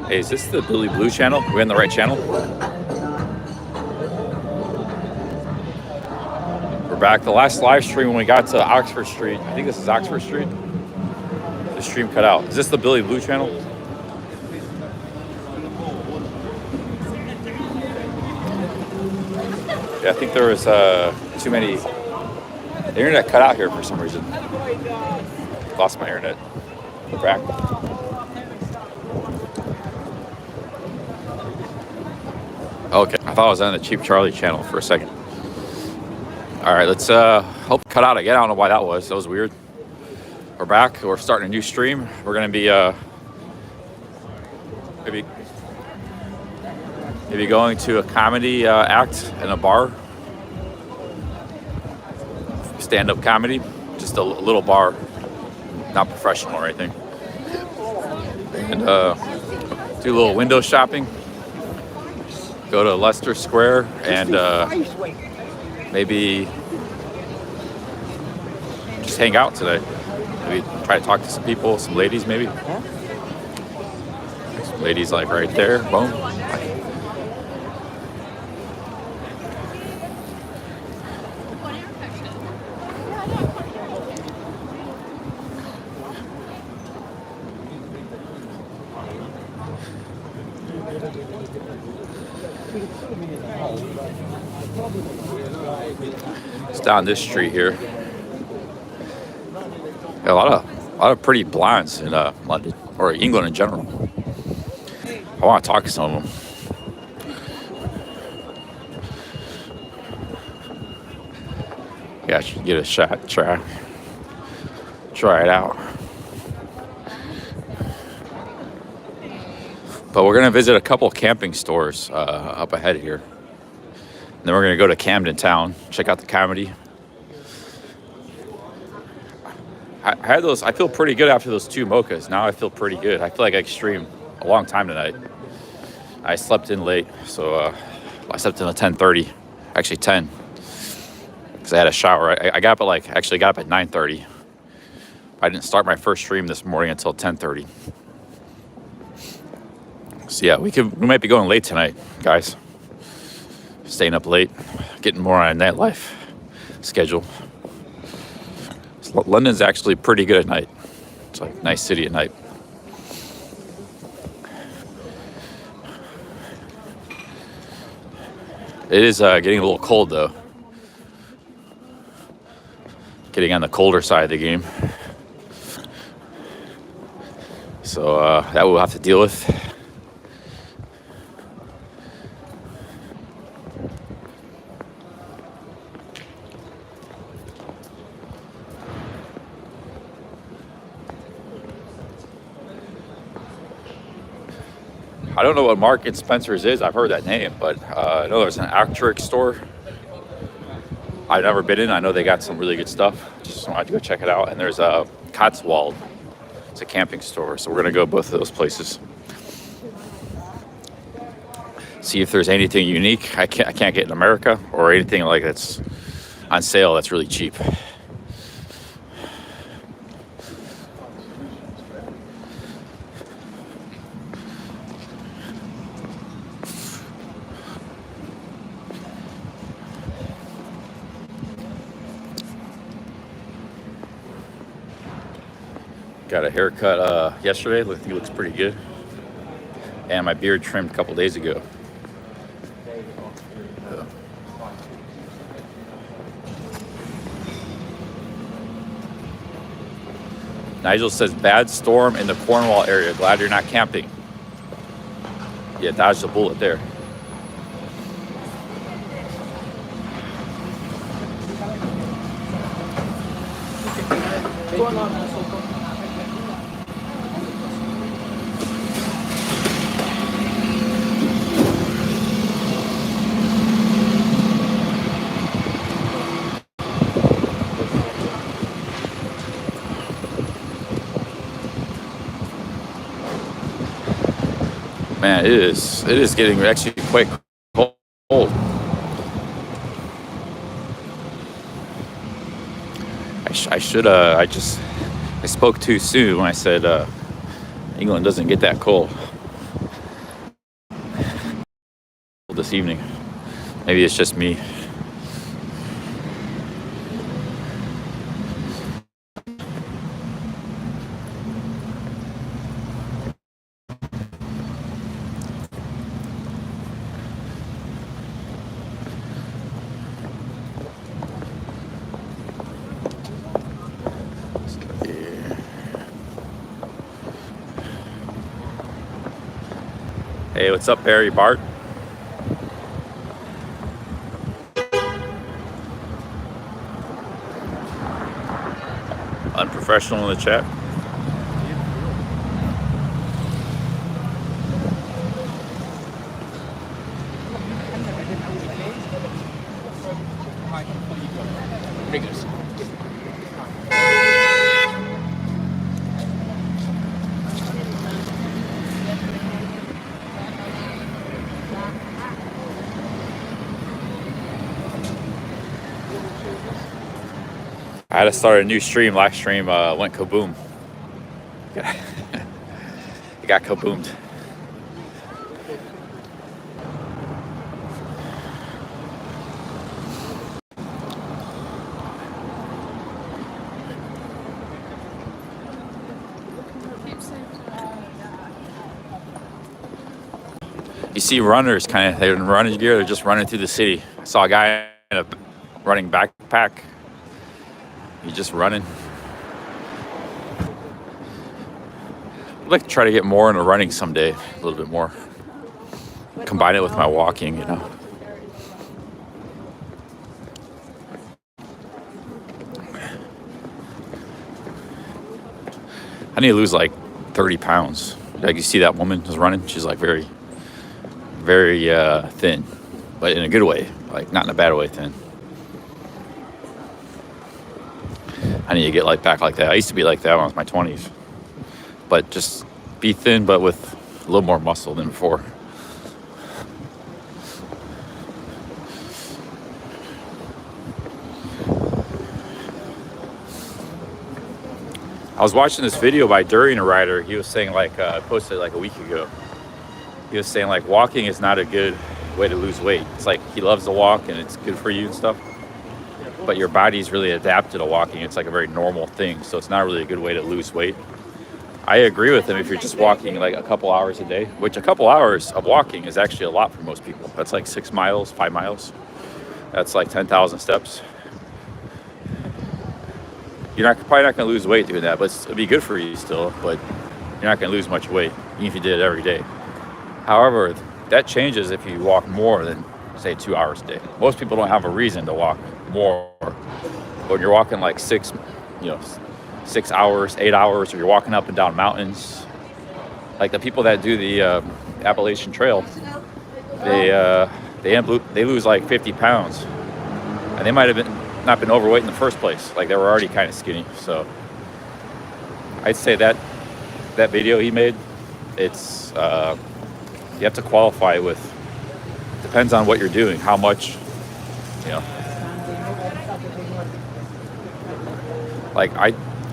Hey, is this the Billy Blue channel? Are we on the right channel? We're back. The last live stream when we got to Oxford Street. I think this is Oxford Street. The stream cut out. Is this the Billy Blue channel? Yeah, I think there was too many. The internet cut out here for some reason. Lost my internet. We're back. Okay, I thought I was on the Cheap Charlie channel for a second. All right, let's hope it cut out again. I don't know why that was. That was weird. We're back. We're starting a new stream. We're gonna be maybe going to a comedy act in a bar. Stand-up comedy, just a little bar, not professional or anything. And do a little window shopping. Go to Leicester Square and maybe just hang out today. Maybe try to talk to some people, some ladies maybe. Some ladies like right there, boom. It's down this street here. Got a lot of pretty blondes in London or England in general. I want to talk to some of them. Yeah, I should get a shot. Try it out. But we're gonna visit a couple camping stores up ahead here. And then we're gonna go to Camden town, check out the comedy. I had those. I feel pretty good after those 2 mochas. Now I feel pretty good. I feel like I streamed a long time tonight. I slept in late, so I slept in at 10:30, actually 10, because I had a shower. I got up at actually got up at 9:30. I didn't start my first stream this morning until 10:30. So yeah, we might be going late tonight, guys. Staying up late, getting more on a nightlife schedule. London's actually pretty good at night. It's like a nice city at night. It is getting a little cold though. Getting on the colder side of the game. So that we'll have to deal with. I don't know what Mark & Spencer's is. I've heard that name, but I know there's an acrylic store. I've never been in. I know they got some really good stuff. Just wanted to go check it out. And there's a Cotswold. It's a camping store, so we're gonna go both of those places. See if there's anything unique I can't get in America, or anything like that's on sale that's really cheap. Got a haircut yesterday. I think it looks pretty good. And my beard trimmed a couple days ago. Nigel says, bad storm in the Cornwall area. Glad you're not camping. Yeah, dodged a bullet there. Man, it is getting actually quite cold. I spoke too soon when I said England doesn't get that cold. this evening. Maybe it's just me. Hey, what's up, Barry Bart? Unprofessional in the chat. I had to start a new stream. Last stream went kaboom. It got kaboomed. You see runners they're in running gear, they're just running through the city. I saw a guy in a running backpack. He's just running. I'd like to try to get more into running someday, a little bit more. Combine it with my walking, you know. I need to lose like 30 pounds. Like you see that woman who's running, she's like very, very thin, but in a good way, like not in a bad way thin. I need to get like back like that. I used to be like that when I was in my 20s. But just be thin, but with a little more muscle than before. I was watching this video by Durian Rider. He was saying I posted like a week ago. He was saying like walking is not a good way to lose weight. It's like he loves to walk and it's good for you and stuff. But your body's really adapted to walking. It's like a very normal thing. So it's not really a good way to lose weight. I agree with him if you're just walking like a couple hours a day, which a couple hours of walking is actually a lot for most people. That's like 6 miles, 5 miles. That's like 10,000 steps. You're probably not going to lose weight doing that, but it'll be good for you still, but you're not going to lose much weight, even if you did it every day. However, that changes if you walk more than, say, 2 hours a day. Most people don't have a reason to walk more. When you're walking like 6 hours, 8 hours, or you're walking up and down mountains, like the people that do the Appalachian Trail, they lose like 50 pounds, and they might have not been overweight in the first place. Like they were already kind of skinny. So I'd say that video he made, it's you have to qualify with. Depends on what you're doing, how much, you know. Like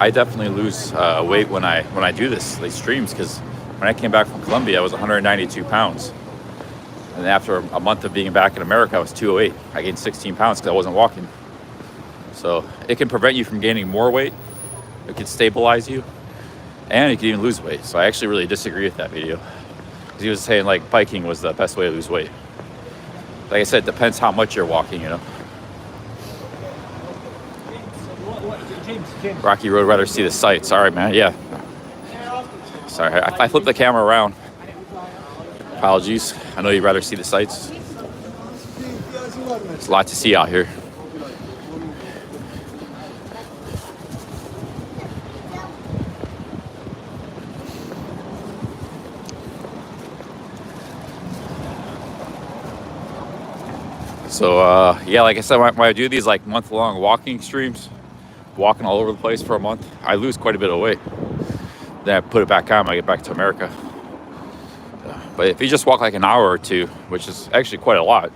I definitely lose weight when I do these streams, because when I came back from Colombia, I was 192 pounds. And after a month of being back in America, I was 208. I gained 16 pounds because I wasn't walking. So it can prevent you from gaining more weight. It can stabilize you, and you can even lose weight. So I actually really disagree with that video, because he was saying like biking was the best way to lose weight. Like I said, it depends how much you're walking, you know. Rocky Road, rather see the sights. All right, man. Yeah. Sorry, I flipped the camera around. Apologies. I know you'd rather see the sights. There's a lot to see out here. So, yeah, like I said, when I do these like month-long walking streams, walking all over the place for a month, I lose quite a bit of weight. Then I put it back on when I get back to America. But if you just walk like an hour or two, which is actually quite a lot,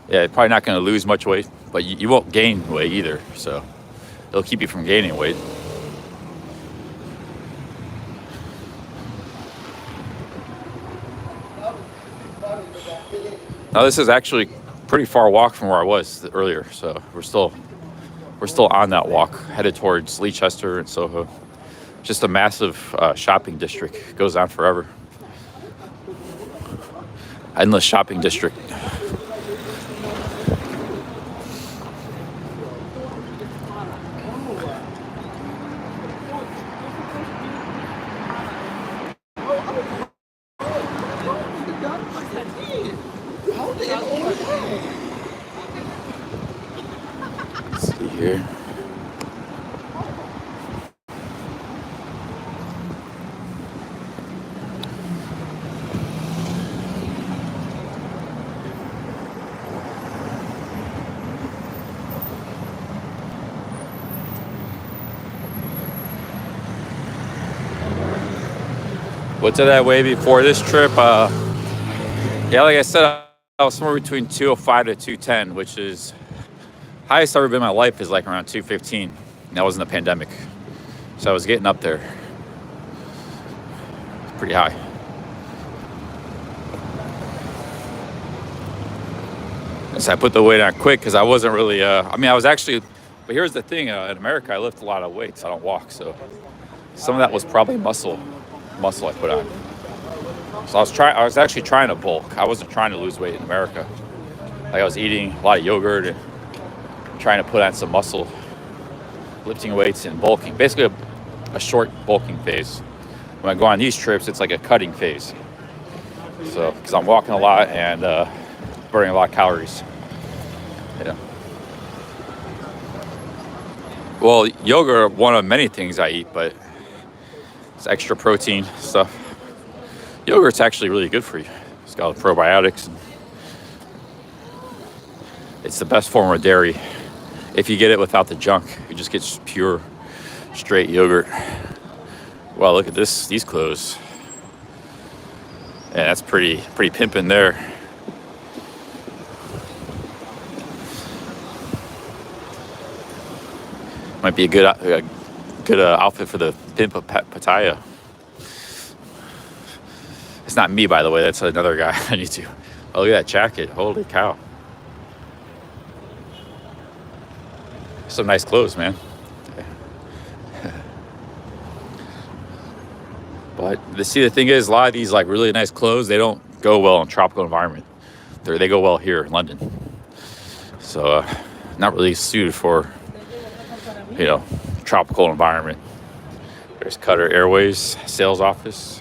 yeah, you're probably not going to lose much weight, but you won't gain weight either. So it'll keep you from gaining weight. Now this is actually pretty far walk from where I was earlier, so we're still on that walk, headed towards Leicester and Soho. Just a massive shopping district. Goes on forever. Endless shopping district. Let's see here. What did I weigh before this trip? Yeah, like I said, I was somewhere between 205 to 210, which is highest I've ever been in my life is like around 215. And that wasn't the pandemic. So I was getting up there. Pretty high. So I put the weight on quick because I wasn't really, I was actually, but here's the thing, in America, I lift a lot of weights. I don't walk, so some of that was probably muscle I put on. So I was actually trying to bulk. I wasn't trying to lose weight in America. Like I was eating a lot of yogurt and trying to put on some muscle, lifting weights and bulking. Basically a short bulking phase. When I go on these trips, it's like a cutting phase. So, because I'm walking a lot and burning a lot of calories. Yeah. Well, yogurt, one of many things I eat, but it's extra protein stuff. Yogurt's actually really good for you. It's got probiotics. And it's the best form of dairy. If you get it without the junk, you just get pure, straight yogurt. Wow, look at these clothes. Yeah, that's pretty pimpin' there. Might be a good outfit for the pimp of Pattaya. It's not me, by the way. That's another guy I need to. Oh, look at that jacket. Holy cow. Some nice clothes, man. But the thing is, a lot of these like really nice clothes, they don't go well in tropical environment. They go well here in London. So not really suited for, tropical environment. There's Qatar Airways sales office.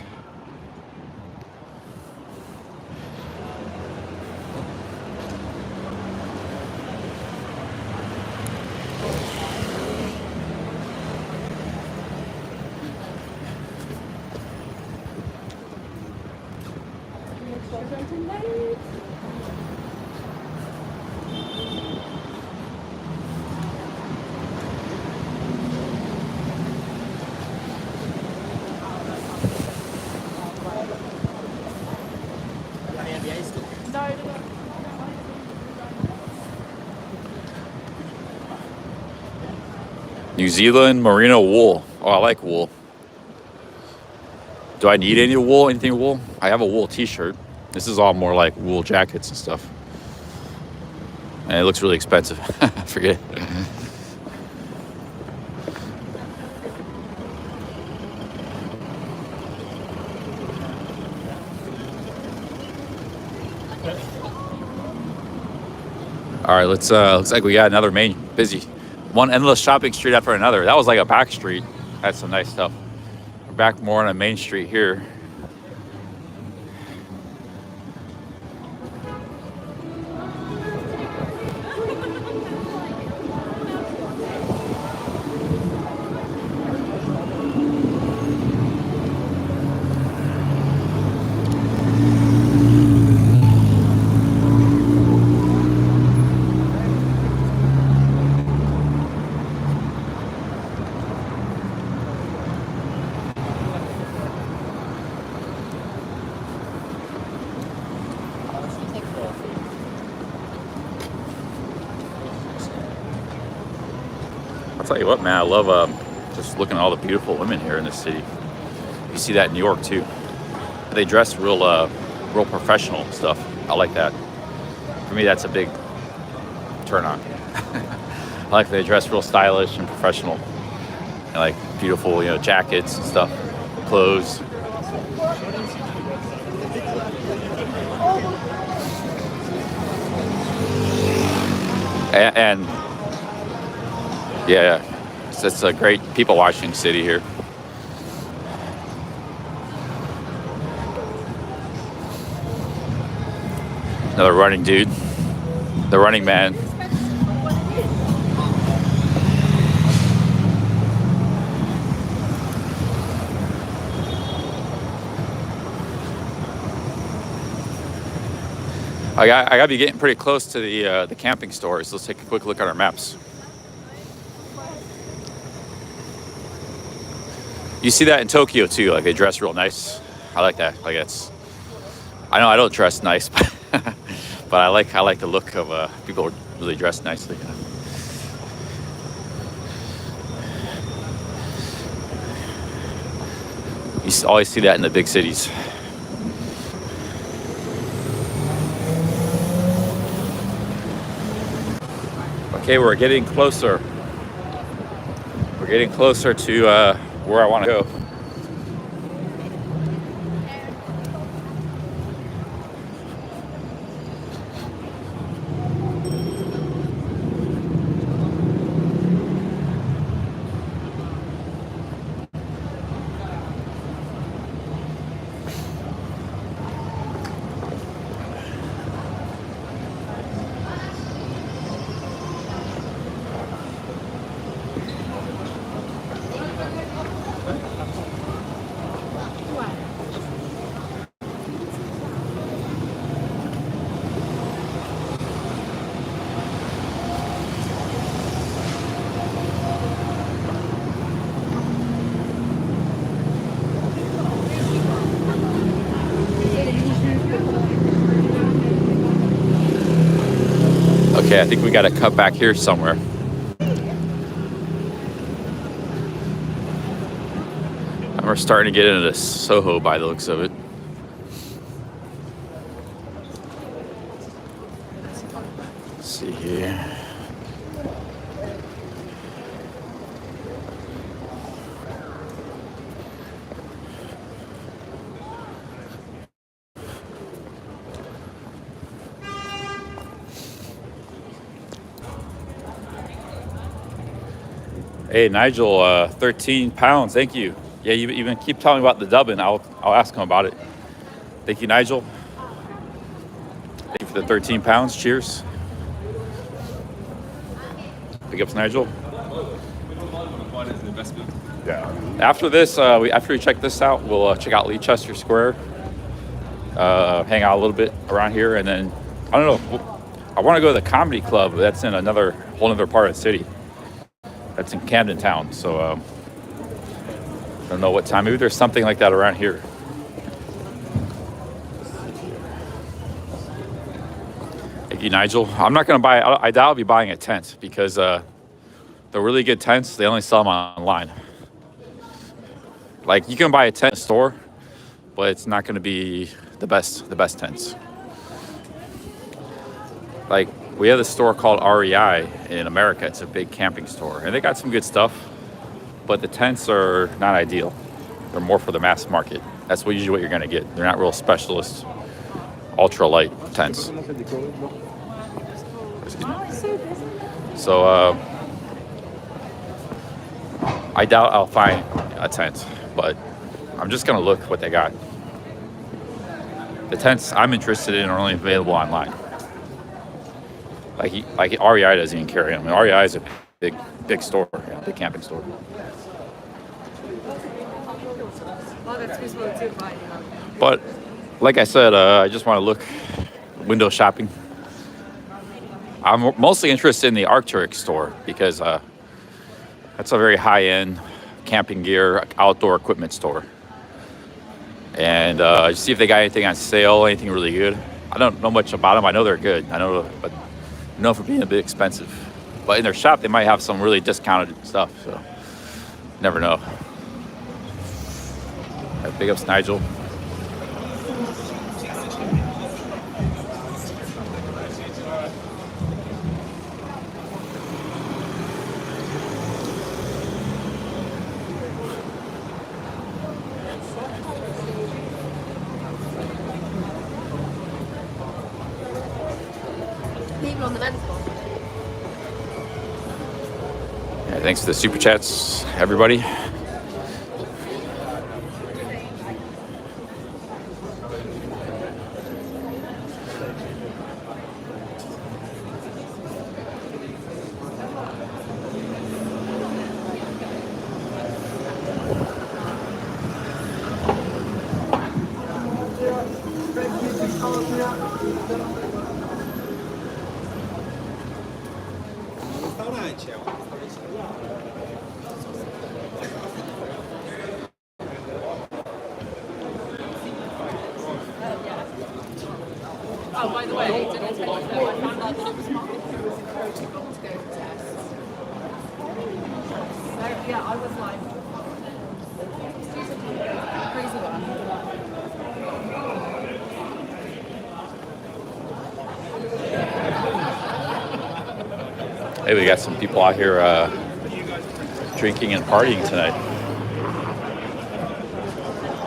New Zealand merino wool. Oh, I like wool. Do I need anything wool? I have a wool t-shirt. This is all more like wool jackets and stuff. And it looks really expensive. Forget it. All right, looks like we got another busy. One endless shopping street after another. That was like a back street. Had some nice stuff. We're back more on a main street here. I'll tell you what, man, I love just looking at all the beautiful women here in this city. You see that in New York too. They dress real professional stuff. I like that. For me, that's a big turn on. I like they dress real stylish and professional, and like beautiful, jackets and stuff, clothes. And yeah, it's a great people watching city here. Another running dude, the running man. I gotta be getting pretty close to the camping stores. Let's take a quick look at our maps. You see that in Tokyo too, like they dress real nice. I like that. Like I know I don't dress nice, but I like the look of people really dressed nicely. You always see that in the big cities. Okay, we're getting closer. We're getting closer to where I want to go. Okay, I think we got to cut back here somewhere. And we're starting to get into Soho by the looks of it. Let's see here. Hey, Nigel, 13 pounds. Thank you. Yeah, you even keep telling me about the dubbing. I'll ask him about it. Thank you, Nigel. Thank you for the 13 pounds. Cheers. Big ups, Nigel. Yeah. After this, after we check this out, we'll check out Leicester Square. Hang out a little bit around here, and then I don't know. I want to go to the comedy club. That's in whole other part of the city. That's in Camden town, so I don't know what time. Maybe there's something like that around here. Thank you, Nigel. I'm not going to buy. I doubt I'll be buying a tent because they're really good tents. They only sell them online. Like you can buy a tent in a store, but it's not going to be the best tents. Like we have this store called REI in America. It's a big camping store, and they got some good stuff, but the tents are not ideal. They're more for the mass market. That's usually what you're going to get. They're not real specialist, ultralight tents. So I doubt I'll find a tent, but I'm just going to look what they got. The tents I'm interested in are only available online. Like REI doesn't even carry them. I mean, REI is a big store, big camping store. But like I said, I just want to look window shopping. I'm mostly interested in the Arc'teryx store because that's a very high-end camping gear, outdoor equipment store. And just see if they got anything on sale, anything really good. I don't know much about them. I know they're good. But known for being a bit expensive. But in their shop, they might have some really discounted stuff. So never know. Right, big ups, on the men's one. Yeah, thanks for the super chats, everybody. Oh, by the way, it didn't take long. I found out that it was marketed to go to test. So, yeah, I was like, crazy one. Hey, we got some people out here drinking and partying tonight.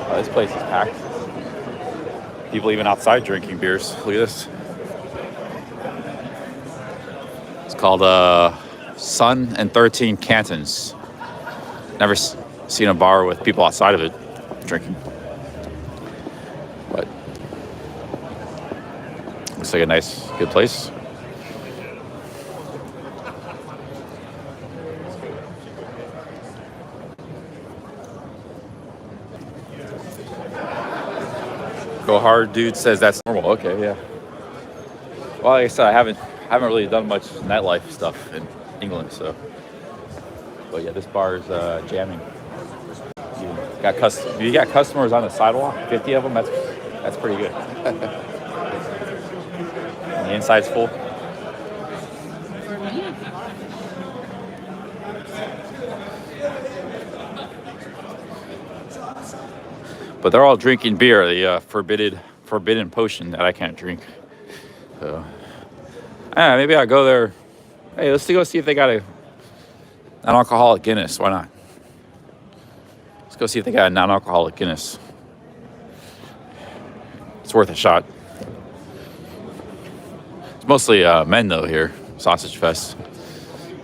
Oh, this place is packed. People even outside drinking beers. Look at this. It's called Sun and 13 Cantons. Never seen a bar with people outside of it drinking. But looks like a nice, good place. Go hard, dude says that's normal. Okay, yeah. Well, like I said, I haven't really done much nightlife stuff in England, so. But yeah, this bar is jamming. You got customers on the sidewalk, 50 of them. That's pretty good. And the inside's full. But they're all drinking beer, the forbidden potion that I can't drink. So, maybe I'll go there. Hey, let's go see if they got a non-alcoholic Guinness. Why not? Let's go see if they got a non-alcoholic Guinness. It's worth a shot. It's mostly men though here. Sausage Fest.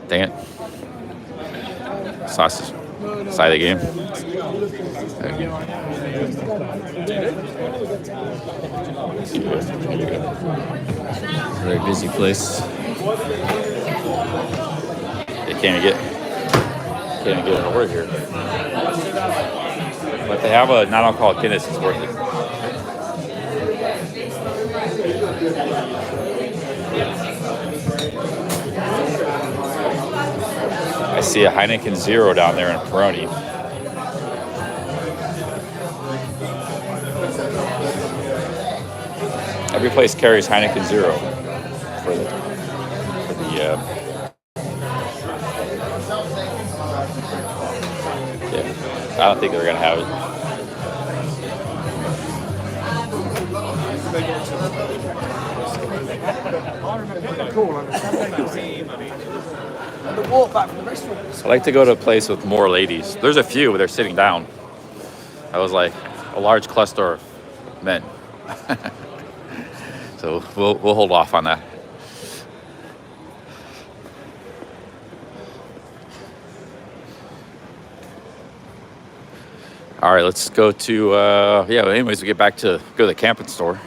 Dang it. Sausage side of the game. Very busy place. They can't even get an order here. But they have a non-alcoholic Guinness. It's worth it. I see a Heineken Zero down there in Peroni. Every place carries Heineken Zero for the I don't think they're gonna have it. So I like to go to a place with more ladies. There's a few, but they're sitting down. I was like a large cluster of men. So we'll hold off on that. All right, let's go to anyways, we get back to go to the Camden store.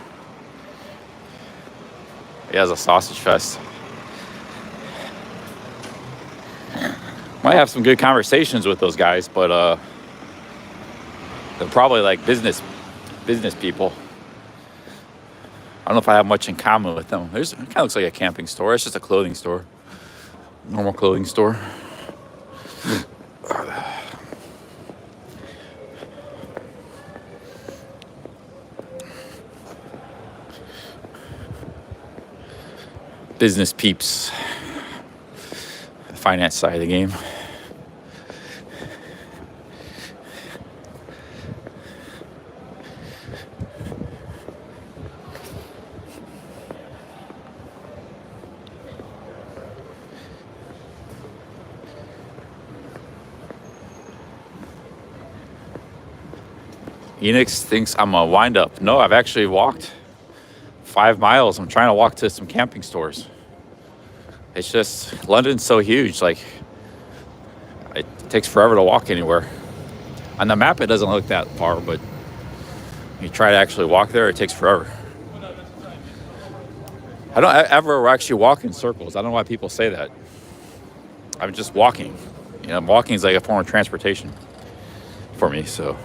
Yeah, it's a sausage fest. Might have some good conversations with those guys, but they're probably like business people. I don't know if I have much in common with them. It kind of looks like a camping store. It's just a clothing store. Normal clothing store. Business peeps. The finance side of the game. Enix thinks I'm a wind up. No, I've actually walked 5 miles. I'm trying to walk to some camping stores. It's just London's so huge. Like it takes forever to walk anywhere. On the map, it doesn't look that far, but you try to actually walk there, it takes forever. I don't ever actually walk in circles. I don't know why people say that. I'm just walking. You know, walking is like a form of transportation for me, so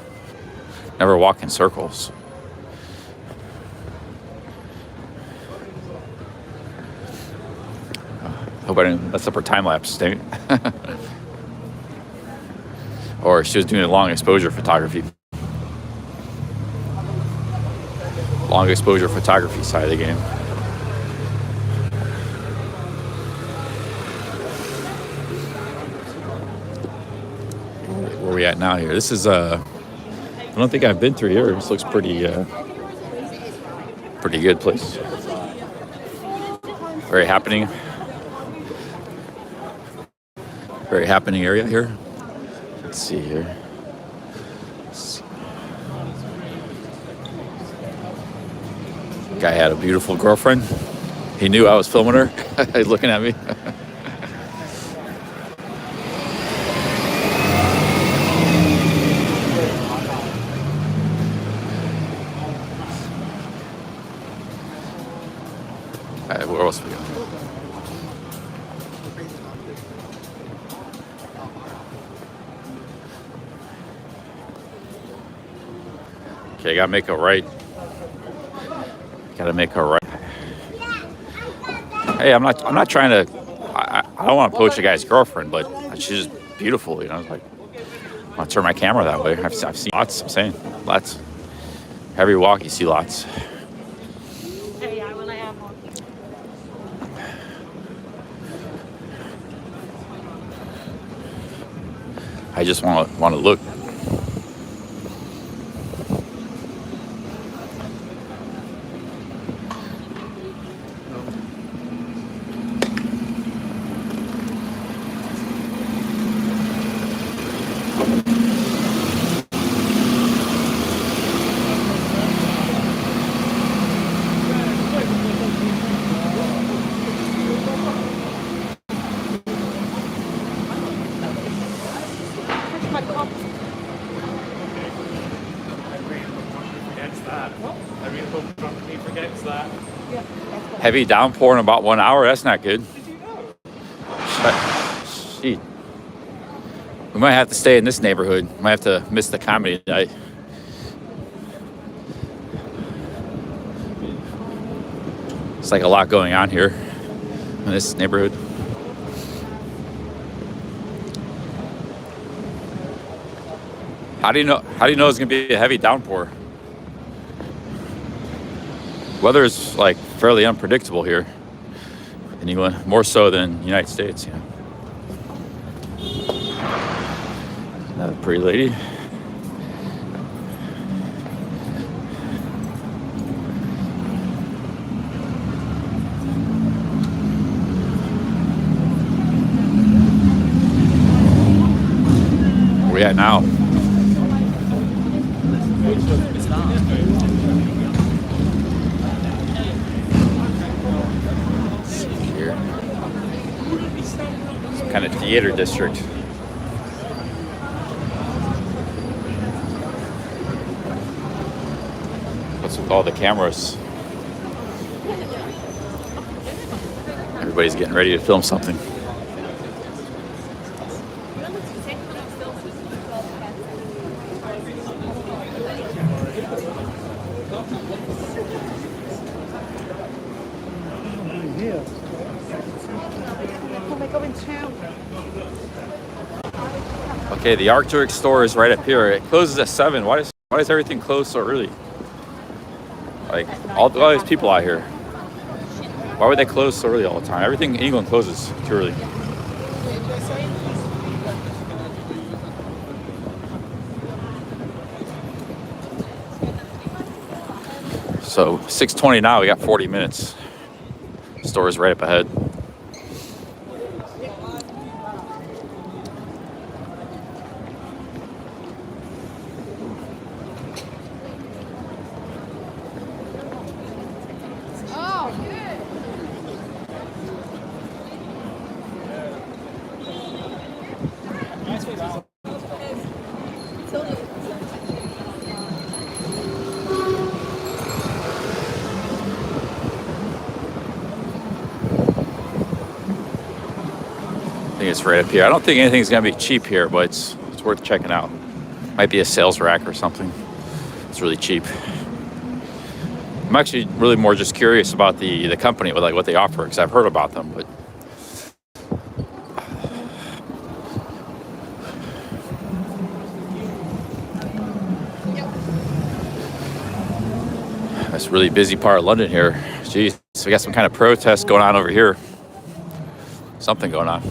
never walk in circles. Hope I didn't mess up her time lapse. Or she was doing a long exposure photography. Long exposure photography side of the game. Where are we at now here? This is I don't think I've been through here. This looks pretty good place. Very happening area here. Let's see here. Guy had a beautiful girlfriend. He knew I was filming her. He's looking at me. All right, where else we go? Okay, gotta make a right. Gotta make a right. Hey, I'm not trying to. I don't want to poach a guy's girlfriend, but she's just beautiful. You know, like I want to turn my camera that way. I've seen lots. I'm saying lots. Every walk you see lots. Yeah, when I am walking. I just want to look. My cup. Heavy downpour in about 1 hour. That's not good. Shit. We might have to stay in this neighborhood. Might have to miss the comedy night. It's like a lot going on here in this neighborhood. How do you know it's gonna be a heavy downpour? Weather is like fairly unpredictable here in England, more so than the United States. Yeah. Another pretty lady. Where we at now? Some kind of theater district. What's with all the cameras? Everybody's getting ready to film something. Okay, the Arctic store is right up here. It closes at 7. Why does everything close so early? Like all these people out here. Why would they close so early all the time? Everything in England closes too early. So 6:20 now. We got 40 minutes. Store is right up ahead. it's right up here. I don't think anything's gonna be cheap here, but it's worth checking out. Might be a sales rack or something. It's really cheap. I'm actually really more just curious about the company, like what they offer, because I've heard about them, but. It's a really busy part of London here. Jeez, we got some kind of protest going on over here. Something going on.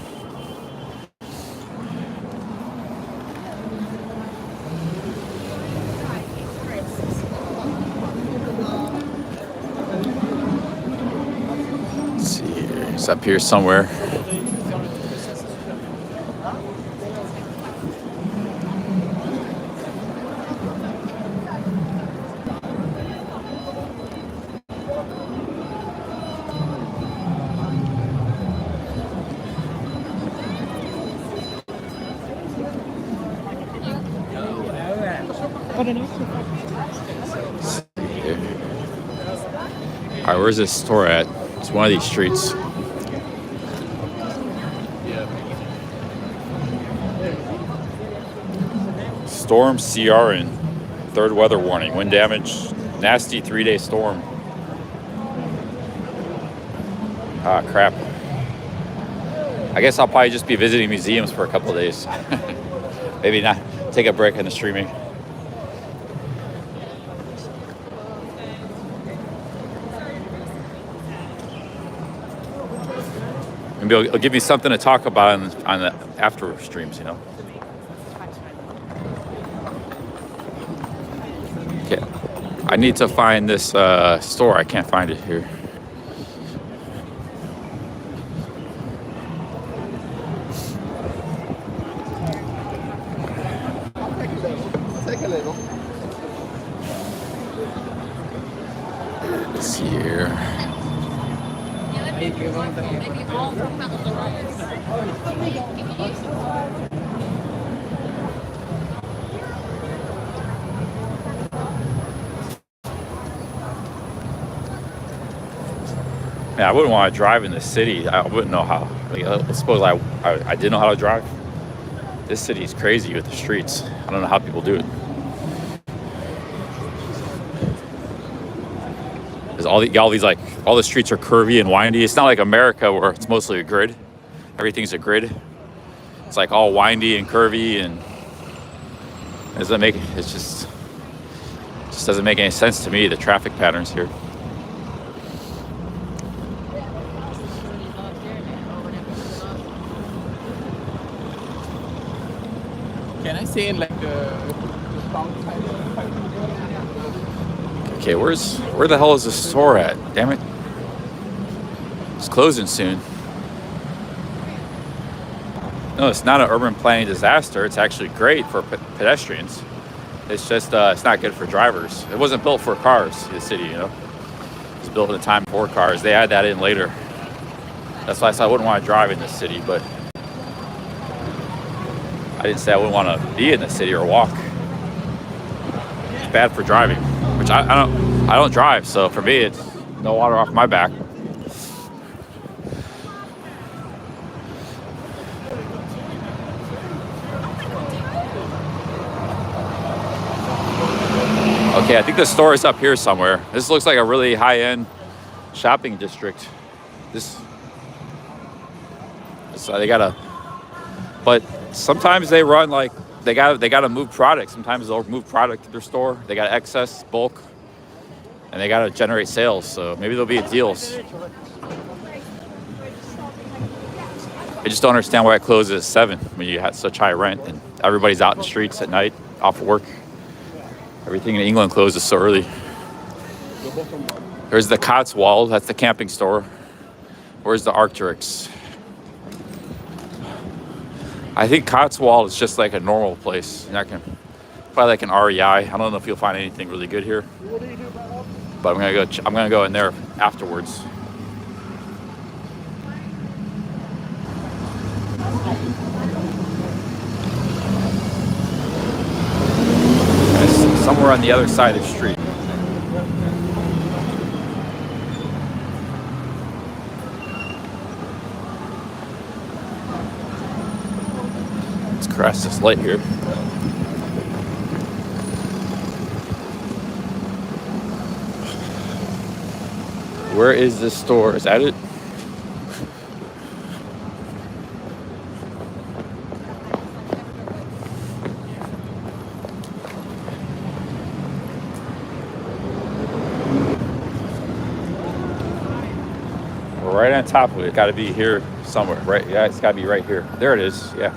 Let's see here. It's up here somewhere. All right, where's this store at? It's one of these streets. Storm CRN, third weather warning, wind damage, nasty 3-day storm. Ah, crap. I guess I'll probably just be visiting museums for a couple of days. Maybe not take a break in the streaming. Maybe it'll give me something to talk about on the after streams, you know. Okay, I need to find this store. I can't find it here. Let's see here. Yeah, I wouldn't want to drive in the city. I wouldn't know how. Like, I suppose I did know how to drive. This city is crazy with the streets. I don't know how people do it. There's all these like all the streets are curvy and windy. It's not like America where it's mostly a grid. Everything's a grid. It's like all windy and curvy, and it just doesn't make any sense to me, the traffic patterns here. Can I say like Okay, where the hell is the store at? Damn it. It's closing soon. No, it's not an urban planning disaster. It's actually great for pedestrians. It's just, it's not good for drivers. It wasn't built for cars, the city, you know. It was built in a time for cars. They add that in later. That's why I said I wouldn't want to drive in this city, but I didn't say I wouldn't want to be in the city or walk. It's bad for driving, which I don't drive, so for me it's no water off my back. Okay, I think the store is up here somewhere. This looks like a really high-end shopping district. So they gotta, but sometimes they run like they gotta move product. Sometimes they'll move product to their store. They got excess bulk, and they gotta generate sales. So maybe there'll be deals. I just don't understand why it closes at 7 when you have such high rent and everybody's out in the streets at night, off work. Everything in England closes so early. There's the Cotswold. That's the camping store. Where's the Arcturix? I think Cotswold is just like a normal place. Probably like an REI. I don't know if you'll find anything really good here, but I'm gonna go in there afterwards. It's somewhere on the other side of the street. Cross this light here. Where is this store? Is that it? We're right on top of it. Got to be here somewhere, right? Yeah, it's got to be right here. There it is. Yeah.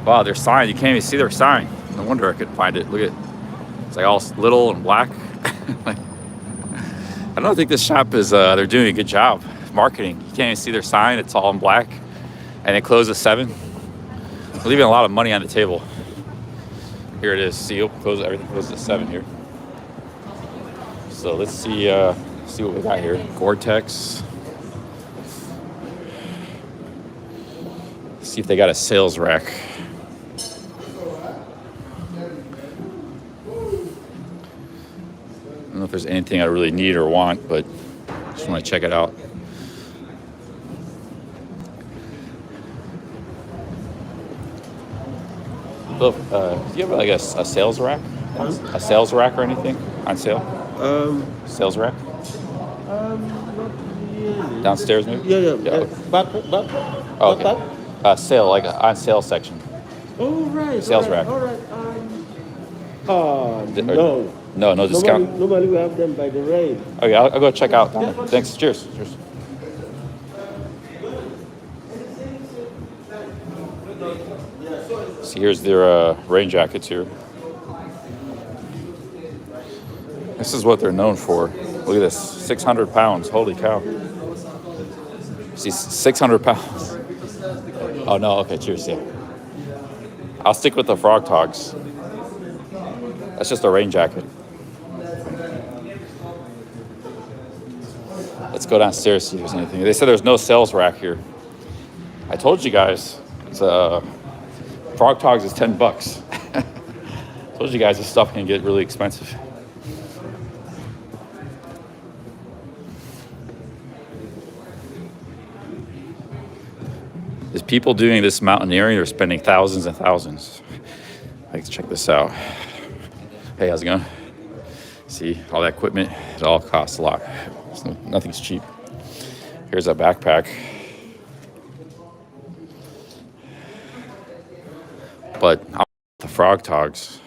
Wow, their sign. You can't even see their sign. No wonder I couldn't find it. Look at it. It's like all little and black. Like, I don't think this shop is, they're doing a good job marketing. You can't even see their sign. It's all in black. And it closes at 7. They're leaving a lot of money on the table. Here it is. See, everything closes at 7 here. So let's see what we got here. Gore-Tex. See if they got a sales rack. I don't know if there's anything I really need or want, but I just want to check it out. Look, do you have like a sales rack? A sales rack or anything on sale? Sales rack? Not really. Downstairs maybe? Yeah. Okay. But Oh, okay. Sale, like on sale section. Oh, right. Sales rack. All right. No. No discount. Normally we have them by the rate. Okay, I'll go check out. Thanks. Cheers. See, here's their rain jackets here. This is what they're known for. Look at this, 600 pounds. Holy cow. See, 600 pounds. Oh, no, okay, cheers, yeah. I'll stick with the Frog Togs. That's just a rain jacket. Let's go downstairs, see if there's anything. They said there's no sales rack here. I told you guys, it's, Frog Togs is $10. Told you guys this stuff can get really expensive. There's people doing this mountaineering. They're spending thousands and thousands. Let's check this out. Hey, how's it going? See, all that equipment, it all costs a lot. Nothing's cheap. Here's a backpack. But the Frog Togs.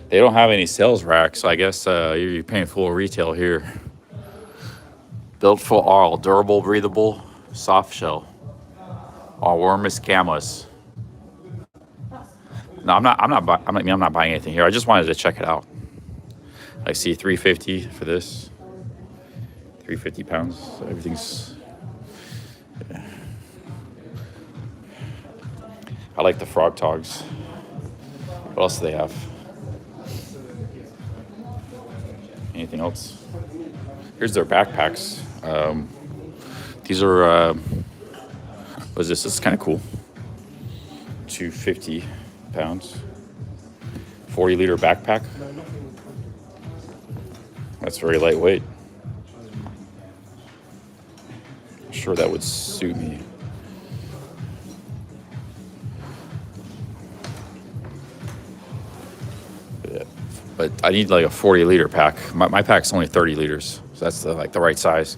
They don't have any sales racks, so I guess you're paying full retail here. Built for all, durable, breathable, soft shell. All warmest cameras. No, I'm not buying anything here. I just wanted to check it out. I see $350 for this. 350 pounds. So everything's. Yeah. I like the Frog Togs. What else do they have? Anything else? Here's their backpacks. These are. What is this? This is kind of cool. 250 pounds. 40-liter backpack. That's very lightweight. I'm sure that would suit me. Yeah. But I need like a 40-liter pack. My pack's only 30 liters, so that's the right size.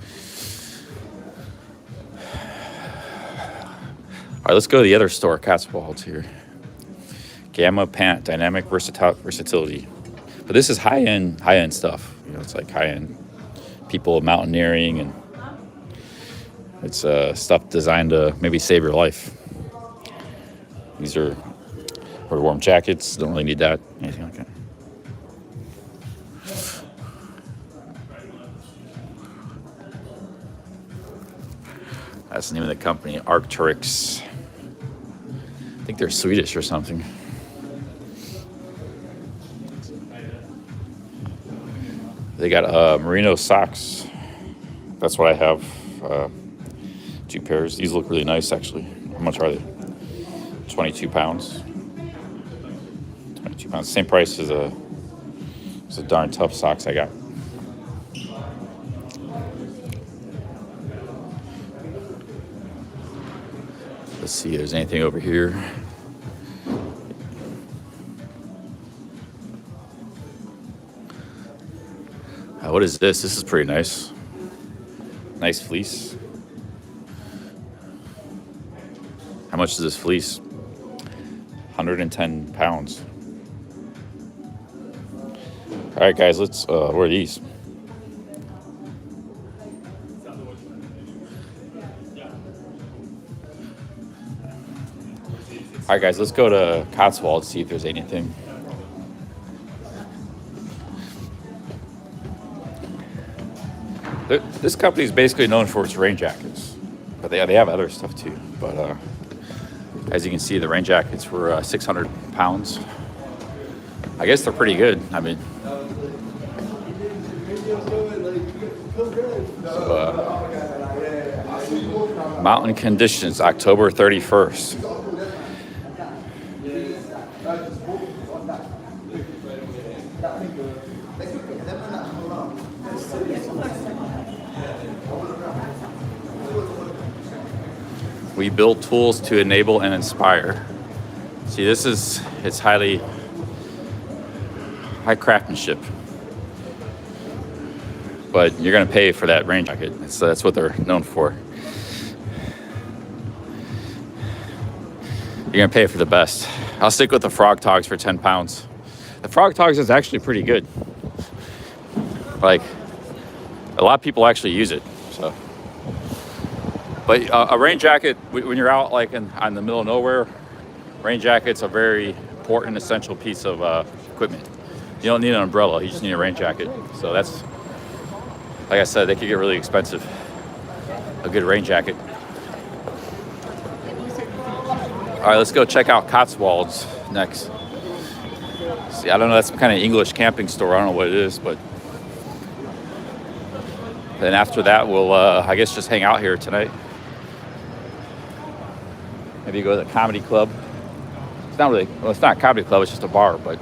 All right, let's go to the other store, Cotswold here. Gamma Pant, dynamic versatility. But this is high-end stuff. You know, it's like high-end people mountaineering, and it's stuff designed to maybe save your life. These are for warm jackets. Don't really need that. Anything like that. That's the name of the company, Arcturix. I think they're Swedish or something. They got merino socks. That's what I have. 2 pairs. These look really nice, actually. How much are they? 22 pounds. 22 pounds. Same price as a darn tough socks I got. Let's see if there's anything over here. What is this? This is pretty nice. Nice fleece. How much is this fleece? 110 pounds. All right, guys, let's, where are these? All right, guys, let's go to Cotswold and see if there's anything. This company is basically known for its rain jackets, but they have other stuff too. But as you can see, the rain jackets were 600 pounds. I guess they're pretty good. I mean, so, mountain conditions, October 31st. We build tools to enable and inspire. See, it's high craftsmanship. But you're gonna pay for that rain jacket. That's what they're known for. You're gonna pay for the best. I'll stick with the Frog Togs for 10 pounds. The Frog Togs is actually pretty good. Like, a lot of people actually use it, so. But a rain jacket, when you're out like in the middle of nowhere, rain jacket's a very important, essential piece of equipment. You don't need an umbrella, you just need a rain jacket. So that's, like I said, they could get really expensive. A good rain jacket. All right, let's go check out Cotswolds next. See, I don't know, that's some kind of English camping store. I don't know what it is, but then after that, we'll, I guess, just hang out here tonight. Maybe go to the comedy club. It's not really, well, it's not a comedy club, it's just a bar, but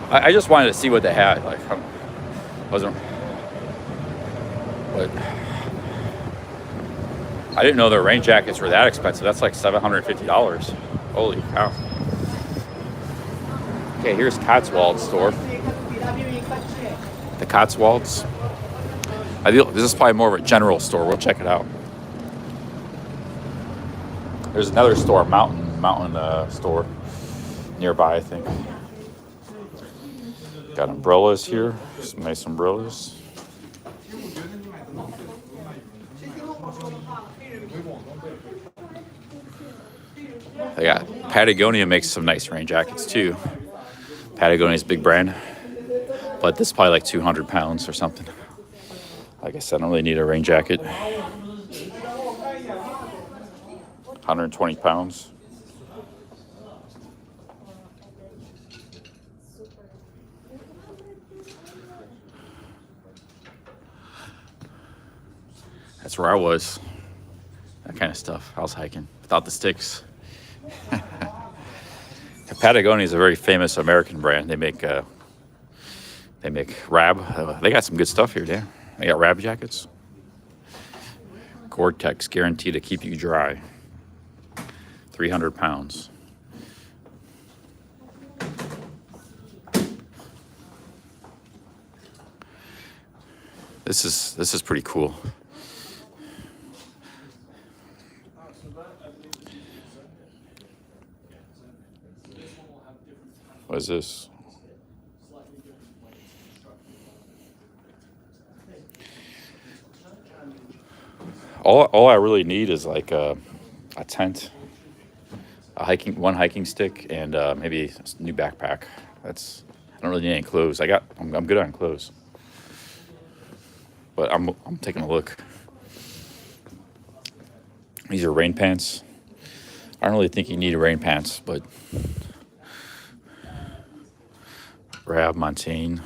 I just wanted to see what they had. Like, but I didn't know their rain jackets were that expensive. That's like $750. Holy cow. Okay, here's Cotswold store. The Cotswolds. This is probably more of a general store. We'll check it out. There's another store, mountain store nearby, I think. Got umbrellas here. Some nice umbrellas. They got Patagonia makes some nice rain jackets too. Patagonia's a big brand, but this is probably like 200 pounds or something. Like I said, I don't really need a rain jacket. 120 pounds. That's where I was. That kind of stuff. I was hiking without the sticks. Patagonia is a very famous American brand. They make Rab. They got some good stuff here, yeah. They got Rab jackets. Gore-Tex, guaranteed to keep you dry. 300 pounds. This is pretty cool. What is this? All I really need is like a tent, one hiking stick, and maybe a new backpack. I don't really need any clothes. I'm good on clothes, but I'm taking a look. These are rain pants. I don't really think you need rain pants, but Rab Montaigne.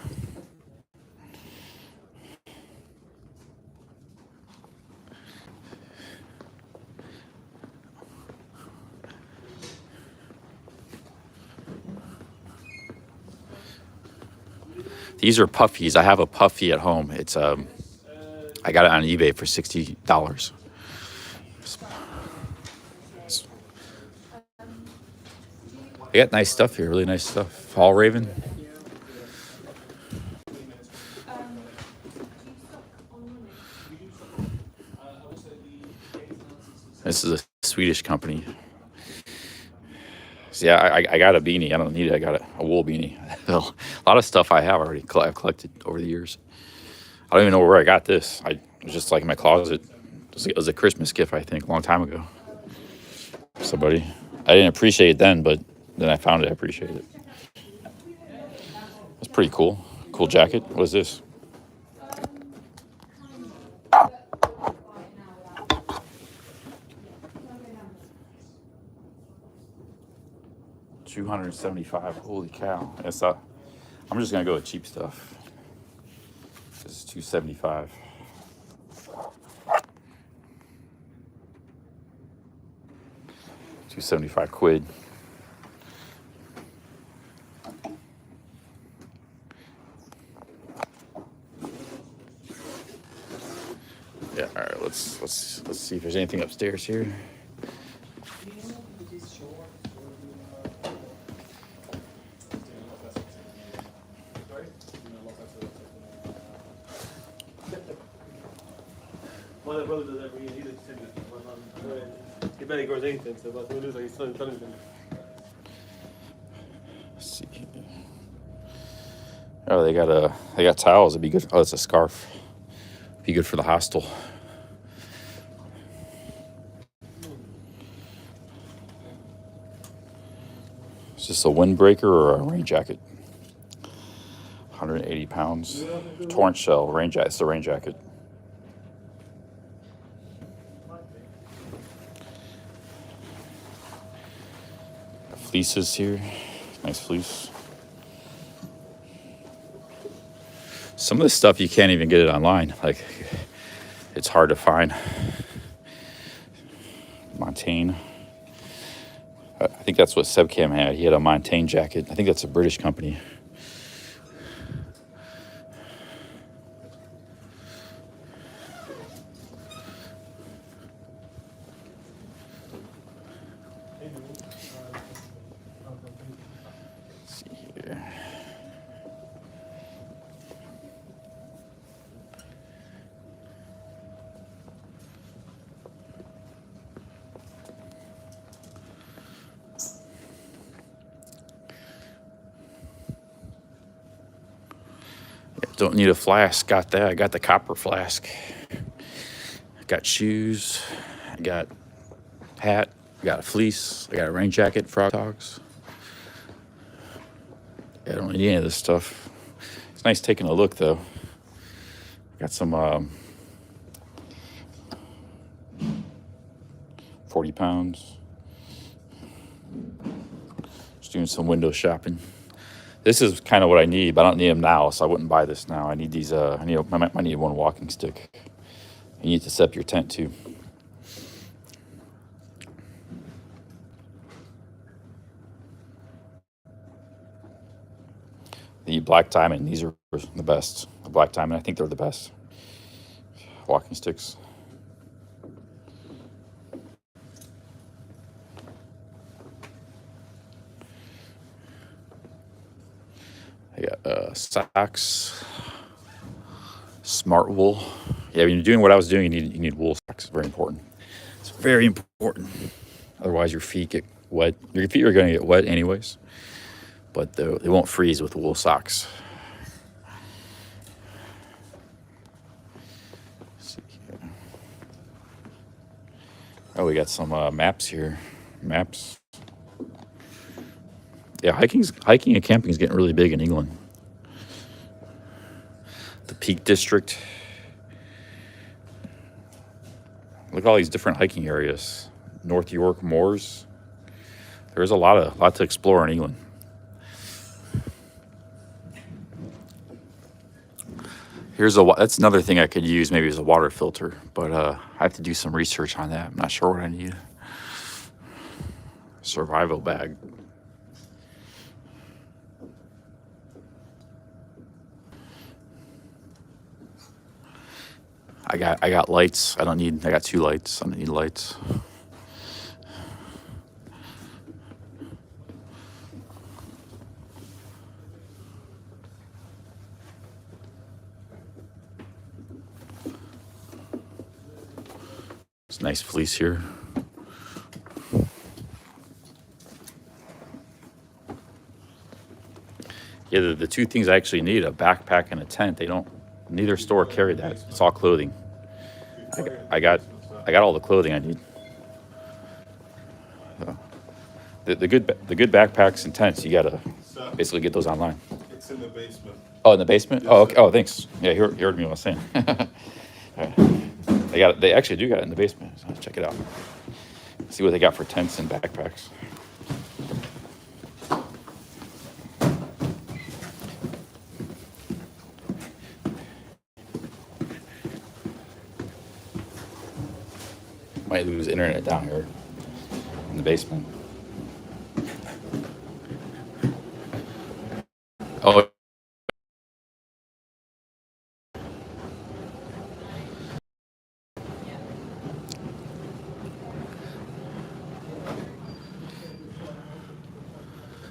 These are puffies. I have a puffy at home. It's I got it on eBay for $60. They got nice stuff here, really nice stuff. Fall Raven. This is a Swedish company. So yeah, I got a beanie. I don't need it. I got a wool beanie. A lot of stuff I have already I've collected over the years. I don't even know where I got this. It was just like in my closet. It was a Christmas gift, I think, a long time ago. Somebody. I didn't appreciate it then, but then I found it. I appreciate it. It's pretty cool. Cool jacket. What is this? $275. Holy cow! That's I'm just gonna go with cheap stuff. This is $275. £275. Yeah. All right. Let's see if there's anything upstairs here. My brother does every year. He does he barely grows anything, so but we lose like he's still telling them. Let's see. Oh, they got towels. It'd be good. Oh, it's a scarf. Be good for the hostel. Is this a windbreaker or a rain jacket? 180 pounds. Torrent shell rain jacket. It's the rain jacket. Fleeces here. Nice fleece. Some of this stuff you can't even get it online. Like, it's hard to find. Montaigne. I think that's what Sebcam had. He had a Montaigne jacket. I think that's a British company. Let's see here. Don't need a flask. Got that. I got the copper flask. I got shoes. I got hat. I got a fleece. I got a rain jacket, frog togs. I don't need any of this stuff. It's nice taking a look, though. Got some 40 pounds. Just doing some window shopping. This is kind of what I need, but I don't need them now, so I wouldn't buy this now. I need these. I might need one walking stick. You need to set up your tent too. The black diamond. These are the best. The black diamond. I think they're the best walking sticks. I got socks, smart wool. Yeah, when you're doing what I was doing, you need wool socks. Very important. It's very important. Otherwise, your feet get wet. Your feet are going to get wet anyways, but they won't freeze with wool socks. Let's see here. Oh, we got some maps here. Maps. Yeah, hiking and camping is getting really big in England. The Peak District. Look at all these different hiking areas. North York Moors. There's a lot to explore in England. That's another thing I could use maybe as a water filter, but I have to do some research on that. I'm not sure what I need. Survival bag. I got lights. I got 2 lights. I don't need lights. It's nice fleece here. Yeah, the 2 things I actually need, a backpack and a tent. Neither store carried that. It's all clothing. I got all the clothing I need. So, the good backpacks and tents, you gotta basically get those online. It's in the basement. Oh, in the basement? Yes, Oh, okay. sir. Oh, thanks. Yeah, you heard me what I was saying. They actually do got it in the basement. So check it out. See what they got for tents and backpacks. Might lose internet down here in the basement. Oh.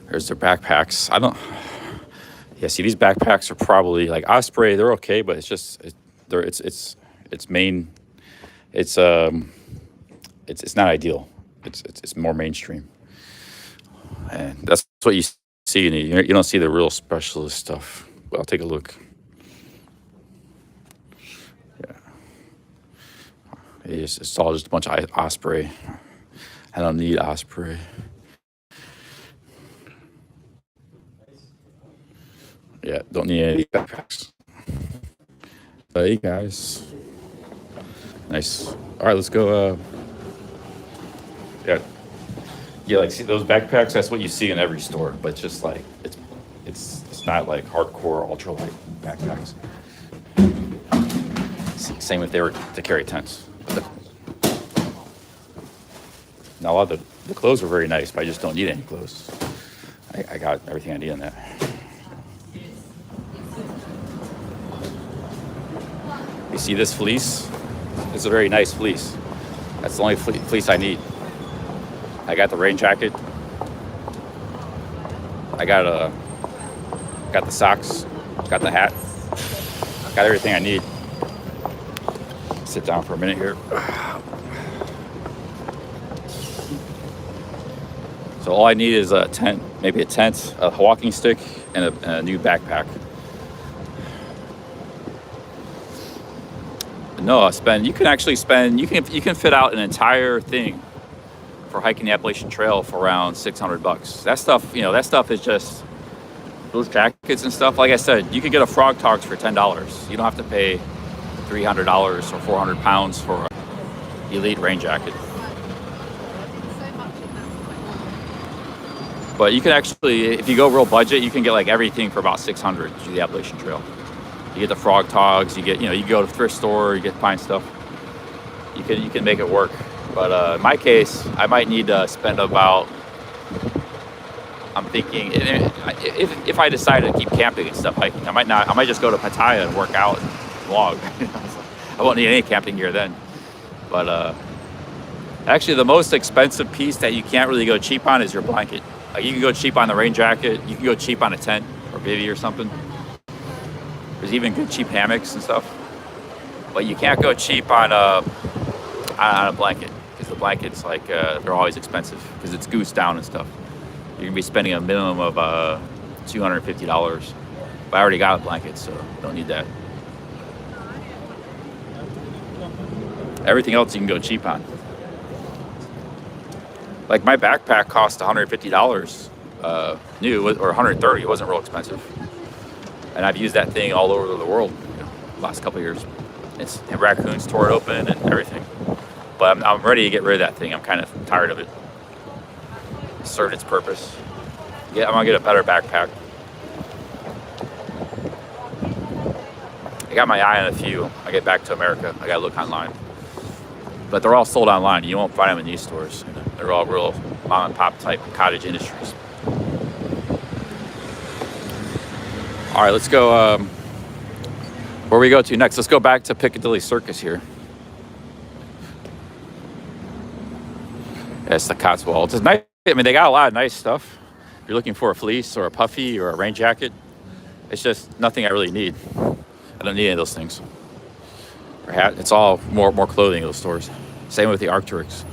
There's their backpacks. Yeah, see, these backpacks are probably like Osprey. They're okay, but it's not ideal. It's more mainstream, and that's what you see. You don't see the real specialist stuff. But I'll take a look. Yeah, it's all just a bunch of Osprey. I don't need Osprey. Yeah, don't need any backpacks. Hey guys, nice. All right, let's go. Yeah, like see those backpacks. That's what you see in every store, but just like it's not like hardcore ultralight backpacks. Same if they were to carry tents. Now a lot of the clothes are very nice, but I just don't need any clothes. I got everything I need in that. You see this fleece? It's a very nice fleece. That's the only fleece I need. I got the rain jacket. I got the socks. Got the hat. Got everything I need. Sit down for a minute here. So all I need is a tent, maybe a tent, a walking stick, and a new backpack. No, you can fit out an entire thing for hiking the Appalachian Trail for around $600. That stuff is just those jackets and stuff. Like I said, you could get a Frog Togs for $10. You don't have to pay $300 or 400 pounds for an elite rain jacket. But you can actually, if you go real budget, you can get like everything for about $600 to the Appalachian Trail. You get the Frog Togs, you can go to thrift store, you get find stuff. You can make it work. But in my case, I might need to spend about, I'm thinking, if I decide to keep camping and stuff hiking, I might just go to Pattaya and work out and vlog. I won't need any camping gear then. But actually the most expensive piece that you can't really go cheap on is your blanket. Like you can go cheap on the rain jacket, you can go cheap on a tent or bivvy or something. There's even good cheap hammocks and stuff. But you can't go cheap on a blanket, because the blankets, like, they're always expensive because it's goose down and stuff. You're gonna be spending a minimum of $250. But I already got a blanket, so don't need that. Everything else you can go cheap on. Like my backpack cost $150 new, or $130. It wasn't real expensive, and I've used that thing all over the world, the last couple of years. And raccoons tore it open and everything. But I'm ready to get rid of that thing. I'm kind of tired of it. It served its purpose. Yeah, I'm gonna get a better backpack. I got my eye on a few. I get back to America. I gotta look online. But they're all sold online. You won't find them in these stores. They're all real mom and pop type cottage industries. All right, let's go. Where we go to next? Let's go back to Piccadilly Circus here. Yeah, it's the Cotswold. It's nice. I mean, they got a lot of nice stuff. If you're looking for a fleece or a puffy or a rain jacket, it's just nothing I really need. I don't need any of those things. Or hat. It's all more clothing in those stores. Same with the Arc'teryx.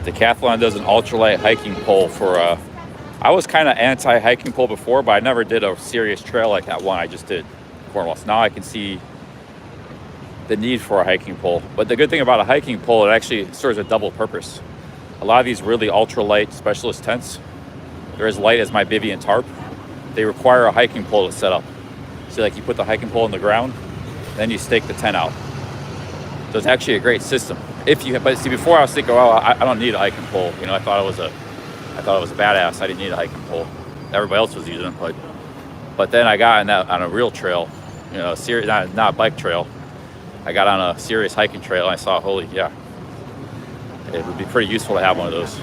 Decathlon does an ultralight hiking pole for, I was kind of anti-hiking pole before, but I never did a serious trail like that one I just did in Cornwall. So now I can see the need for a hiking pole. But the good thing about a hiking pole, it actually serves a double purpose. A lot of these really ultralight specialist tents, they're as light as my bivy and tarp. They require a hiking pole to set up. So like you put the hiking pole in the ground, then you stake the tent out. So it's actually a great system. But see, before I was thinking, well, I don't need a hiking pole. You know, I thought it was a badass. I didn't need a hiking pole. Everybody else was using it, but then I got on a real trail, you know, not a bike trail. I got on a serious hiking trail and I saw, holy, yeah, it would be pretty useful to have one of those.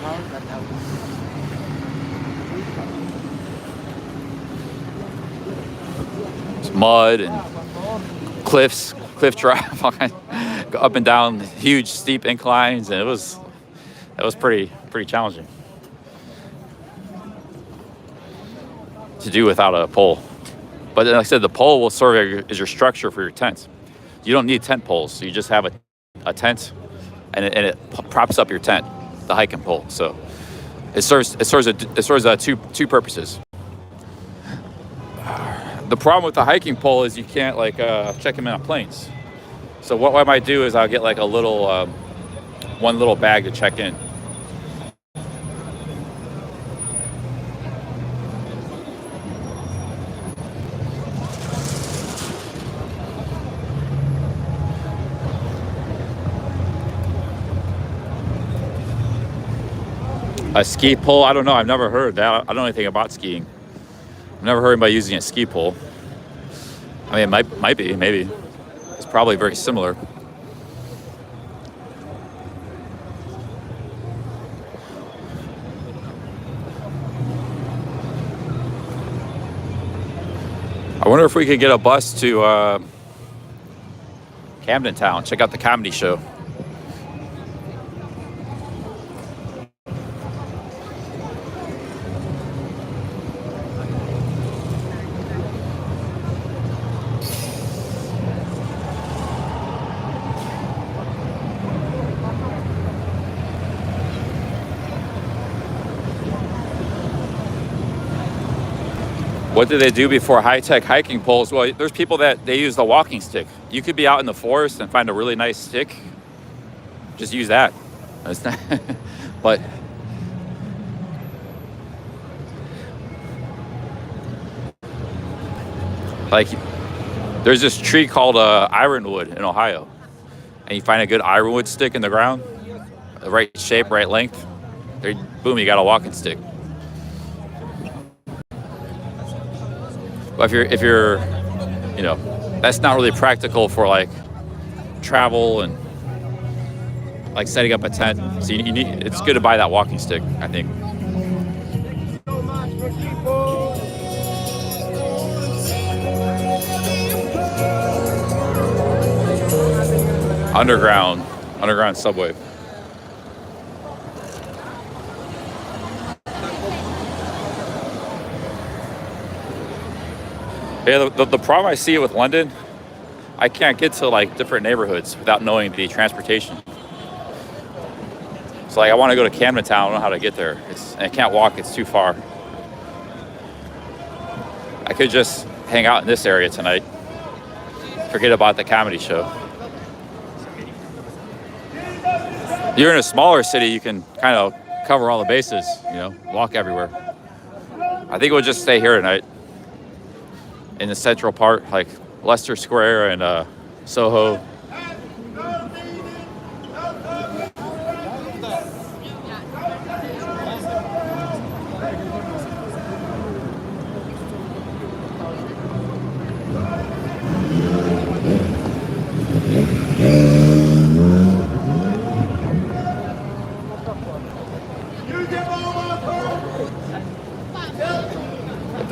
It's mud and cliff drive, go up and down huge steep inclines, and it was pretty challenging to do without a pole. But then, like I said, the pole will serve as your structure for your tent. You don't need tent poles, so you just have a tent, and it props up your tent, the hiking pole. So it serves two purposes. The problem with the hiking pole is you can't check them in on planes. So what I might do is I'll get like a little one little bag to check in. A ski pole? I don't know. I've never heard that. I don't know anything about skiing. I've never heard anybody using a ski pole. I mean, it might be, maybe. It's probably very similar. I wonder if we could get a bus to Camden Town, check out the comedy show. What do they do before high-tech hiking poles? Well, there's people that they use the walking stick. You could be out in the forest and find a really nice stick. Just use that. It's not, but like, there's this tree called ironwood in Ohio, and you find a good ironwood stick in the ground, the right shape, right length. There, boom, you got a walking stick. But if you're, you know, that's not really practical for like travel and like setting up a tent. So you need, it's good to buy that walking stick, I think. Underground subway. Yeah, the problem I see with London, I can't get to like different neighborhoods without knowing the transportation. So like I want to go to Camden Town, I don't know how to get there. I can't walk, it's too far. I could just hang out in this area tonight. Forget about the comedy show. You're in a smaller city, you can kind of cover all the bases, you know, walk everywhere. I think we'll just stay here tonight. In the central part, like Leicester Square and Soho.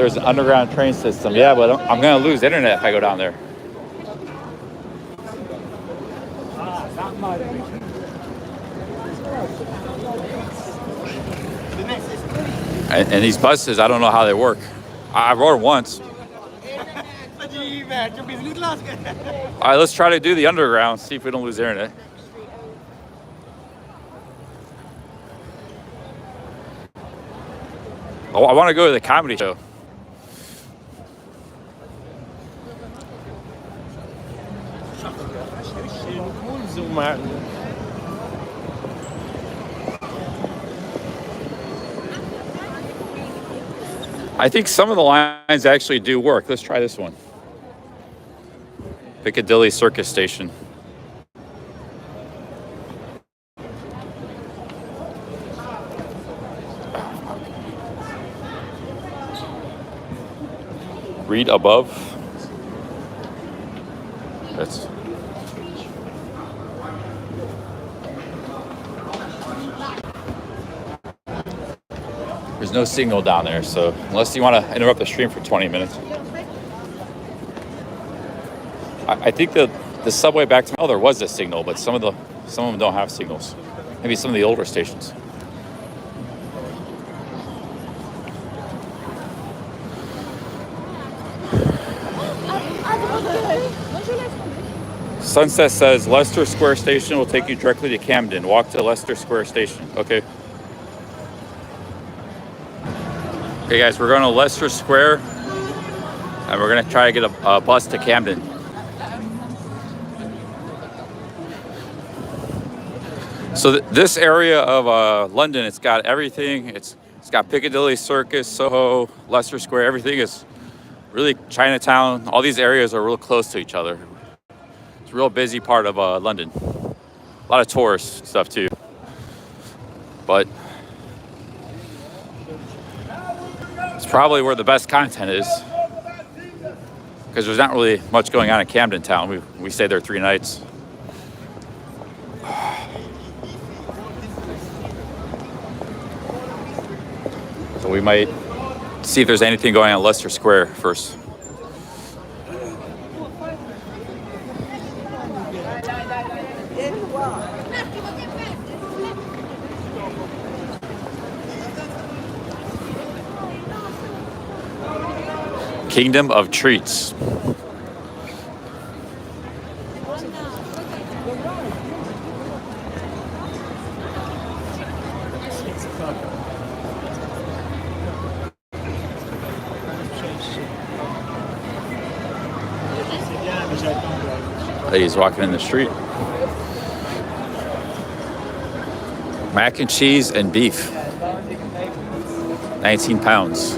there's an underground train system. Yeah, but I'm gonna lose internet if I go down there. And these buses, I don't know how they work. I rode them once. All right, let's try to do the underground, see if we don't lose internet. Oh, I want to go to the comedy show. I think some of the lines actually do work. Let's try this one. Piccadilly Circus Station. Read above. That's there's no signal down there, so unless you want to interrupt the stream for 20 minutes. I think the subway back to there was a signal, but some of them don't have signals. Maybe some of the older stations. Sunset says Leicester Square Station will take you directly to Camden. Walk to Leicester Square Station. Okay. Okay, guys, we're going to Leicester Square, and we're going to try to get a bus to Camden. So this area of London, it's got everything. It's got Piccadilly Circus, Soho, Leicester Square. Everything is really Chinatown. All these areas are real close to each other. It's a real busy part of London. A lot of tourist stuff too. But it's probably where the best content is, because there's not really much going on in Camden Town. We stayed there 3 nights. So we might see if there's anything going on at Leicester Square first. Kingdom of Treats. Ladies walking in the street. Mac and cheese and beef. 19 pounds.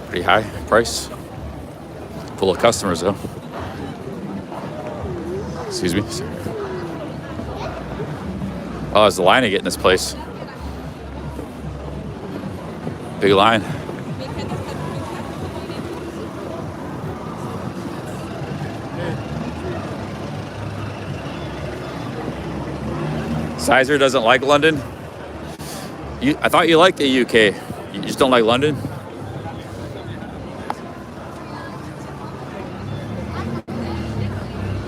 Pretty high price. Full of customers though. Excuse me. Oh, there's a line to get in this place. Big line. Sizer doesn't like London. I thought you liked the UK. You just don't like London?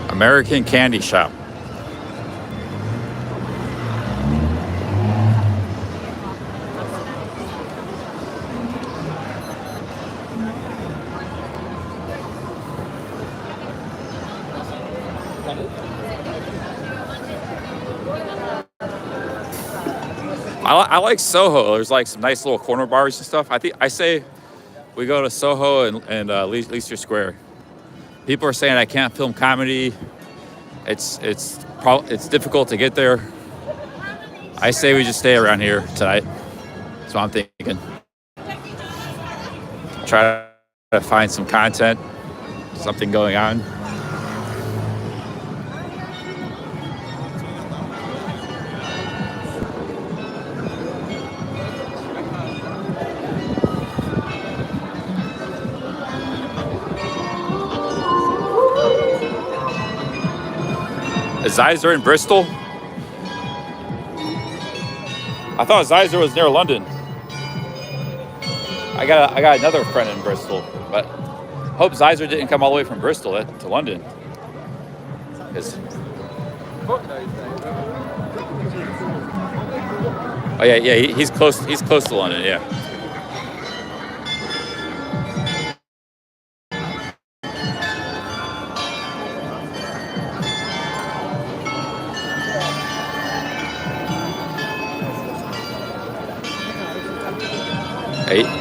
American Candy Shop. I like Soho. There's like some nice little corner bars and stuff. I say we go to Soho and Leicester Square. People are saying I can't film comedy. It's difficult to get there. I say we just stay around here tonight. That's what I'm thinking. Try to find some content, something going on. Is Oyster in Bristol? I thought Zeiser was near London. I got another friend in Bristol, but hope Zeiser didn't come all the way from Bristol to London. 'Cause- oh yeah, he's close. He's close to London. Yeah.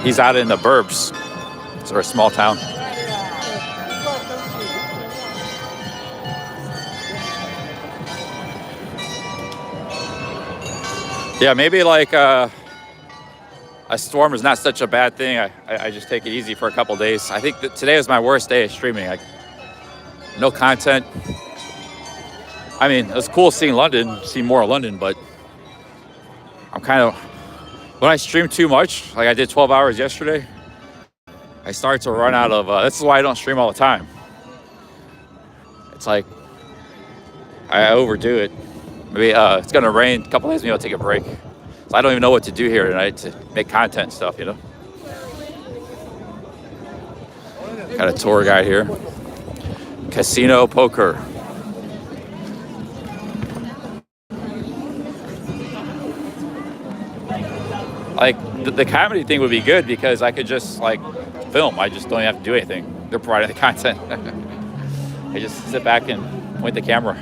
He's out in the burbs. It's a small town. Yeah, maybe like a storm is not such a bad thing. I just take it easy for a couple days. I think that today is my worst day of streaming. No content. I mean, it was cool seeing London, see more of London, but I'm kind of, when I stream too much, like I did 12 hours yesterday, I start to run out of, this is why I don't stream all the time. It's like, I overdo it. Maybe it's gonna rain a couple days, maybe I'll take a break. So I don't even know what to do here tonight to make content and stuff, you know? Got a tour guide here. Casino poker. Like, the comedy thing would be good because I could just, like, film. I just don't have to do anything. They're providing the content. I just sit back and point the camera.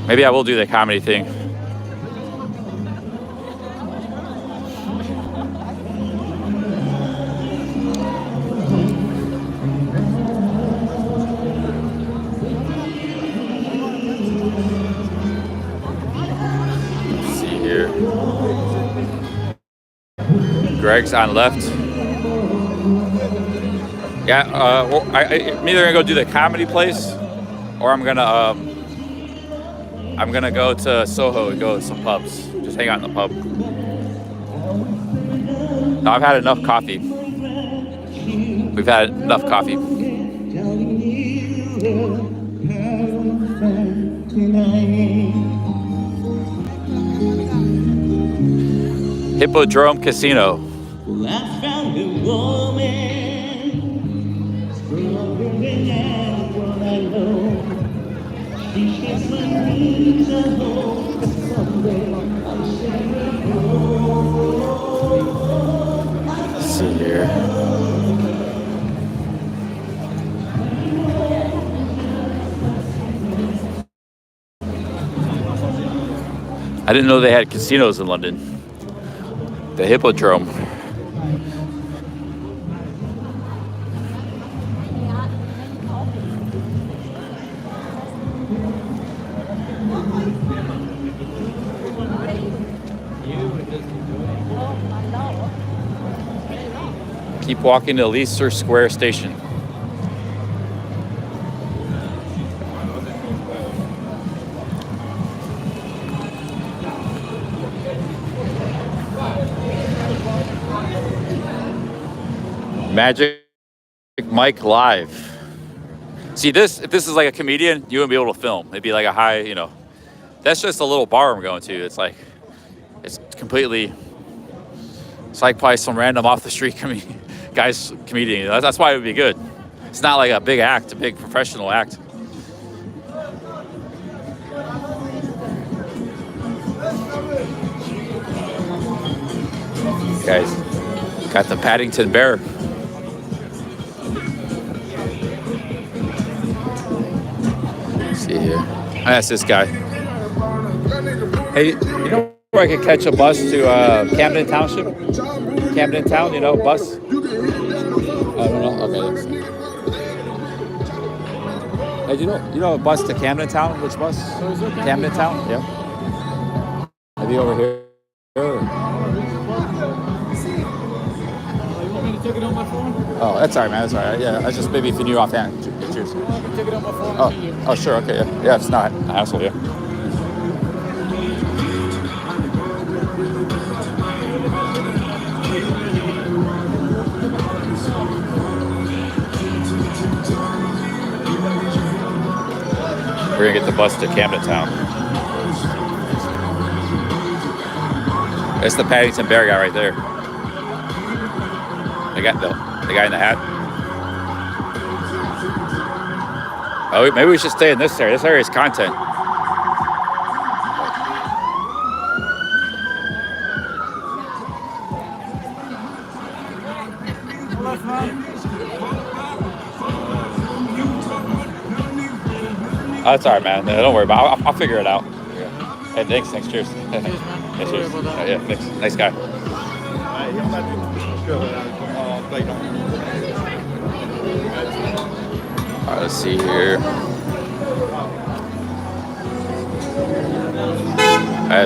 Maybe I will do the comedy thing. Let's see here. Greg's on left. Yeah, I'm either gonna go do the comedy place, or I'm gonna go to Soho and go to some pubs. Just hang out in the pub. No, I've had enough coffee. We've had enough coffee. Hippodrome Casino. Let's see here. I didn't know they had casinos in London. The Hippodrome. Keep walking to Leicester Square Station. Magic Mike Live. See this, if this is like a comedian, you wouldn't be able to film. It'd be like a high, you know. That's just a little bar I'm going to. It's like, it's completely, it's like probably some random off the street guy's comedian. That's why it would be good. It's not like a big act, a big professional act. Guys, got the Paddington Bear. Let's see here. I asked this guy. Hey, you know where I could catch a bus to Camden Township? Camden Town, you know, bus? I don't know. Okay. Hey, do you know a bus to Camden Town? Which bus? Camden Town? Yeah. Maybe over here. Oh, that's all right, man. That's all right. Yeah, that's just maybe if you knew offhand. Cheers. Oh, sure. Okay. Yeah, it's not an hassle. Yeah. We're gonna get the bus to Camden Town. That's the Paddington Bear guy right there. They got the guy in the hat. Oh, maybe we should stay in this area. This area is content. Oh, that's all right, man. No, don't worry about it. I'll figure it out. Yeah. Hey, thanks. Cheers. Yeah, cheers. Yeah, thanks. Nice guy. All right, let's see here.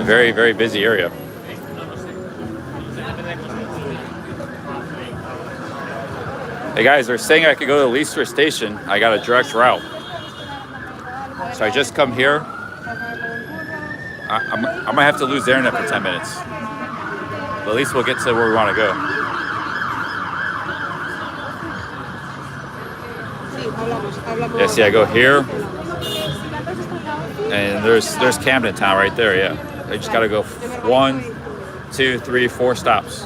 Very, very busy area. Hey guys, they're saying I could go to Oyster Station. I got a direct route. So I just come here. I'm gonna have to lose the internet for 10 minutes. But at least we'll get to where we want to go. Yeah, see, I go here, and there's Camden Town right there. Yeah, I just gotta go 1, 2, 3, 4 stops.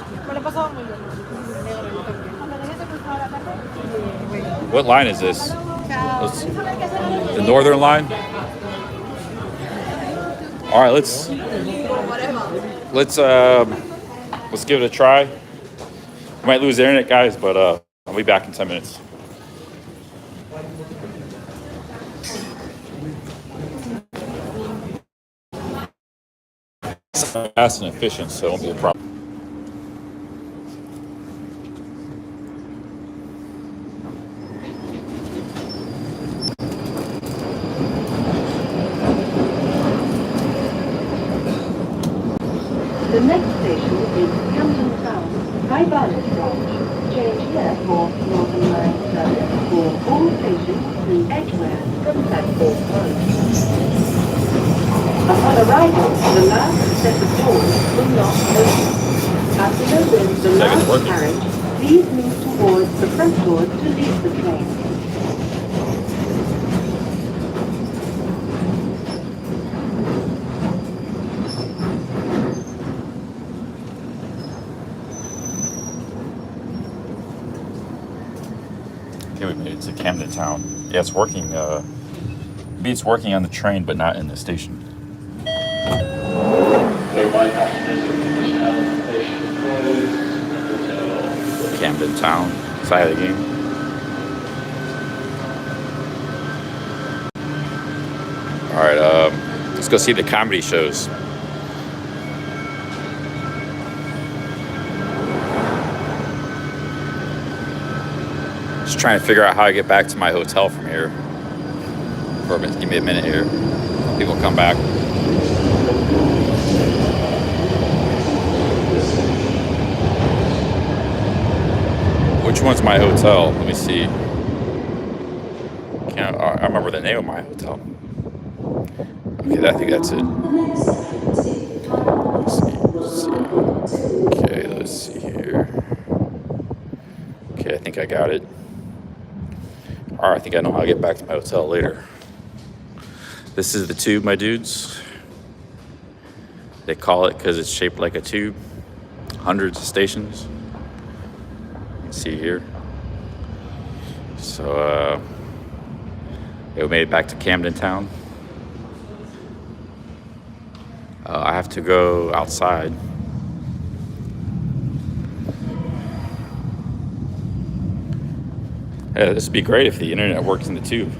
What line is this? The northern line. All right, let's give it a try. We might lose the internet, guys, but I'll be back in 10 minutes. It's fast and efficient, so it won't be a problem. The next station is Camden Town, High Balance Branch. Change here for Northern Line service for all stations to Edgware from platform 1. Upon arrival, the last set of doors will not open. After opening the last carriage, please move towards the front doors to leave the train. Okay, we made it to Camden Town. Yeah, it's working. Maybe it's working on the train, but not in the station. Camden Town, side of the game. All right, let's go see the comedy shows. Just trying to figure out how I get back to my hotel from here. For a minute, give me a minute here. People come back. Which one's my hotel? Let me see. I remember the name of my hotel. Okay, I think that's it. Let's see. Okay, let's see here. Okay, I think I got it. All right, I think I know how to get back to my hotel later. This is the tube, my dudes. They call it because it's shaped like a tube. Hundreds of stations. You can see here. So, we made it back to Camden Town. I have to go outside. Yeah, this would be great if the internet works in the tube.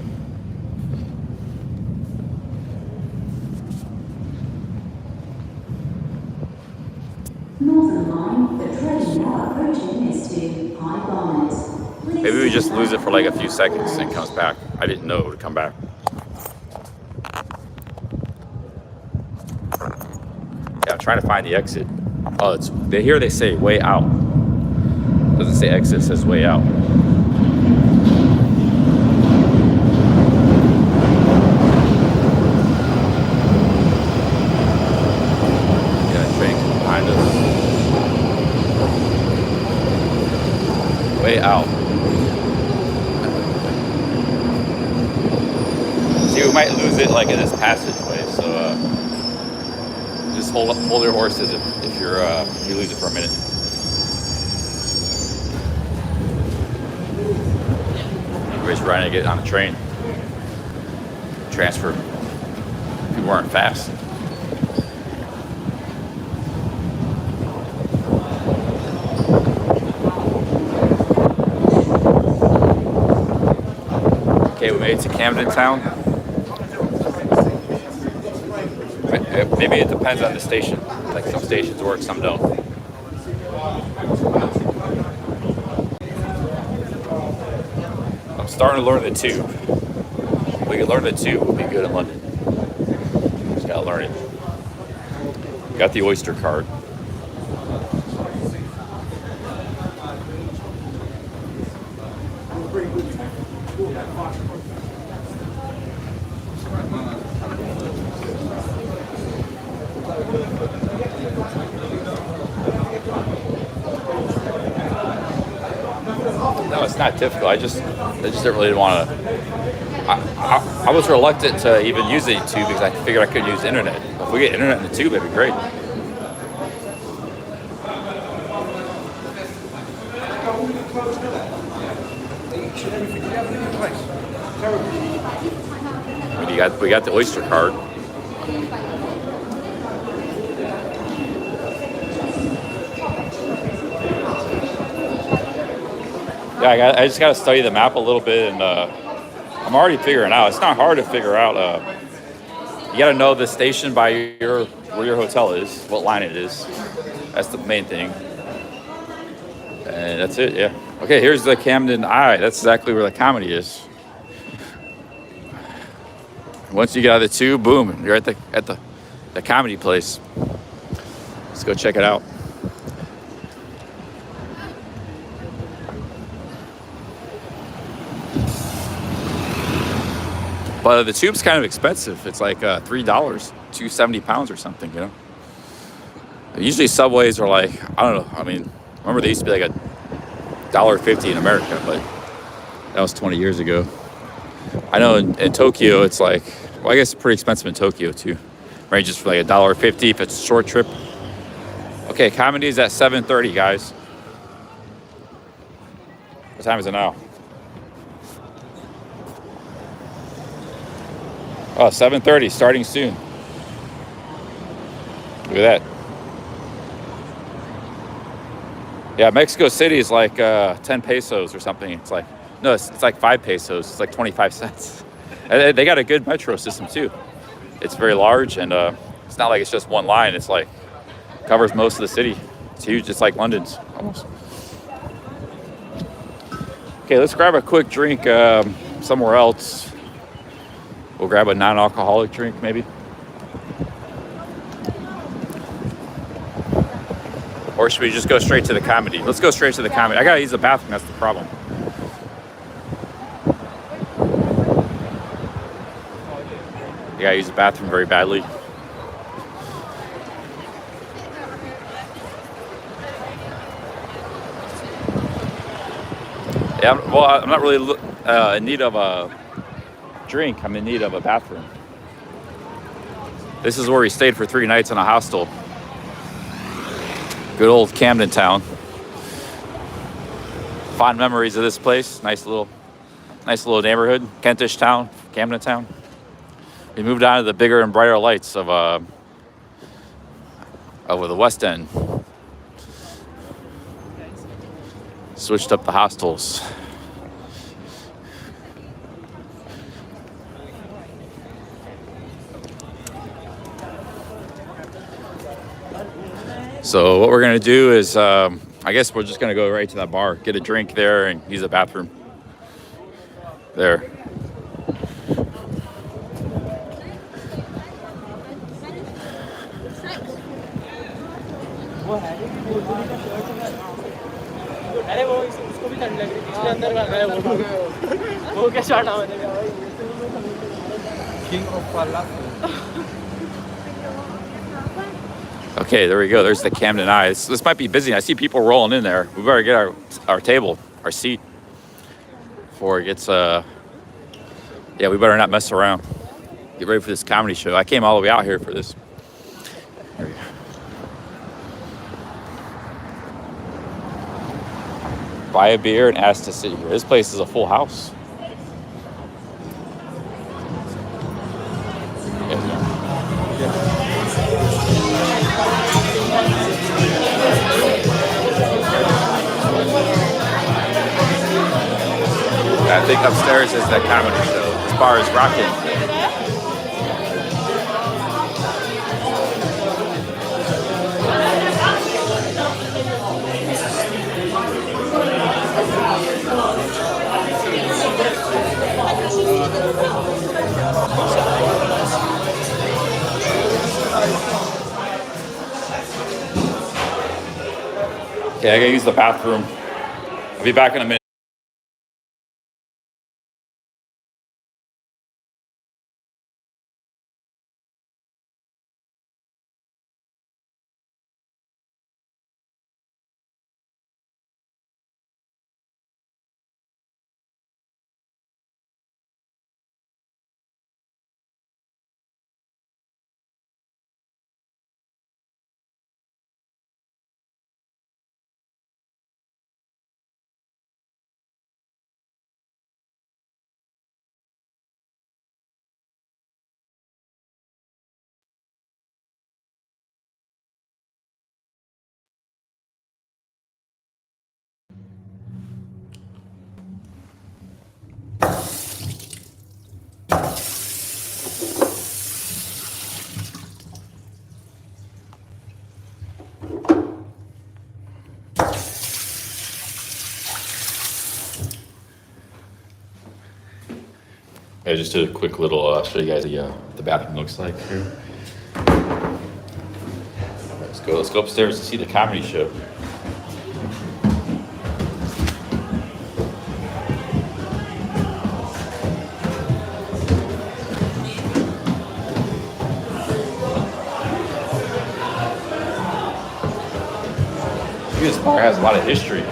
Northern Line, the train now approaching is to High Barnet. Maybe we just lose it for like a few seconds and it comes back. I didn't know it would come back. Yeah, I'm trying to find the exit. Oh, here they say way out. It doesn't say exit, it says way out. Way out. See, See, we might lose it like in this passageway, so just hold your horses if you lose it for a minute. Everybody's trying to get on the train. Transfer. People weren't fast. Okay, we made it to Camden Town. Maybe it depends on the station. Like some stations work, some don't. I'm starting to learn the tube. If we can learn the tube, we'll be good in London. Just gotta learn it. Got the Oyster card. No, it's not difficult. I just didn't really want to. I was reluctant to even use the tube because I figured I couldn't use the internet. If we get internet in the tube, it'd be great. We got the Oyster card. Yeah, I just got to study the map a little bit, and I'm already figuring it out. It's not hard to figure out. You got to know the station by where your hotel is, what line it is. That's the main thing. And that's it, yeah. Okay, here's the Camden Eye. That's exactly where the comedy is. Once you get out of the tube, boom, you're at the comedy place. Let's go check it out. But the tube's kind of expensive. It's like $3, £270 or something, you know. Usually subways are like, I don't know. I mean, remember they used to be like $1.50 in America, but that was 20 years ago. I know in Tokyo it's like, well, I guess it's pretty expensive in Tokyo too. Ranges for like $1.50 if it's a short trip. Okay, comedy's at 7:30, guys. What time is it now? Oh, 7:30, starting soon. Look at that. Yeah, Mexico City is like 10 pesos or something. It's like, no, it's like 5 pesos. It's like 25 cents. And they got a good metro system too. It's very large, and it's not like it's just one line. It's like covers most of the city. It's huge. It's like London's almost. Okay, let's grab a quick drink somewhere else. We'll grab a non-alcoholic drink, maybe. Or should we just go straight to the comedy? Let's go straight to the comedy. I gotta use the bathroom, that's the problem. I gotta use the bathroom very badly. Yeah, well, I'm not really in need of a drink. I'm in need of a bathroom. This is where we stayed for 3 nights in a hostel. Good old Camden Town. Fond memories of this place. Nice little neighborhood. Kentish town, Camden Town. We moved on to the bigger and brighter lights of the West End. Switched up the hostels. So what we're gonna do is, I guess we're just gonna go right to that bar, get a drink there, and use the bathroom. There. अरे वो उसको भी ठंड लग रही थी इसके अंदर गया वो क्या शॉट आने लगा भाई किंग ऑफ पाला. Okay, there we go. There's the Camden Eye. This might be busy. I see people rolling in there. We better get our table, our seat, before it gets. Yeah, we better not mess around. Get ready for this comedy show. I came all the way out here for this. Buy a beer and ask to sit here. This place is a full house. I think upstairs is that comedy show. This bar is rocking. Okay, I gotta use the bathroom. I'll be back in a minute. I just did a quick little show you guys what the bathroom looks like here. Let's go upstairs to see the comedy show. This bar has a lot of history.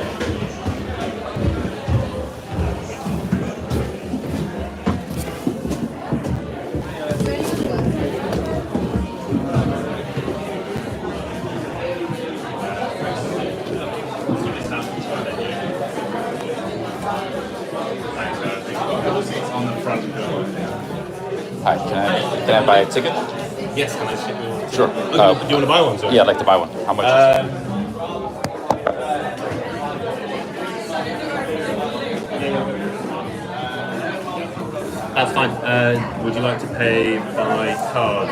Hi, can I buy a ticket? Yes, can I ship you? Sure. Do you want to buy one? Sorry? Yeah, I'd like to buy one. How much? That's fine. Would you like to pay by card?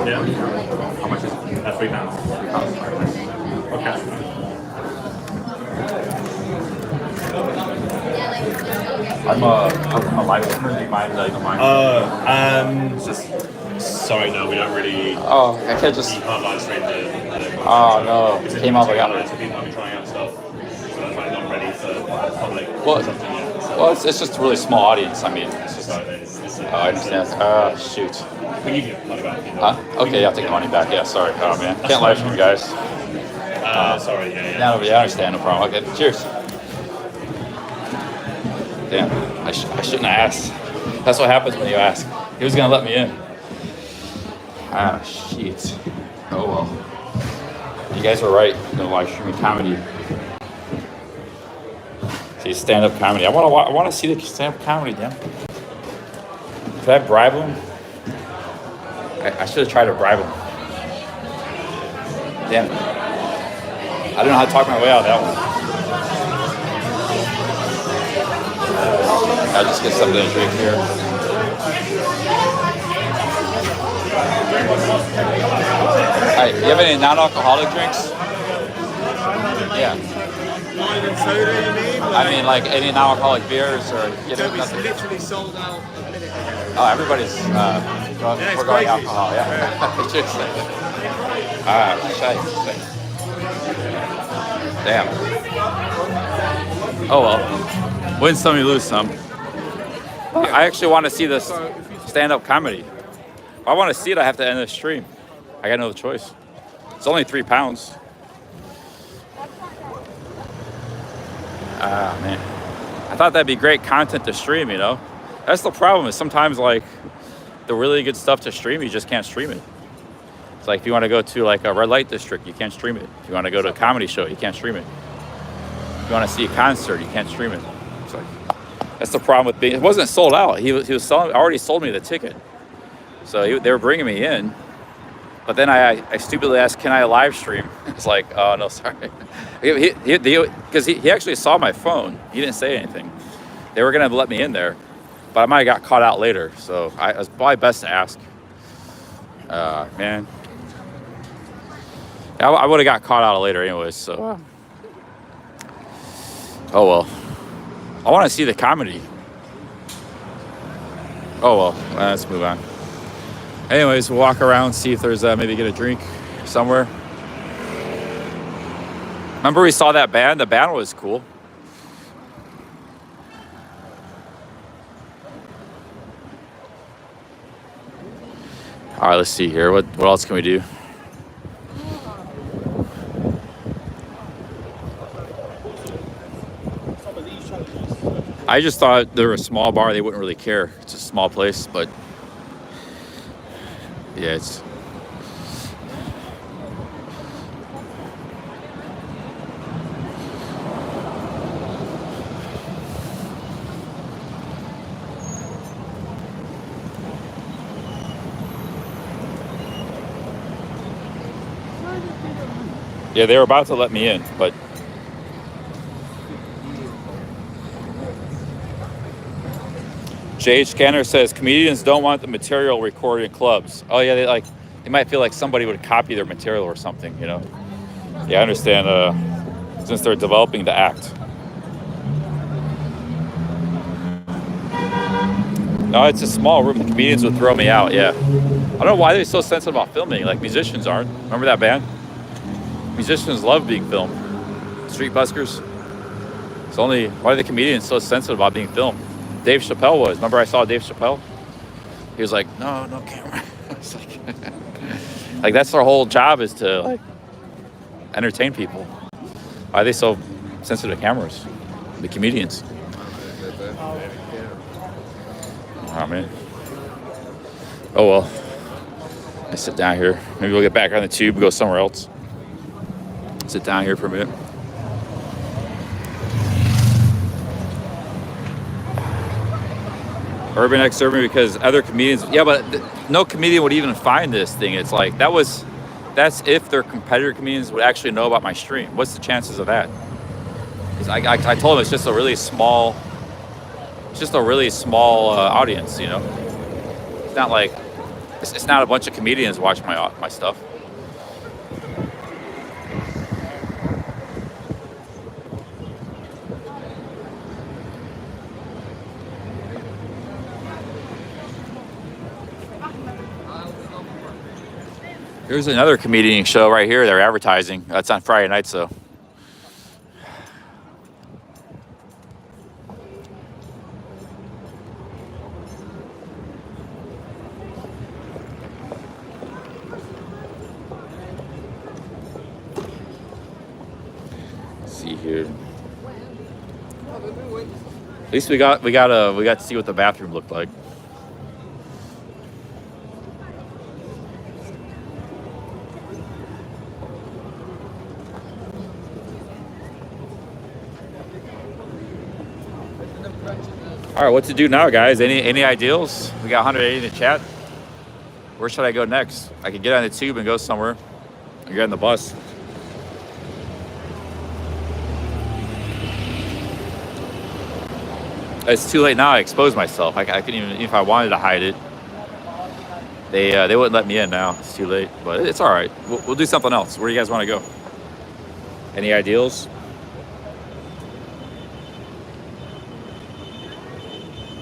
Yeah. How much is it? £3. Okay. I'm a live listener. Do you mind? Sorry, no, we don't really. Oh, I can't just. You can't live stream the Oh no, it came all the way out. So people might be trying out stuff, so it's like not ready for public. Well, it's just a really small audience. I mean, it's just. I understand. Shoot. We give you money back. Okay, I'll take the money back. Yeah, sorry. Oh man, can't live stream, guys. Sorry, yeah. Yeah, I understand. No problem. Okay, cheers. Damn, I shouldn't have asked. That's what happens when you ask. He was gonna let me in. Shit. Oh well. You guys were right. No live streaming comedy. See, stand-up comedy. I want to see the stand-up comedy, damn. Could I bribe him? I should have tried to bribe him. Damn it. I don't know how to talk my way out of that one. I'll just get something to drink here. Hi, you have any non-alcoholic drinks? Yeah. Wine and soda, you mean? I mean, like any non-alcoholic beers or you know, Toby's nothing. literally sold out a minute ago. Oh, everybody's we're going crazy. alcohol, yeah. Just shite. Damn. Oh well. Win some, you lose some. I actually want to see this stand-up comedy. If I want to see it, I have to end the stream. I got no other choice. It's only £3. Ah, man. I thought that'd be great content to stream, you know? That's the problem is sometimes, like, the really good stuff to stream, you just can't stream it. It's like if you want to go to like a red light district, you can't stream it. If you want to go to a comedy show, you can't stream it. If you want to see a concert, you can't stream it. It's like that's the problem with being. It wasn't sold out. He was selling. Already sold me the ticket, so they were bringing me in. But then I stupidly asked, "Can I live stream?" It's like, "Oh no, sorry." Because he actually saw my phone. He didn't say anything. They were gonna let me in there, but I might have got caught out later. So it was probably best to ask. Man, I would have got caught out later anyways. So, oh well. I want to see the comedy. Oh well, let's move on. Anyways, we'll walk around, see if there's maybe get a drink somewhere. Remember we saw that band? The band was cool. All right, let's see here. What else can we do? I just thought they were a small bar. They wouldn't really care. It's a small place, but yeah, it's. Yeah, they were about to let me in, but JH Scanner says comedians don't want the material recorded in clubs. Oh yeah, they might feel like somebody would copy their material or something, you know. Yeah, I understand. Since they're developing the act. No, it's a small room. The comedians would throw me out. Yeah, I don't know why they're so sensitive about filming. Like musicians aren't. Remember that band? Musicians love being filmed. Street buskers. It's only why are the comedians so sensitive about being filmed? Dave Chappelle was. Remember I saw Dave Chappelle? He was like, no camera. It's like that's their whole job is to like entertain people. Why are they so sensitive to cameras? The comedians. Oh man. Oh well. I sit down here. Maybe we'll get back on the tube and go somewhere else. Sit down here for a minute. Urban X Urban because other comedians, yeah, but no comedian would even find this thing. It's like that's if their competitor comedians would actually know about my stream. What's the chances of that? Because I told them it's just a really small audience, you know. It's not like it's not a bunch of comedians watching my stuff. There's another comedian show right here they're advertising. That's on Friday nights, though. Let's see here. At least we got to see what the bathroom looked like. All right, what to do now, guys? Any ideals? We got 180 in the chat. Where should I go next? I could get on the tube and go somewhere. I get on the bus. It's too late now. I exposed myself. I couldn't even if I wanted to hide it. They wouldn't let me in now. It's too late, but it's all right. We'll do something else. Where do you guys want to go? Any ideals?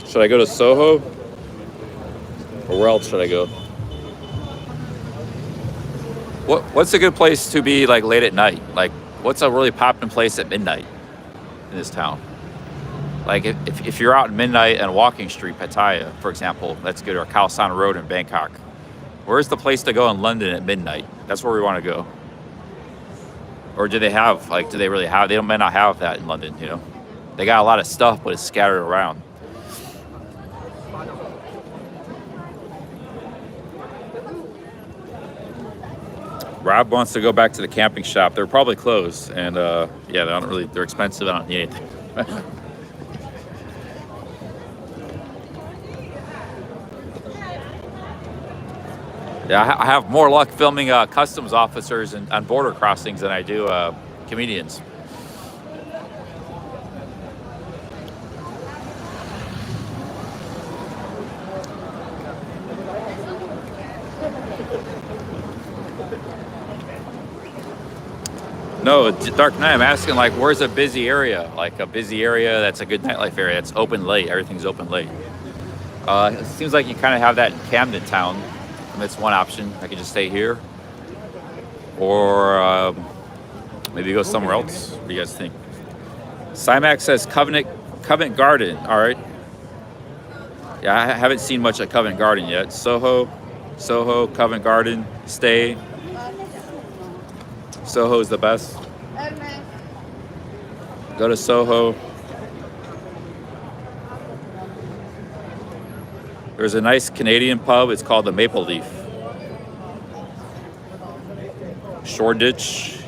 Should I go to Soho? Or where else should I go? What's a good place to be like late at night? Like what's a really popping place at midnight in this town? Like if you're out at midnight and Walking Street, Pattaya, for example, that's good, or Khao San Road in Bangkok. Where's the place to go in London at midnight? That's where we want to go. Or do they really have, they might not have that in London, you know? They got a lot of stuff, but it's scattered around. Rob wants to go back to the camping shop. They're probably closed, and yeah, they don't really. They're expensive. I don't need anything. Yeah, I have more luck filming customs officers and on border crossings than I do comedians. No, Dark Knight, I'm asking, like, where's a busy area? Like, a busy area that's a good nightlife area. That's open late. Everything's open late. It seems like you kind of have that in Camden town. And that's one option. I could just stay here. Or maybe go somewhere else. What do you guys think? Cymax says Covent Garden. All right. Yeah, I haven't seen much at Covent Garden yet. Soho, Covent Garden, stay. Soho's the best. Go to Soho. There's a nice Canadian pub. It's called the Maple Leaf. Shoreditch.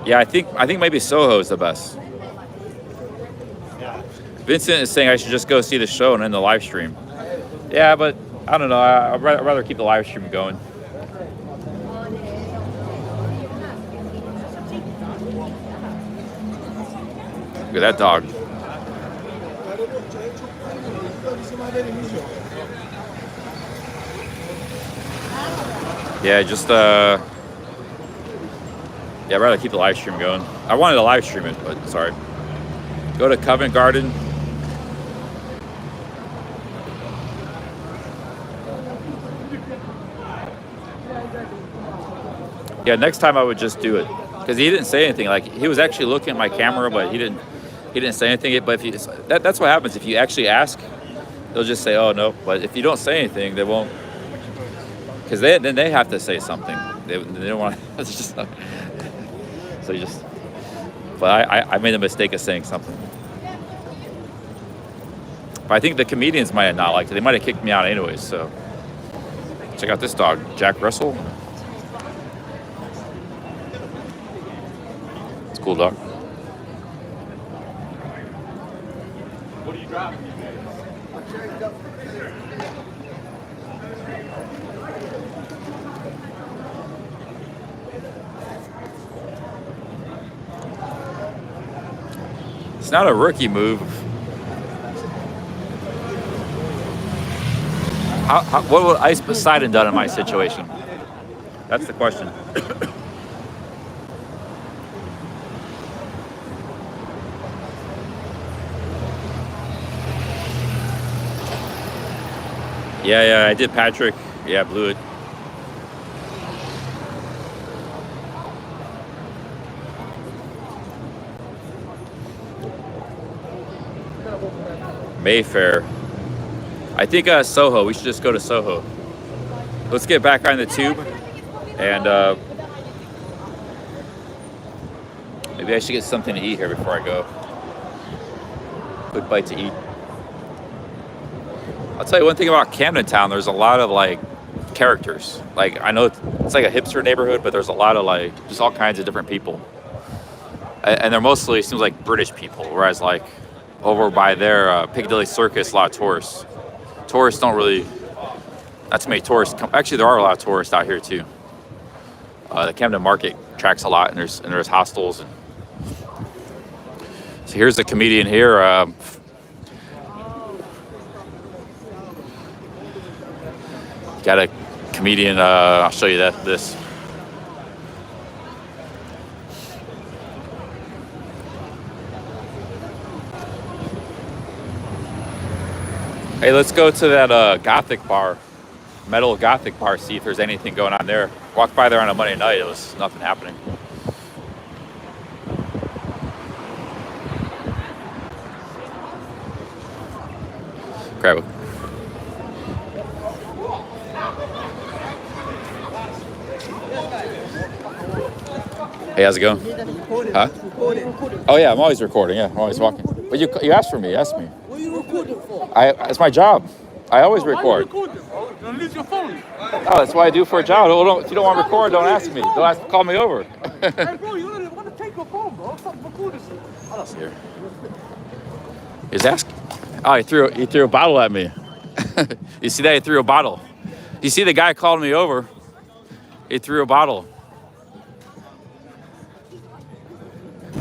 Yeah, I think maybe Soho is the best. Vincent is saying I should just go see the show and end the live stream. Yeah, but I don't know. I'd rather keep the live stream going. Look at that dog. Yeah, just yeah, I'd rather keep the live stream going. I wanted to live stream it, but sorry. Go to Covent Garden. Yeah, next time I would just do it because he didn't say anything. Like, he was actually looking at my camera, but he didn't say anything. But if that's what happens if you actually ask, they'll just say, "Oh no." But if you don't say anything, they won't, because then they have to say something. They don't want. It's just so you just. But I made the mistake of saying something. But I think the comedians might have not liked it. They might have kicked me out anyways. So check out this dog, Jack Russell. It's a cool dog. What do you drive? It's not a rookie move. What would Ice Poseidon done in my situation? That's the question. Yeah, I did Patrick. Yeah, blew it. Mayfair. I think Soho. We should just go to Soho. Let's get back on the tube, and maybe I should get something to eat here before I go. Quick bite to eat. I'll tell you one thing about Camden Town. There's a lot of like characters. Like, I know it's like a hipster neighborhood, but there's a lot of like just all kinds of different people, and they're mostly, it seems like, British people. Whereas like over by there, Piccadilly Circus, a lot of tourists. Tourists don't really, not too many tourists come. Actually, there are a lot of tourists out here too. The Camden Market attracts a lot, and there's hostels. So here's the comedian here. Got a comedian. I'll show you this. Hey, let's go to that Gothic bar, metal Gothic bar, see if there's anything going on there. Walked by there on a Monday night, it was nothing happening. Grab it. Hey, how's it going? Huh? Oh yeah, I'm always recording. Yeah, I'm always walking. But you asked for me. You asked me. What are you recording for? It's my job. I always record. Why are you recording, bro? Don't lose your phone. Oh, that's what I do for a job. If you don't want to record, don't ask me. Don't ask, call me over. Hey, bro, you want to take your phone, bro? Stop recording this. Here. He's asking. Oh, he threw a bottle at me. You see that? He threw a bottle. You see the guy called me over. He threw a bottle.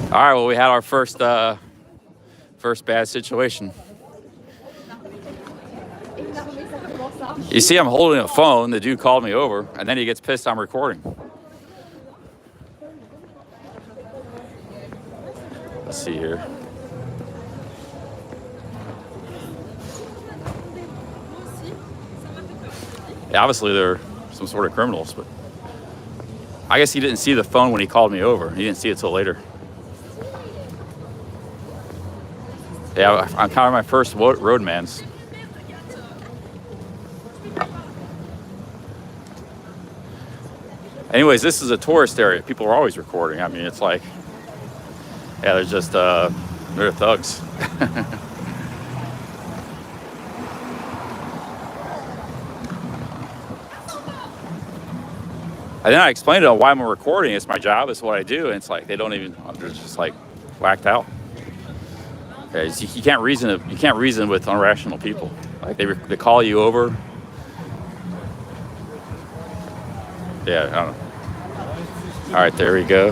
All right. Well, we had our first bad situation. You see, I'm holding a phone. The dude called me over, and then he gets pissed I'm recording. Let's see here. Yeah, obviously they're some sort of criminals, but I guess he didn't see the phone when he called me over. He didn't see it till later. Yeah, I'm kind of my first roadmans. Anyways, this is a tourist area. People are always recording. I mean, it's like, yeah, they're just, they're thugs. And then I explained to them why I'm recording. It's my job. It's what I do. And it's like they don't even. They're just like whacked out. Okay, so you can't reason. You can't reason with irrational people. Like they call you over. Yeah, I don't know. All right, there we go.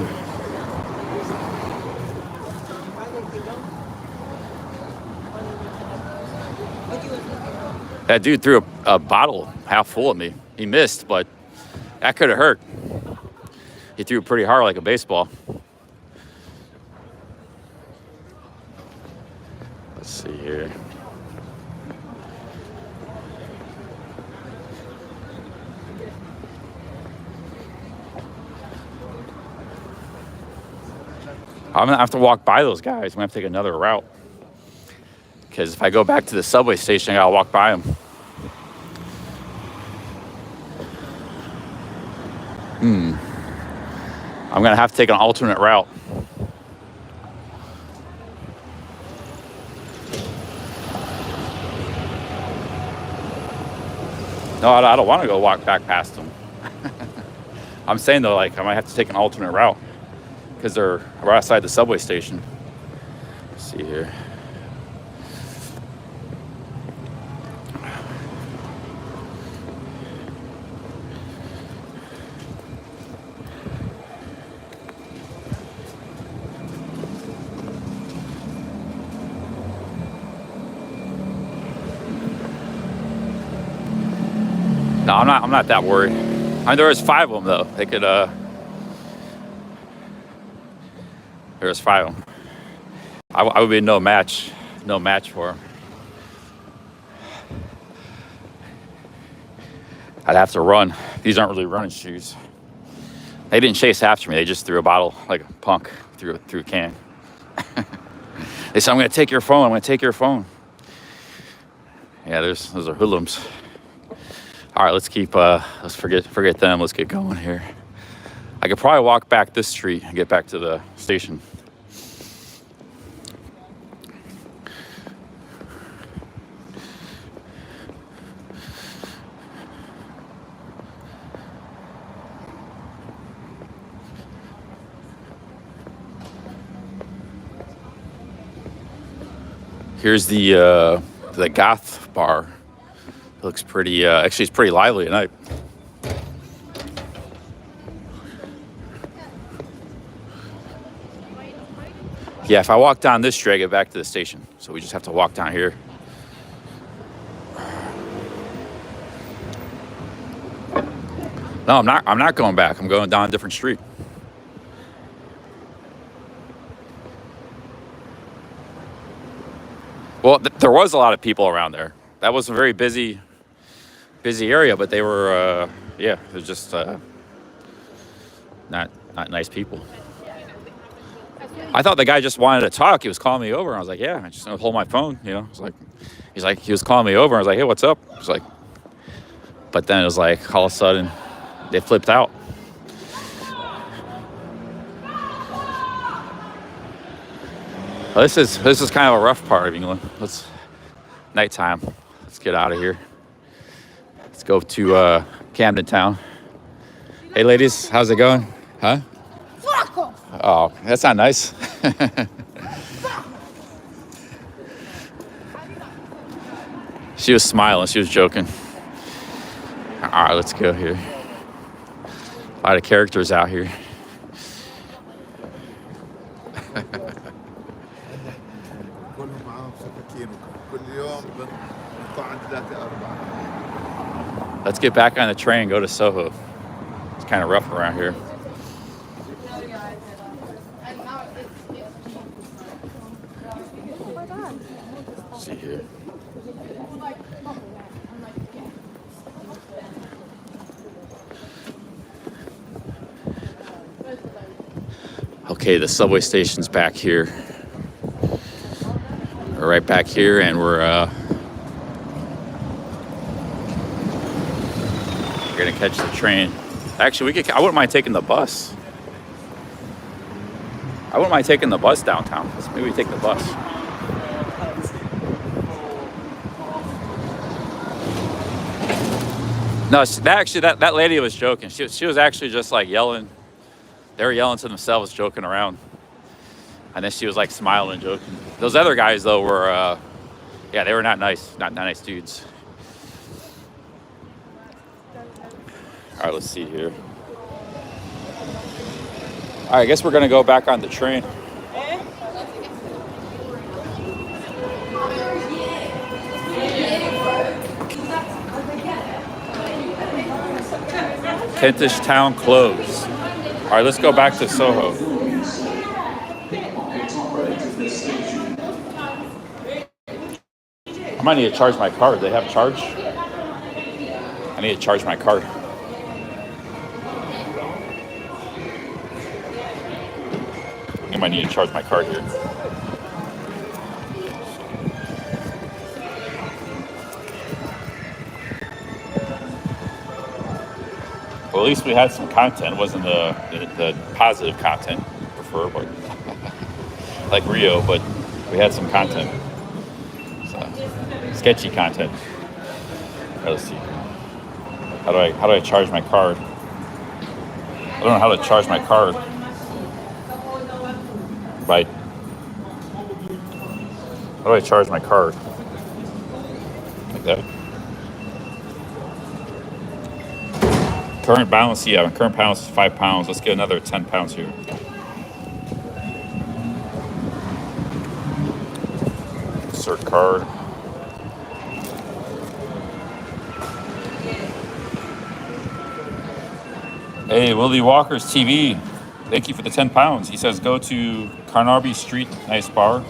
That dude threw a bottle half full at me. He missed, but that could have hurt. He threw it pretty hard like a baseball. Let's see here. I'm gonna have to walk by those guys. I'm gonna have to take another route. Because if I go back to the subway station, I gotta walk by them. I'm gonna have to take an alternate route. No, I don't want to go walk back past them. I'm saying though, like I might have to take an alternate route because they're right outside the subway station. Let's see here. No, I'm not that worried. I mean, there was 5 of them though. They could. There was 5 of them. I would be no match for them. I'd have to run. These aren't really running shoes. They didn't chase after me. They just threw a bottle like a punk through a can. They said, "I'm going to take your phone. I'm going to take your phone." Yeah, those are hoodlums. All right, let's keep. Let's forget them. Let's get going here. I could probably walk back this street and get back to the station. Here's the goth bar. It looks pretty, actually it's pretty lively at night. Yeah, if I walk down this street, I get back to the station. So we just have to walk down here. No, I'm not going back. I'm going down a different street. Well, there was a lot of people around there. That was a very busy area, but they were, yeah, it was just not nice people. I thought the guy just wanted to talk. He was calling me over. I was like, yeah, I just gonna hold my phone, you know. He was calling me over. I was like, hey, what's up? He was like, but then it was like all of a sudden they flipped out. Well, this is kind of a rough part of England. Nighttime. Let's get out of here. Let's go to Camden Town. Hey, ladies, how's it going? Huh? Oh, that's not nice. She was smiling. She was joking. All right, let's go here. A lot of characters out here. كلهم معاهم سكاكين كل يوم بنطلع عند 3 4. Let's get back on the train and go to Soho. It's kind of rough around here. Let's see here. Okay, the subway station's back here. We're right back here, and we're gonna catch the train. Actually, I wouldn't mind taking the bus. I wouldn't mind taking the bus downtown. Maybe we take the bus. No, that lady was joking. She was actually just like yelling. They were yelling to themselves, joking around. And then she was like smiling and joking. Those other guys though were, yeah, they were not nice, not nice dudes. All right, let's see here. All right, I guess we're gonna go back on the train. Kentish Town closed. All right, let's go back to Soho. I might need to charge my card. They have charge? I need to charge my card. I might need to charge my card here. Well, at least we had some content. It wasn't the positive content, I prefer, but like Rio, but we had some content. So, sketchy content. All right, let's see. How do I charge my card? I don't know how to charge my card. Right. How do I charge my card? Like that. Current balance, yeah, current balance is £5. Let's get another £10 here. Insert card. Hey, Willie Walker's TV. Thank you for the £10. He says go to Carnaby Street, nice bar.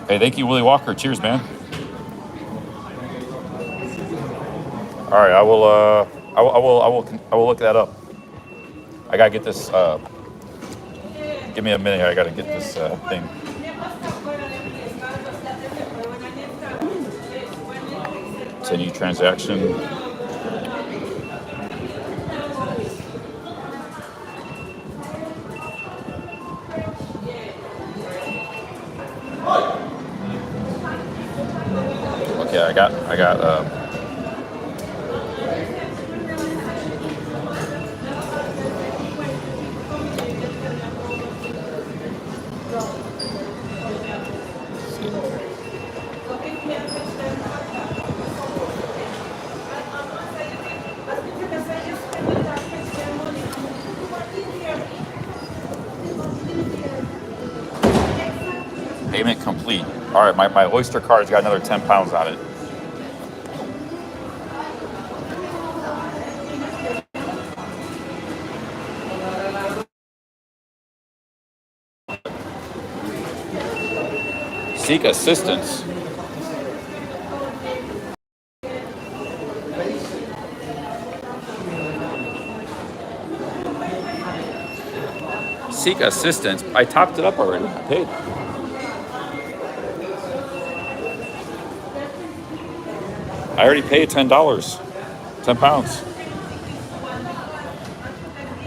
Hey, thank you, Willie Walker. Cheers, man. All right, I will look that up. I gotta get this. Give me a minute here. I gotta get this thing. Continue transaction. Okay, I got. Payment complete. All right, my Oyster card's got another £10 on it. Seek assistance. Seek assistance. I topped it up already. I paid. I already paid $10. £10.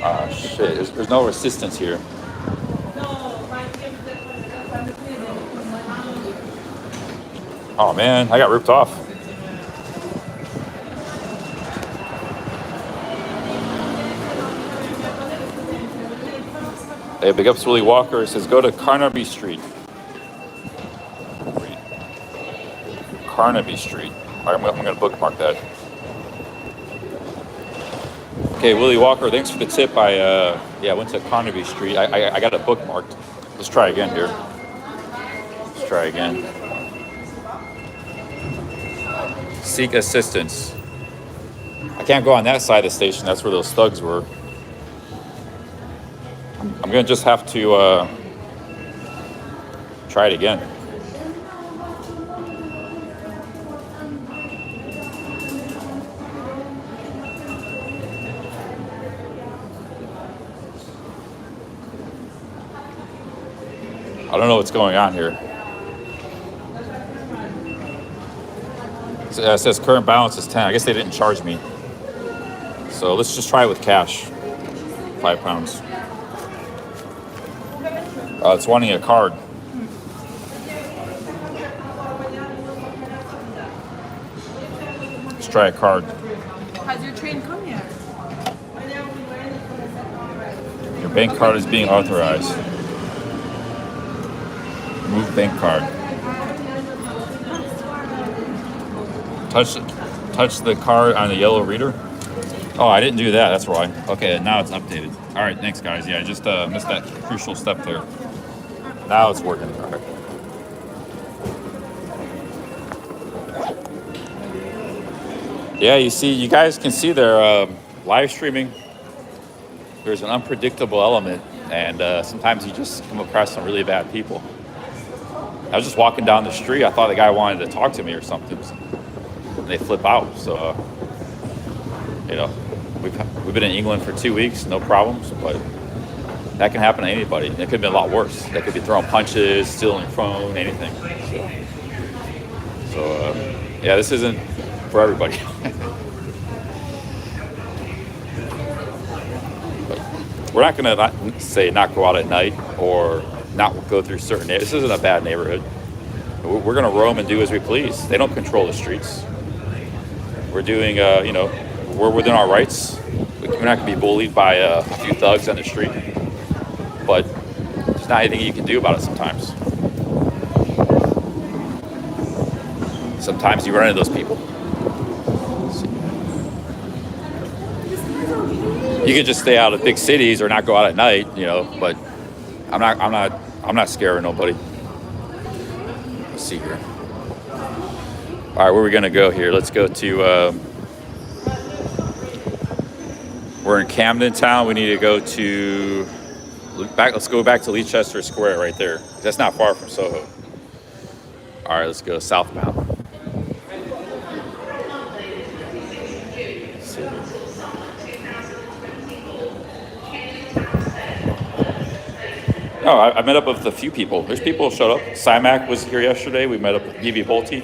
Ah, shit. There's no assistance here. Oh man, I got ripped off. Hey, big ups Willie Walker. It says go to Carnaby Street. Carnaby Street. All right, I'm going to bookmark that. Okay, Willie Walker, thanks for the tip. I went to Carnaby Street. I got it bookmarked. Let's try again here. Let's try again. Seek assistance. I can't go on that side of the station. That's where those thugs were. I'm going to just have to try it again. I don't know what's going on here. It says current balance is 10. I guess they didn't charge me. So let's just try it with cash. £5. It's wanting a card. Let's try a card. Has your train come yet? Your bank card is being authorized. Move bank card. Touch the card on the yellow reader. Oh, I didn't do that. That's why. Okay, now it's updated. All right, thanks, guys. Yeah, I just missed that crucial step there. Now it's working. All right. Yeah, you guys can see they're live streaming. There's an unpredictable element, and sometimes you just come across some really bad people. I was just walking down the street. I thought the guy wanted to talk to me or something. And they flip out. So, we've been in England for 2 weeks, no problems. But that can happen to anybody. It could have been a lot worse. They could be throwing punches, stealing your phone, anything. So this isn't for everybody. But we're not going to say not go out at night or not go through certain neighborhoods. This isn't a bad neighborhood. We're going to roam and do as we please. They don't control the streets. We're doing, we're within our rights. We're not going to be bullied by a few thugs on the street. But there's not anything you can do about it sometimes. Sometimes you run into those people. You can just stay out of big cities or not go out at night, but I'm not scared of nobody. Let's see here. All right, where are we gonna go here? Let's go to. We're in Camden town. We need to go to. Let's go back to Leicester Square right there. That's not far from Soho. All right, let's go southbound. Let's see. No, I met up with a few people. There's people who showed up. Simac was here yesterday. We met up with Evie Bolte.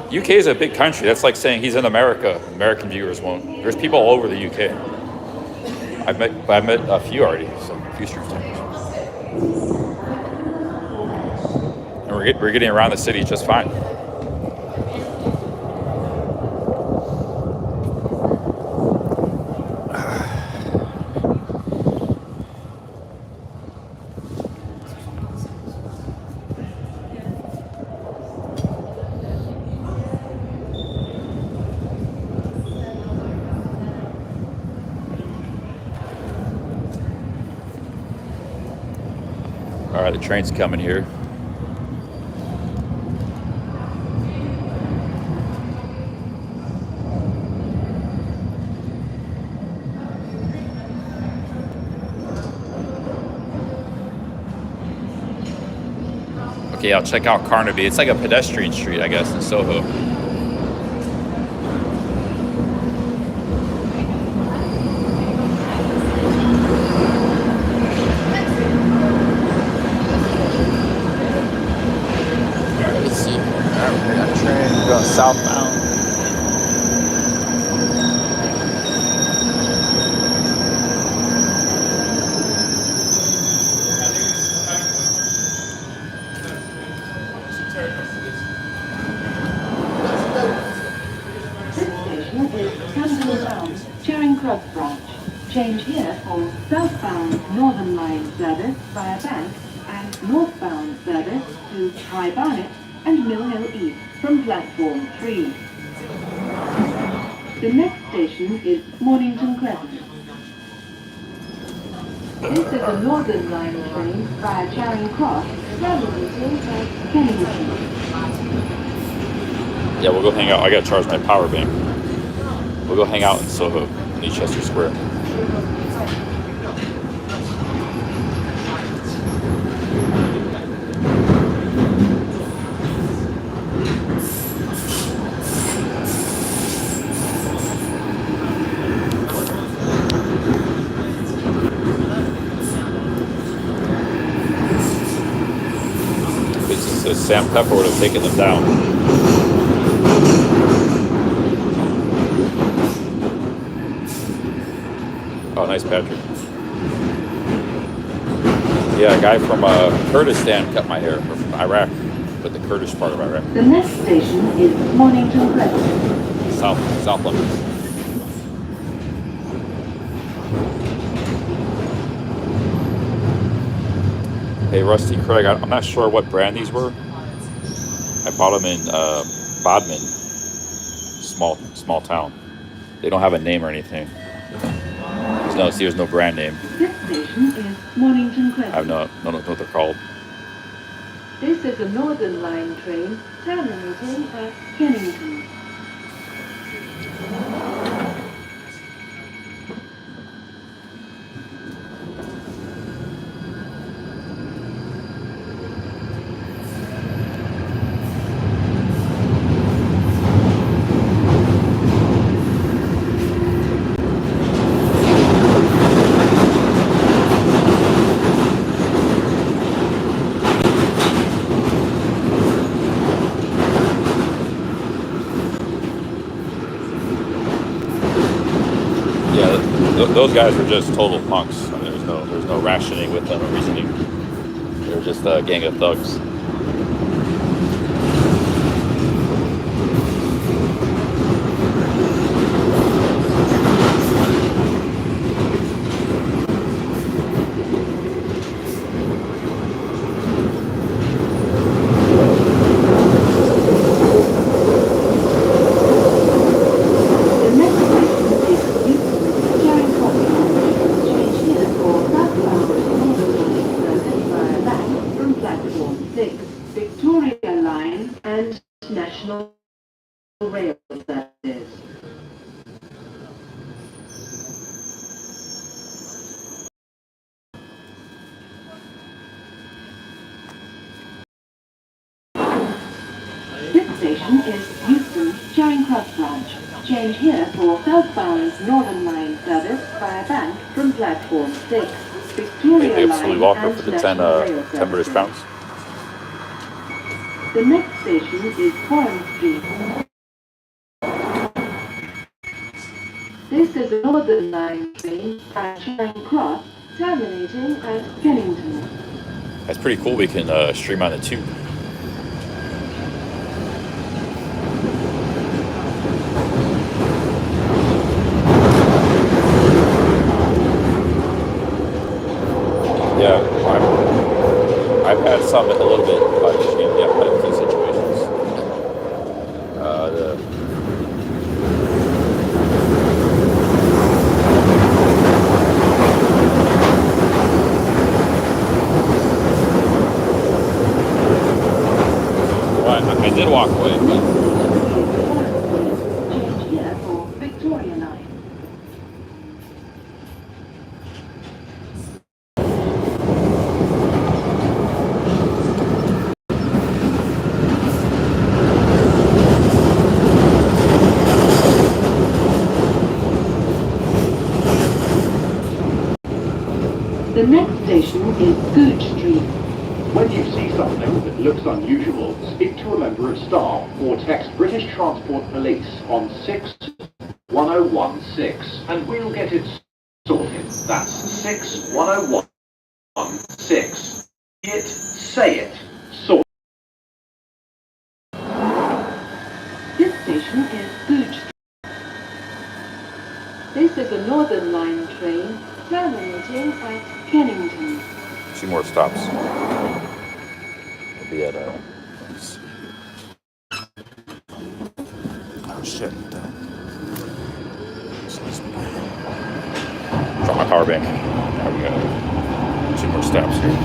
UK is a big country. That's like saying he's in America. American viewers won't. There's people all over the UK. I met a few already, so a few street timers. And we're getting around the city just fine. All right, the train's coming here. Okay, I'll check out Carnaby. It's like a pedestrian street, I guess, in Soho. Southbound. This station is Camden Town, Charing Cross branch. Change here for southbound Northern Line service via Bank and northbound service to High Barnet and Mill Hill East from platform 3. The next station is Mornington Crescent. This is a Northern Line train via Charing Cross, terminating at Kennington. Yeah, we'll go hang out. I gotta charge my power bank. We'll go hang out in Soho, in Chester Square. Sam Pepper would have taken them down. Oh, nice, Patrick. Yeah, a guy from Kurdistan cut my hair, or from Iraq, but the Kurdish part of Iraq. The next station is Mornington Crescent. South London. Hey, Rusty Craig, I'm not sure what brand these were. I bought them in Bodmin, small town. They don't have a name or anything. There's no brand name. This station is Mornington Crescent. I don't know what they're called. This is a Northern Line train terminating at Kennington. Those guys are just total punks. I mean, there's no rationing with them or reasoning. They're just a gang of thugs. Station is Euston, Charing Cross branch. Change here for southbound Northern Line service via Bank from platform 6. Victoria Line we walk up for the 10 National British pounds. The next station is Warren Street. This is a Northern Line train at Charing Cross, terminating at Kennington. That's pretty cool. We can stream on the tube. Yeah, I've had some a little bit, yeah, I've had a few situations. Well, I did walk away, but Change here for Victoria Line. The next station is Good Street. When you see something that looks unusual, speak to a member of staff or text British Transport Police on 61016 and we'll get it sorted. That's 61016. Say it. Sort. This station is Good Street. This is a Northern Line train terminating at Kennington. 2 more stops. We'll be at let's see. Oh shit. Drop my power bank. There we go. 2 more stops here.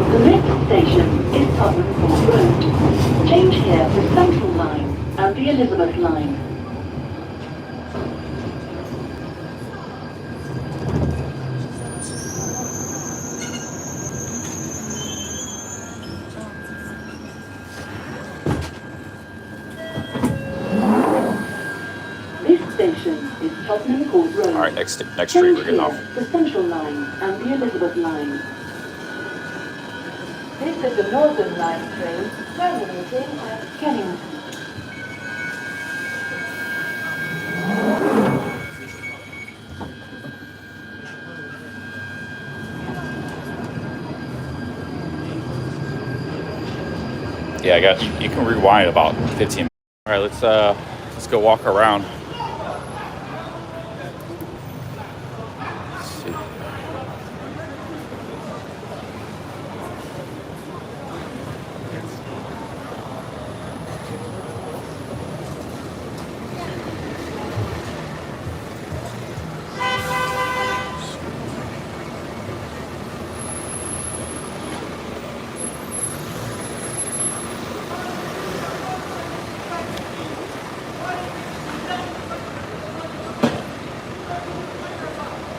The next station is Tottenham Court Road. Change here for Central Line and the Elizabeth Line. This station is Tottenham Court Road. All right, next street Change we're getting here off. for Central Line and the Elizabeth Line. This is a Northern Line train terminating at Kennington. Yeah, I got you can rewind about 15 minutes. All right, let's go walk around. Let's see.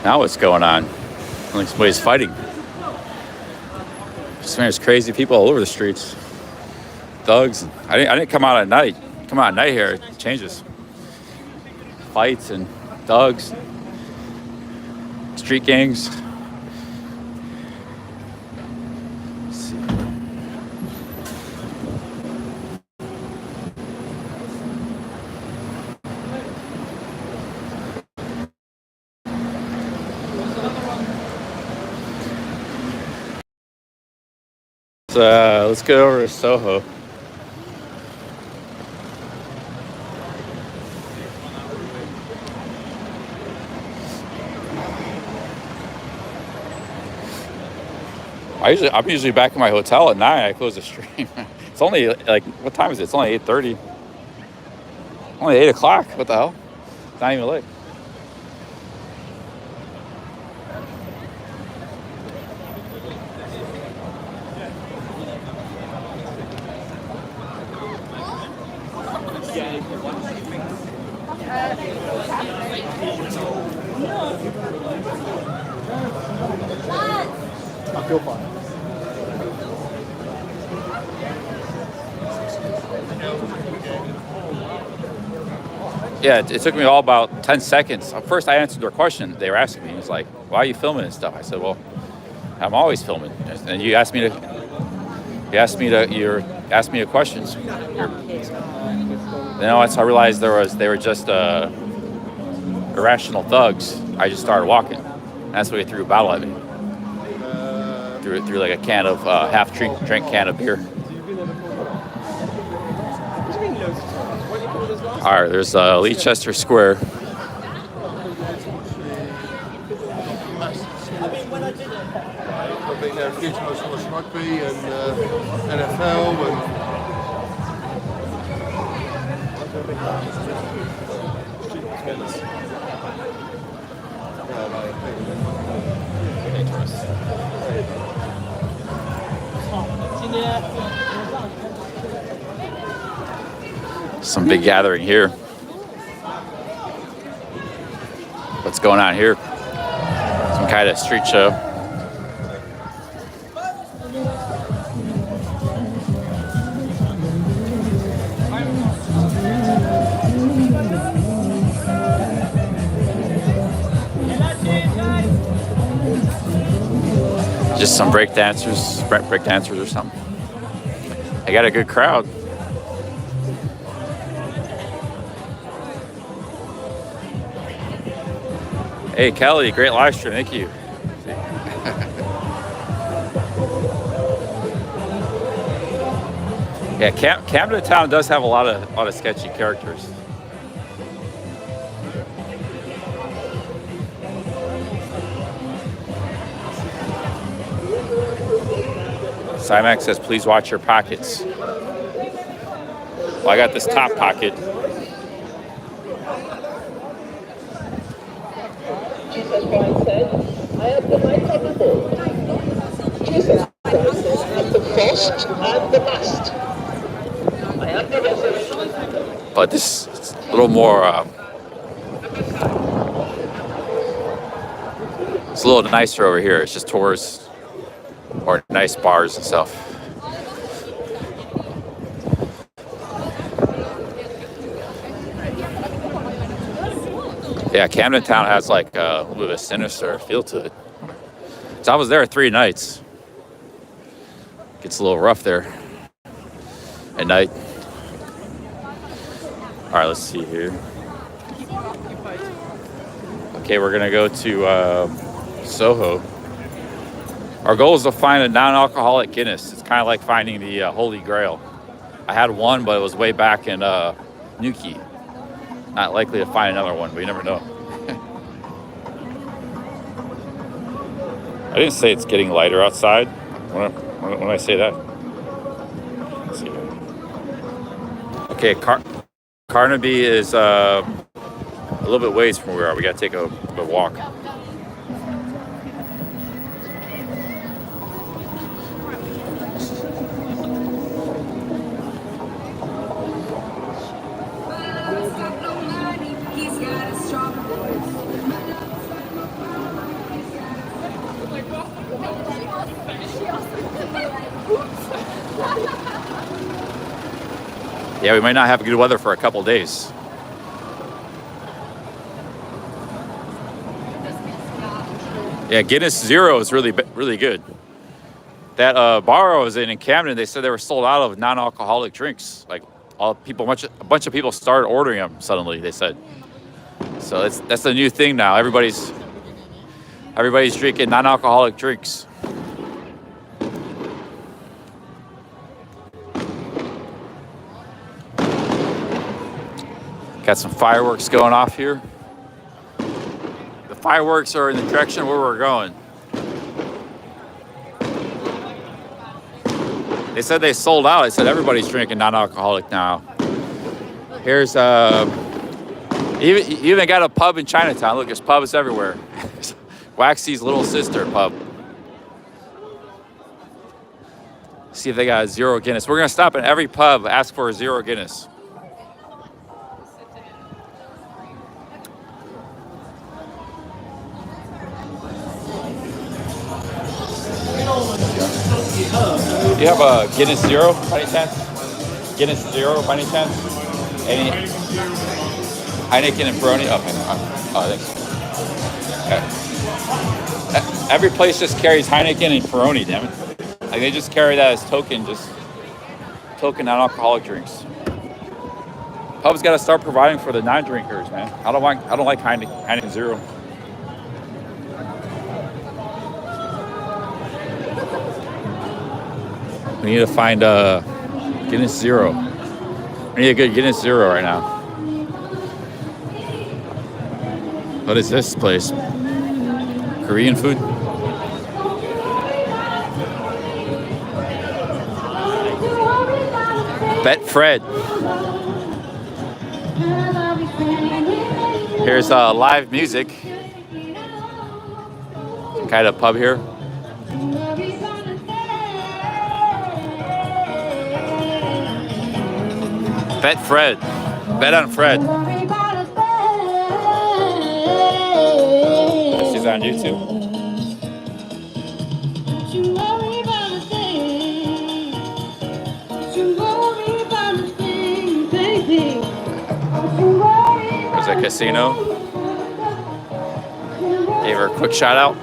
Now what's going on? Like somebody's fighting. There's crazy people all over the streets. Thugs. I didn't come out at night. Come out at night here, it changes. Fights and thugs. Street gangs. Let's see. Let's get over to Soho. I'm usually back in my hotel at 9. I close the stream. It's only like, what time is it? It's only 8:30. Only 8 o'clock. What the hell? It's not even late. I feel fine. Yeah, it took me all about 10 seconds. First, I answered their question. They were asking me. It was like, why are you filming and stuff? I said, well, I'm always filming. And you asked me a question. Then once I realized they were just irrational thugs, I just started walking. And that's when they threw a bottle at me. Threw like a can of half drink can of beer. All right, there's Leicester Square. I I've been there a few times to watch rugby and NFL and. Some big gathering here. What's going on here? Some kind of street show. Just some break dancers or something. I got a good crowd. Hey Kelly, great live stream, thank you. Yeah, Camden Town does have a lot of sketchy characters. Cymax says, please watch your pockets. Well, I got this top pocket. Jesus Christ said, I am the light of the world. Jesus Christ says, I am the first and the last. I am the resurrection. But this is a little more, it's a little nicer over here. It's just tourists or nice bars and stuff. Yeah, Camden Town has like a little bit of a sinister feel to it. So I was there 3 nights. Gets a little rough there at night. All right, let's see here. Okay, we're gonna go to Soho. Our goal is to find a non-alcoholic Guinness. It's kind of like finding the Holy Grail. I had one, but it was way back in Newquay. Not likely to find another one, but you never know. I didn't say it's getting lighter outside when I say that. Let's see. Okay, Carnaby is a little bit ways from where we are. We got to take a walk. Yeah, we might not have good weather for a couple days. Yeah, Guinness Zero is really good. That bar I was in Camden, they said they were sold out of non-alcoholic drinks. Like a bunch of people started ordering them suddenly. They said. So that's the new thing now. Everybody's drinking non-alcoholic drinks. Got some fireworks going off here. The fireworks are in the direction where we're going. They said they sold out. They said everybody's drinking non-alcoholic now. Here's you even got a pub in Chinatown. Look, there's pubs everywhere. Waxy's little sister pub. See if they got a Zero Guinness. We're gonna stop at every pub, ask for a Zero Guinness. Do you have a Guinness Zero by any chance? Guinness Zero by any chance? Any Heineken and Peroni? Okay. Oh, thanks. Every place just carries Heineken and Peroni, damn it. Like they just carry that as token non-alcoholic drinks. Pubs got to start providing for the non-drinkers, man. I don't like Heineken Zero. We need to find a Guinness Zero. We need a good Guinness Zero right now. What is this place? Korean food? Bet Fred. Here's live music. Kind of pub here. Bet Fred. Bet on Fred. She's on YouTube. There's a casino. Gave her a quick shout out.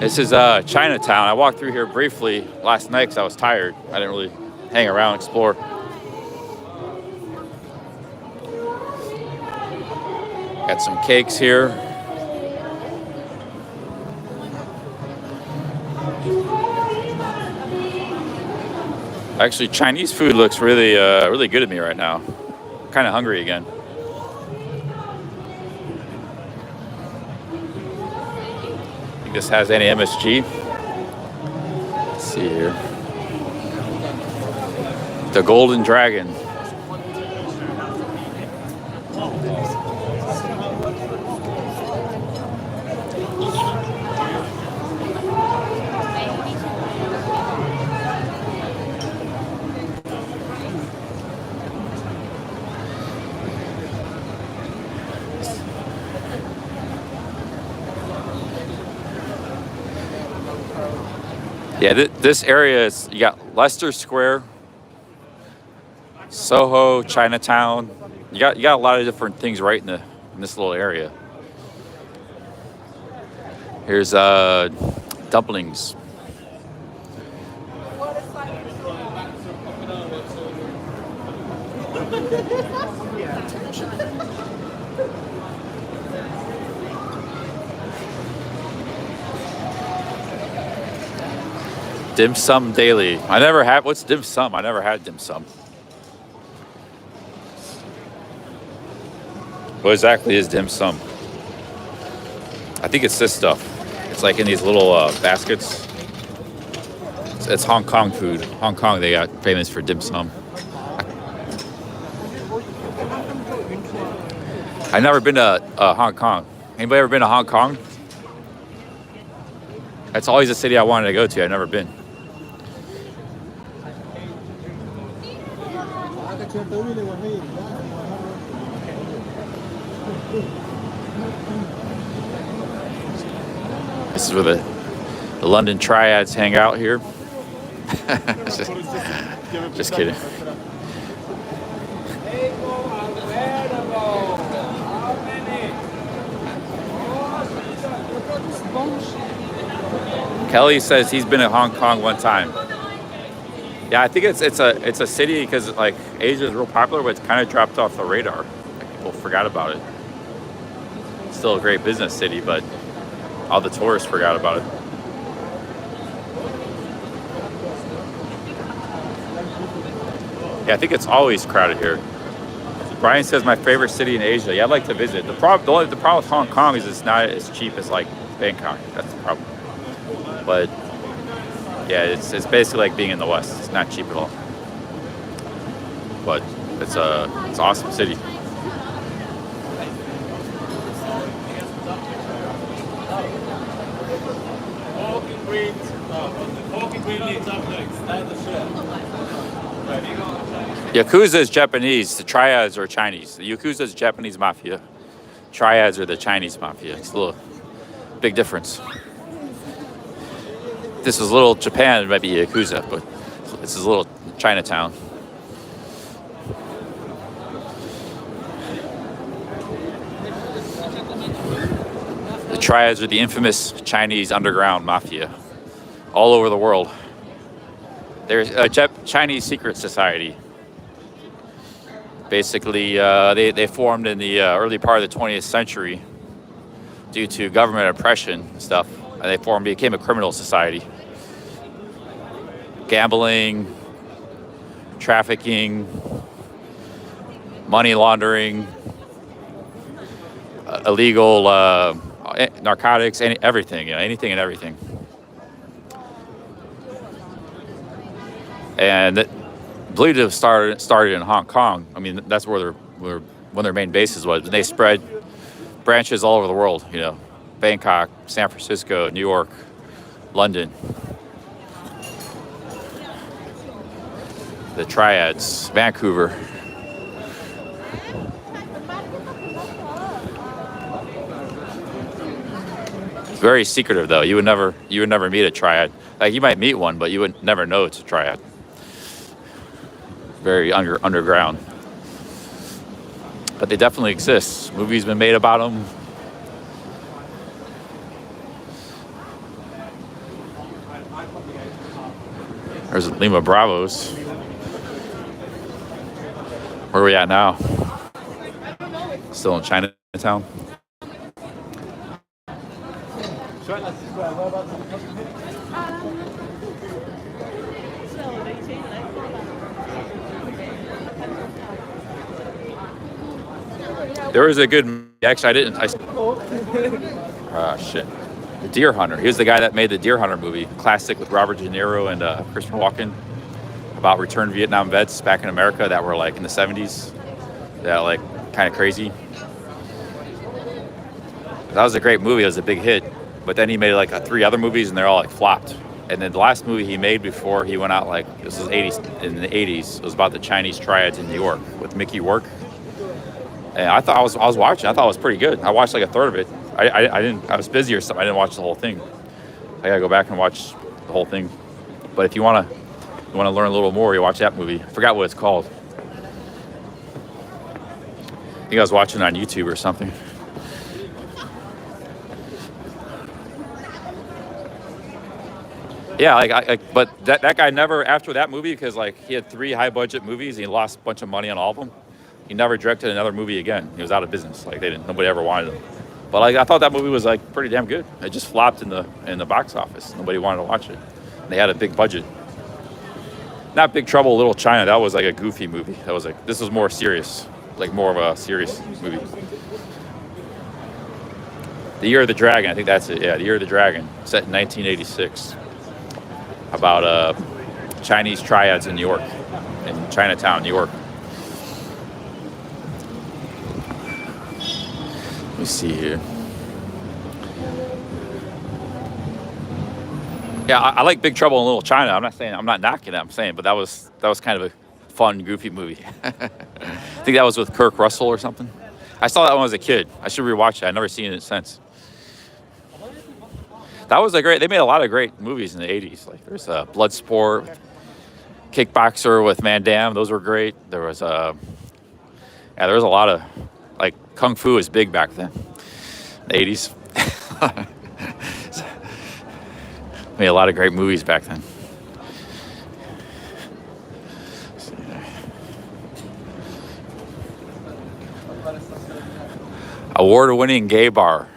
This is Chinatown. I walked through here briefly last night because I was tired. I didn't really hang around, explore. Got some cakes here. Actually, Chinese food looks really, really good to me right now. Kind of hungry again. I think this has any MSG. Let's see here. The Golden Dragon. Yeah, this area is, you got Leicester Square, Soho, Chinatown. You got a lot of different things right in this little area. Here's dumplings. Dim sum daily. I never had. What's dim sum? I never had dim sum. What exactly is dim sum? I think it's this stuff. It's like in these little baskets. It's Hong Kong food. Hong Kong, they got famous for dim sum. I've never been to Hong Kong. Anybody ever been to Hong Kong? That's always a city I wanted to go to. I've never been. This is where the London triads hang out here. Just kidding. Kelly says he's been in Hong Kong one time. Yeah, I think it's a city because like Asia is real popular, but it's kind of dropped off the radar. Like, people forgot about it. It's still a great business city, but all the tourists forgot about it. Yeah, I think it's always crowded here. Brian says my favorite city in Asia. Yeah, I'd like to visit. The problem with Hong Kong is it's not as cheap as like Bangkok. That's the problem. But yeah, it's basically like being in the West. It's not cheap at all. But it's an awesome city. Yakuza is Japanese. The triads are Chinese. The Yakuza is Japanese mafia. Triads are the Chinese mafia. It's a little big difference. This is little Japan, it might be Yakuza, but this is little Chinatown. The triads are the infamous Chinese underground mafia all over the world. There's a Chinese secret society. Basically, they formed in the early part of the 20th century due to government oppression and stuff. And they became a criminal society. Gambling, trafficking, money laundering, illegal narcotics, everything, anything and everything. And believed to have started in Hong Kong. I mean, that's where one of their main bases was. And they spread branches all over the world, Bangkok, San Francisco, New York, London. The triads, Vancouver. It's very secretive though. You would never meet a triad. Like you might meet one, but you would never know it's a triad. Very underground. But they definitely exist. Movies been made about them. There's Lima Bravos. Where are we at now? Still in Chinatown. There was a good. Actually, I didn't. Shit. The Deer Hunter. He was the guy that made the Deer Hunter movie, classic with Robert De Niro and Christopher Walken, about returned Vietnam vets back in America that were like in the 70s. That like kind of crazy. That was a great movie. It was a big hit. But then he made like 3 other movies and they're all like flopped. And then the last movie he made before he went out, like this was 80s, in the 80s, it was about the Chinese triads in New York with Mickey Rourke. And I thought I was watching. I thought it was pretty good. I watched like a third of it. I was busy or something. I didn't watch the whole thing. I gotta go back and watch the whole thing. But if you wanna learn a little more, you watch that movie. I forgot what it's called. I think I was watching it on YouTube or something. Yeah, but that guy never, after that movie, because like he had 3 high budget movies, and he lost a bunch of money on all of them. He never directed another movie again. He was out of business. Like nobody ever wanted him. But like I thought that movie was like pretty damn good. It just flopped in the box office. Nobody wanted to watch it. They had a big budget. Not Big Trouble in Little China. That was like a goofy movie. That was like, this was more serious, like more of a serious movie. The Year of the Dragon. I think that's it. Yeah, The Year of the Dragon, set in 1986, about Chinese triads in New York, in Chinatown, New York. Let me see here. Yeah, I like Big Trouble in Little China. I'm not knocking it. I'm saying, but that was kind of a fun, goofy movie. I think that was with Kirk Russell or something. I saw that one as a kid. I should rewatch it. I've never seen it since. That was a great. They made a lot of great movies in the 80s. Like there's Bloodsport, Kickboxer with Van Damme. Those were great. There was there was a lot of, like, Kung Fu was big back then, the 80s. Made a lot of great movies back then. Award-winning gay bar.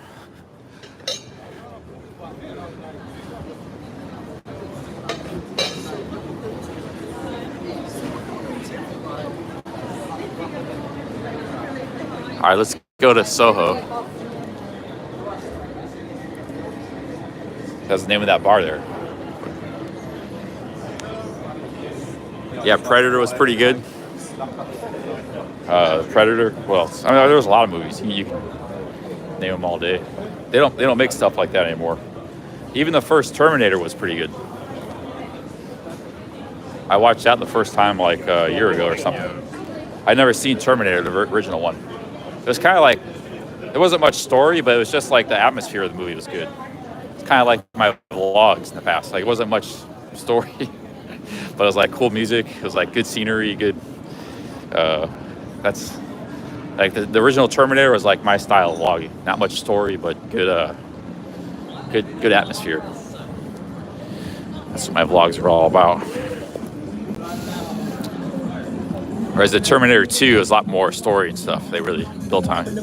All right, let's go to Soho. That's the name of that bar there. Yeah, Predator was pretty good. Predator. Well, I mean, there was a lot of movies. You can name them all day. They don't make stuff like that anymore. Even the first Terminator was pretty good. I watched that the first time like a year ago or something. I'd never seen Terminator, the original one. It was kind of like, there wasn't much story, but it was just like the atmosphere of the movie was good. It's kind of like my vlogs in the past. Like it wasn't much story, but it was like cool music. It was like good scenery, good. That's like the original Terminator was like my style of vlogging. Not much story, but good, good atmosphere. That's what my vlogs are all about. Whereas the Terminator 2 is a lot more story and stuff. They really built on it.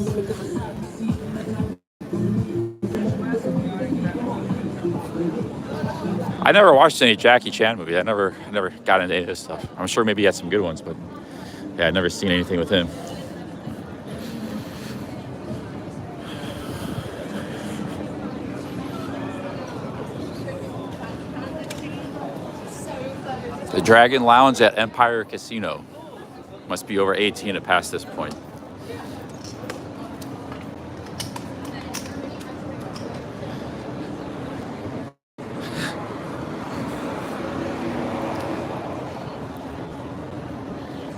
I never watched any Jackie Chan movie. I never got into any of this stuff. I'm sure maybe he had some good ones, but yeah, I've never seen anything with him. The Dragon Lounge at Empire Casino. Must be over 18 to pass this point.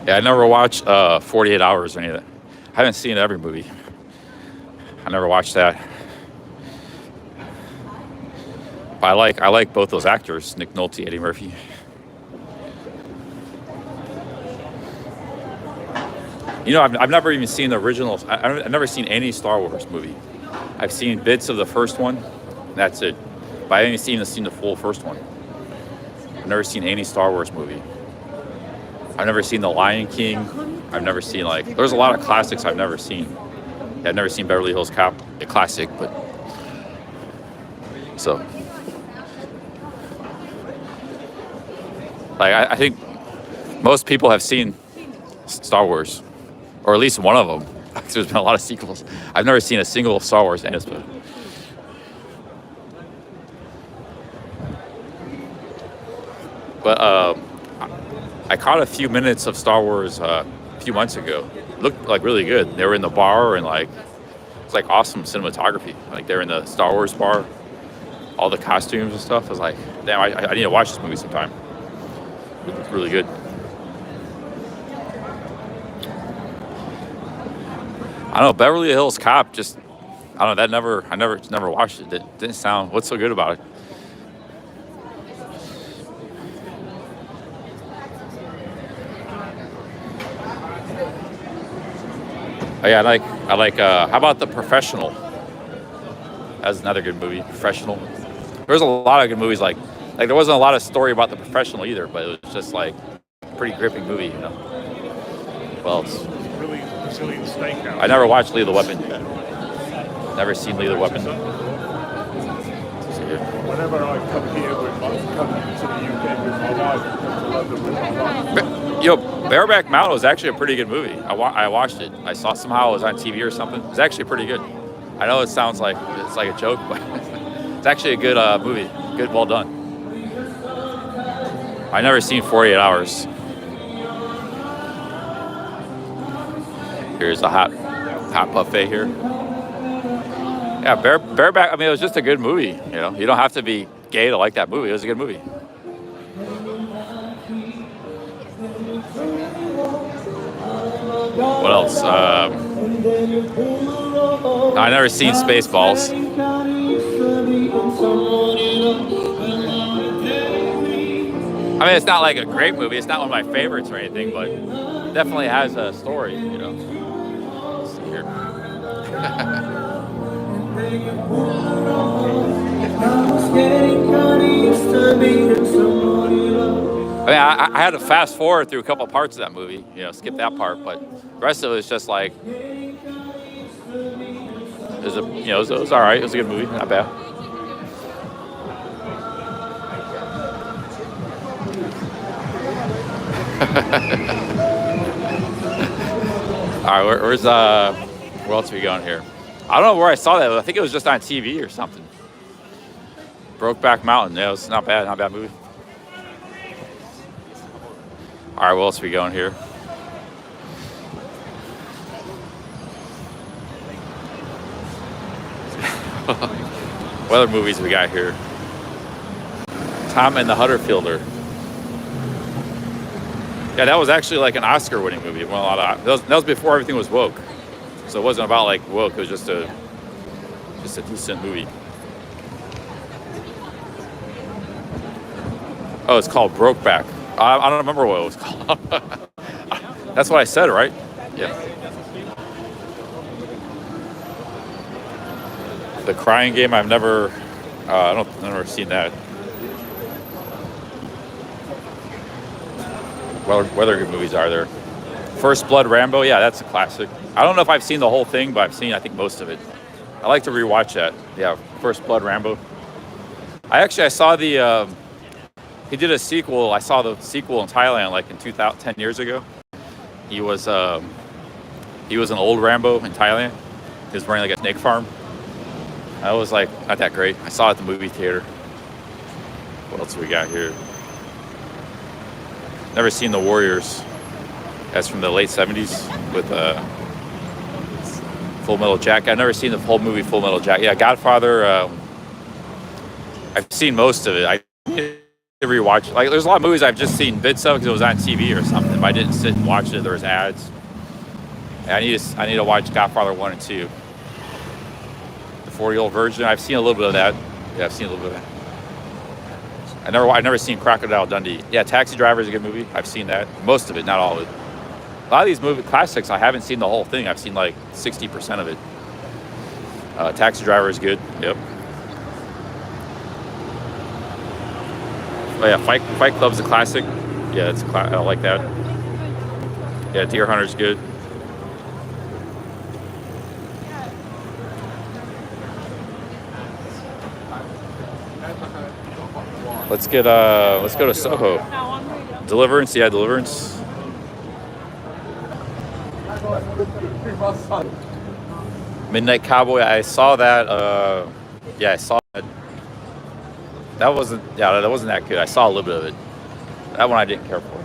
Yeah, I never watched 48 Hours or any of that. I haven't seen every movie. I never watched that. But I like both those actors, Nick Nolte, Eddie Murphy. You know, I've never even seen the originals. I've never seen any Star Wars movie. I've seen bits of the first one. That's it. But I haven't seen the full first one. I've never seen any Star Wars movie. I've never seen The Lion King. I've never seen, like, there's a lot of classics I've never seen. Yeah, I've never seen Beverly Hills Cop, a classic, but so like I think most people have seen Star Wars, or at least one of them. There's been a lot of sequels. I've never seen a single Star Wars anime. But I caught a few minutes of Star Wars a few months ago. It looked like really good. They were in the bar and like it's like awesome cinematography. Like they're in the Star Wars bar, all the costumes and stuff. I was like, damn, I need to watch this movie sometime. It looked really good. I don't know, Beverly Hills Cop just, I don't know, I never watched it. It didn't sound, what's so good about it? Oh yeah, I like, how about The Professional? That's another good movie, Professional. There's a lot of good movies like there wasn't a lot of story about The Professional either, but it was just like a pretty gripping movie, you know. Well, it's Really Brazilian steakhouse. I never watched Lethal Weapon. Never seen Lethal Weapon. Whenever I come here with come to the UK with my wife, come to London with my wife. Yo, Bareback Mountain was actually a pretty good movie. I watched it. I saw somehow it was on TV or something. It was actually pretty good. I know it sounds like it's like a joke, but it's actually a good movie. Good, well done. I never seen 48 Hours. Here's a hot buffet here. Yeah, Bareback. I mean, it was just a good movie. You know, you don't have to be gay to like that movie. It was a good movie. What else? I never seen Spaceballs. I mean, it's not like a great movie. It's not one of my favorites or anything, but it definitely has a story, you know. Let's see here. I mean, I had to fast forward through a couple parts of that movie, you know, skip that part, but the rest of it was just like, it was all right. It was a good movie, not bad. All right, where's where else are we going here? I don't know where I saw that. I think it was just on TV or something. Brokeback Mountain. Yeah, it was not bad movie. All right, where else are we going here? What other movies we got here? Tom and the Hudderfielder. Yeah, that was actually like an Oscar-winning movie. It won a lot of. That was before everything was woke, so it wasn't about like woke. It was just a decent movie. Oh, it's called Brokeback. I don't remember what it was called. That's what I said, right? Yeah. The Crying Game. I've never seen that. What other good movies are there? First Blood, Rambo. Yeah, that's a classic. I don't know if I've seen the whole thing, but I've seen, I think, most of it. I like to rewatch that. Yeah, First Blood, Rambo. I saw the. He did a sequel. I saw the sequel in Thailand, like in 10 years ago. He was an old Rambo in Thailand. He was running like a snake farm. That was like not that great. I saw it at the movie theater. What else we got here? Never seen The Warriors. That's from the late 70s with Full Metal Jacket. I've never seen the whole movie Full Metal Jacket. Yeah, Godfather. I've seen most of it. I need to rewatch. Like, there's a lot of movies I've just seen bits of because it was on TV or something. But I didn't sit and watch it. There was ads. And I need to watch Godfather 1 and 2. The 40-Year-Old Virgin. I've seen a little bit of that. Yeah, I've seen a little bit of that. I've never seen Crocodile Dundee. Yeah, Taxi Driver is a good movie. I've seen that. Most of it, not all of it. A lot of these movie classics, I haven't seen the whole thing. I've seen like 60% of it. Taxi Driver is good. Yep. Oh yeah, Fight Club's a classic. Yeah, I like that. Yeah, Deer Hunter's good. Let's go to Soho. Deliverance, yeah, Deliverance. Midnight Cowboy, I saw that. Yeah, I saw that. That wasn't that good. I saw a little bit of it. That one I didn't care for.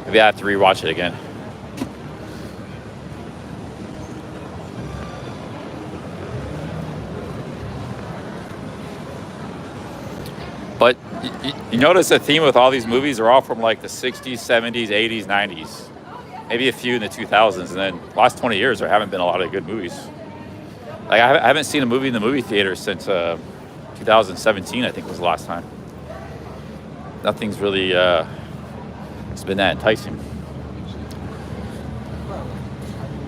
Maybe I have to rewatch it again. But you notice the theme with all these movies are all from like the 60s, 70s, 80s, 90s. Maybe a few in the 2000s. And then the last 20 years, there haven't been a lot of good movies. Like I haven't seen a movie in the movie theater since 2017, I think was the last time. Nothing's really it's been that enticing.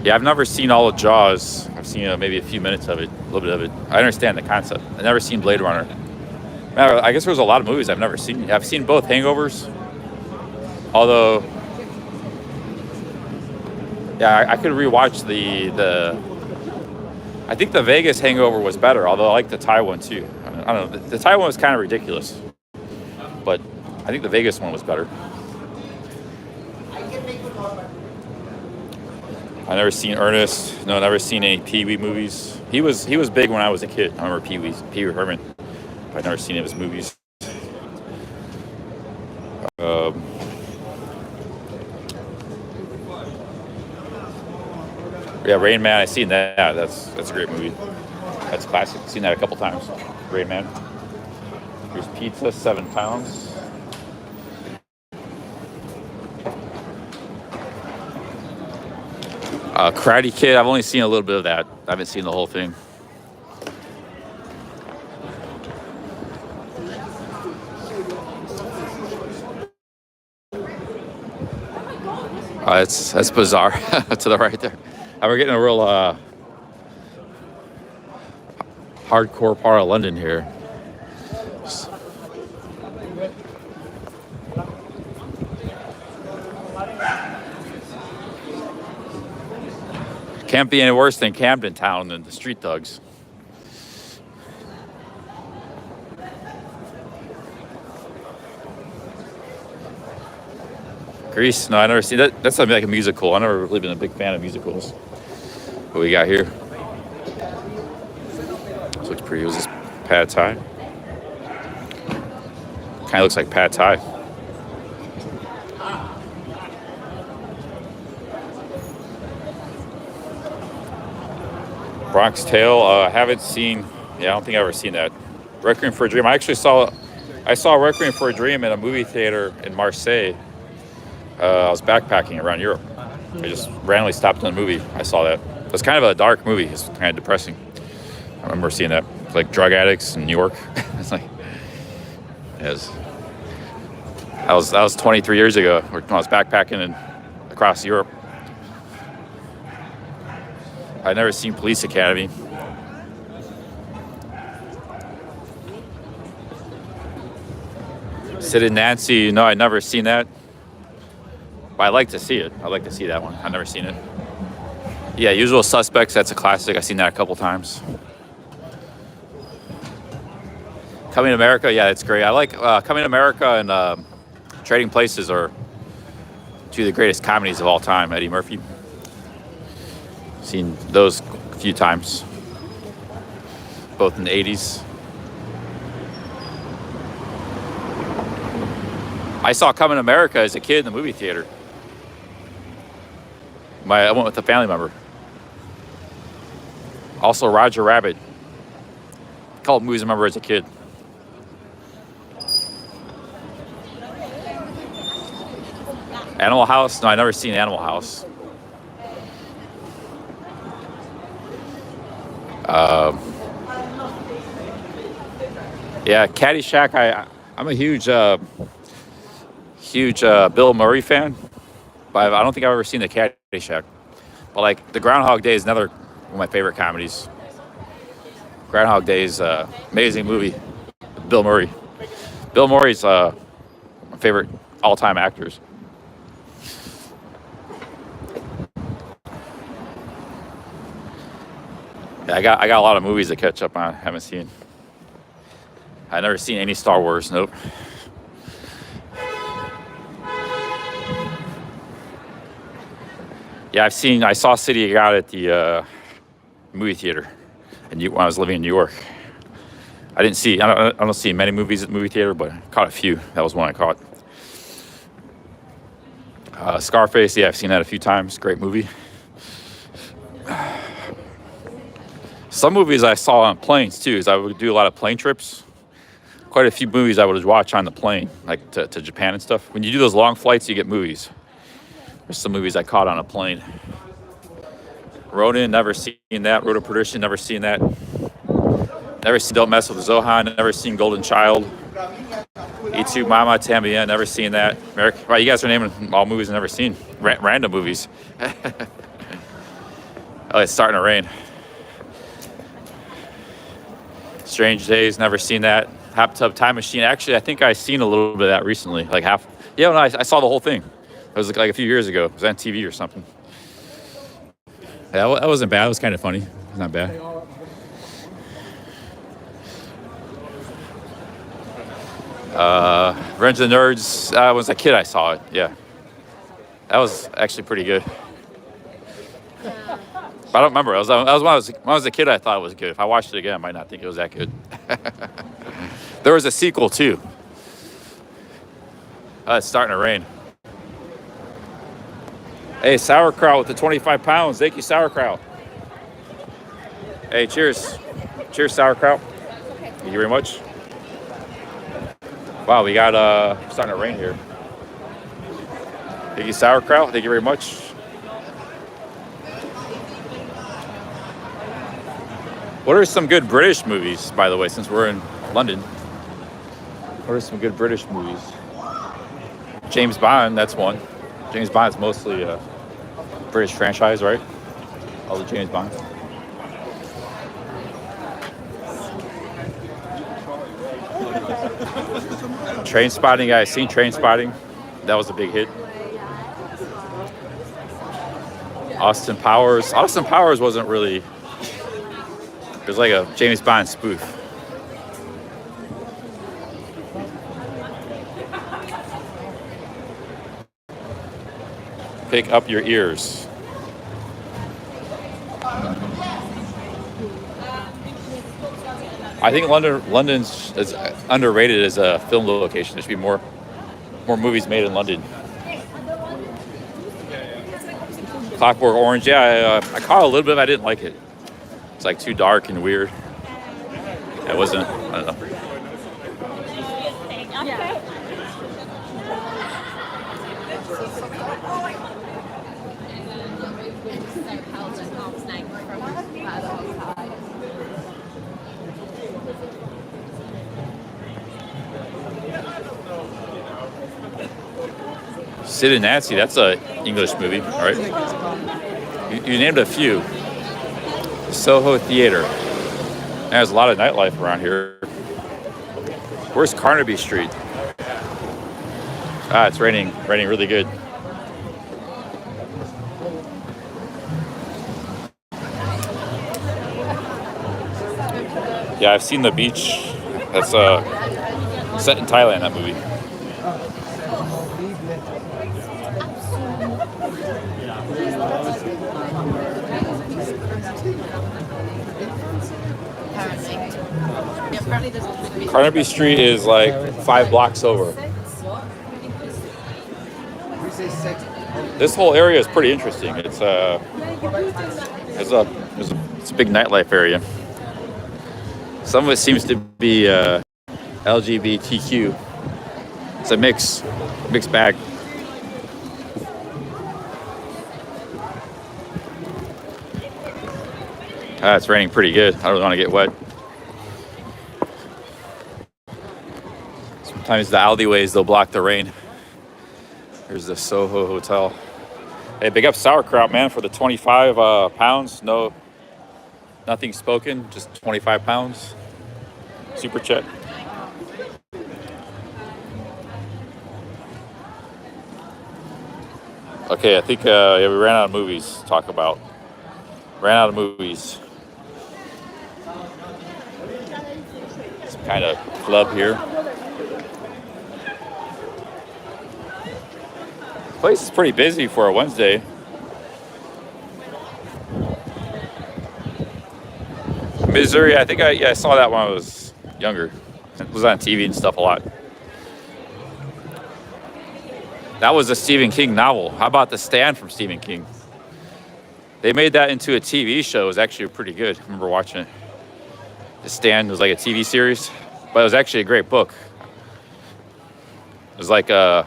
Yeah, I've never seen all of Jaws. I've seen maybe a few minutes of it, a little bit of it. I understand the concept. I've never seen Blade Runner. I guess there's a lot of movies I've never seen. I've seen both Hangovers. Although, yeah, I could rewatch the. I think the Vegas Hangover was better, although I like the Thai one too. I don't know. The Thai one was kind of ridiculous, but I think the Vegas one was better. I've never seen Ernest. No, never seen any Pee Wee movies. He was big when I was a kid. I remember Pee Wee Herman. I've never seen any of his movies. Yeah, Rain Man. I've seen that. That's a great movie. That's classic. I've seen that a couple times. Rain Man. Here's Pizza, 7 pounds. Karate Kid. I've only seen a little bit of that. I haven't seen the whole thing. That's bizarre to the right there. And we're getting a real hardcore part of London here. Can't be any worse than Camden Town than the street thugs. Grease? No, I never seen that. That's something like a musical. I've never really been a big fan of musicals. What we got here? This looks pretty. Was this pad thai? Kind of looks like pad thai. Bronx Tale. I haven't seen. Yeah, I don't think I've ever seen that. Requiem for a Dream. I saw Requiem for a Dream in a movie theater in Marseille. I was backpacking around Europe. I just randomly stopped in the movie. I saw that. It was kind of a dark movie. It's kind of depressing. I remember seeing that. It's like drug addicts in New York. It's like, that was 23 years ago when I was backpacking across Europe. I'd never seen Police Academy. Sid and Nancy. No, I'd never seen that. But I'd like to see it. I'd like to see that one. I've never seen it. Yeah, Usual Suspects. That's a classic. I've seen that a couple times. Coming to America. Yeah, it's great. I like Coming to America and Trading Places are two of the greatest comedies of all time. Eddie Murphy. Seen those a few times. Both in the 80s. I saw Coming to America as a kid in the movie theater. I went with a family member. Also, Roger Rabbit. A couple movies I remember as a kid. Animal House? No, I never seen Animal House. Yeah, Caddyshack. I'm a huge Bill Murray fan, but I don't think I've ever seen the Caddyshack. But like the Groundhog Day is another one of my favorite comedies. Groundhog Day is amazing movie. Bill Murray. Bill Murray's my favorite all-time actors. Yeah, I got a lot of movies to catch up on. I haven't seen. I've never seen any Star Wars. Nope. Yeah, I saw City of God at the movie theater, and when I was living in New York. I don't see many movies at the movie theater, but I caught a few. That was one I caught. Scarface, yeah, I've seen that a few times. Great movie. Some movies I saw on planes too, is I would do a lot of plane trips. Quite a few movies I would watch on the plane, like to Japan and stuff. When you do those long flights, you get movies. There's some movies I caught on a plane. Ronin, never seen that. Road to Perdition, never seen that. Never seen Don't Mess with Zohan, never seen Golden Child. E2 Mama Tambien, never seen that. Wow, you guys are naming all movies I've never seen. Random movies. Oh, it's starting to rain. Strange Days, never seen that. Hot Tub Time Machine. Actually, I think I seen a little bit of that recently, like half. Yeah, no, I saw the whole thing. It was like a few years ago. It was on TV or something. Yeah, that wasn't bad. It was kind of funny. It's not bad. Revenge of the Nerds. When I was a kid, I saw it. Yeah, that was actually pretty good. I don't remember. That was when I was a kid. I thought it was good. If I watched it again, I might not think it was that good. There was a sequel too. It's starting to rain. Hey, sauerkraut with the 25 pounds. Thank you, sauerkraut. Hey, cheers. Cheers, sauerkraut. Thank you very much. Wow, we got starting to rain here. Thank you, sauerkraut. Thank you very much. What are some good British movies, by the way, since we're in London? What are some good British movies? James Bond, that's one. James Bond's mostly a British franchise, right? All the James Bond. Trainspotting, guys, seen Trainspotting? That was a big hit. Austin Powers. Austin Powers wasn't really. It was like a James Bond spoof. Pick up your ears. I think London's is underrated as a film location. There should be more movies made in London. Clockwork Orange, yeah, I caught a little bit. I didn't like it. It's like too dark and weird. It wasn't. I don't know. Sid and Nancy, that's a English movie, all right? You named a few. Soho Theater. There's a lot of nightlife around here. Where's Carnaby Street? Ah, it's raining really good. Yeah, I've seen The Beach. That's set in Thailand, that movie. Carnaby Street is like 5 blocks over. This whole area is pretty interesting. It's a big nightlife area. Some of it seems to be LGBTQ. It's a mixed bag. It's raining pretty good. I don't want to get wet. Sometimes the alleyways, they'll block the rain. Here's the Soho Hotel. Hey, big up sauerkraut, man, for the 25 pounds. No Nothing spoken, just 25 pounds. Super chat. Okay, I think yeah, we ran out of movies to talk about. Ran out of movies. Some kind of club here. Place is pretty busy for a Wednesday. Missouri, I think I saw that when I was younger. It was on TV and stuff a lot. That was a Stephen King novel. How about The Stand from Stephen King? They made that into a TV show. It was actually pretty good. I remember watching it. The Stand was like a TV series, but it was actually a great book. It was like a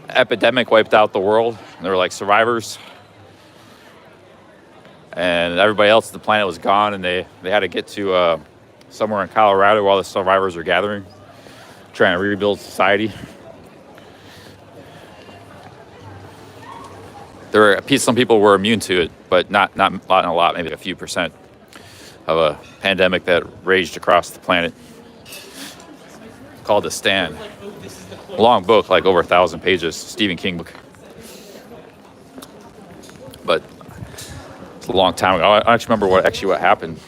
epidemic wiped out the world, and there were like survivors. And everybody else on the planet was gone, and they had to get to somewhere in Colorado where all the survivors are gathering, trying to rebuild society. Some people were immune to it, but not a lot, maybe a few percent of a pandemic that raged across the planet. Called The Stand. A long book, like over 1,000 pages, Stephen King book. But it's a long time ago. I don't actually remember what happened.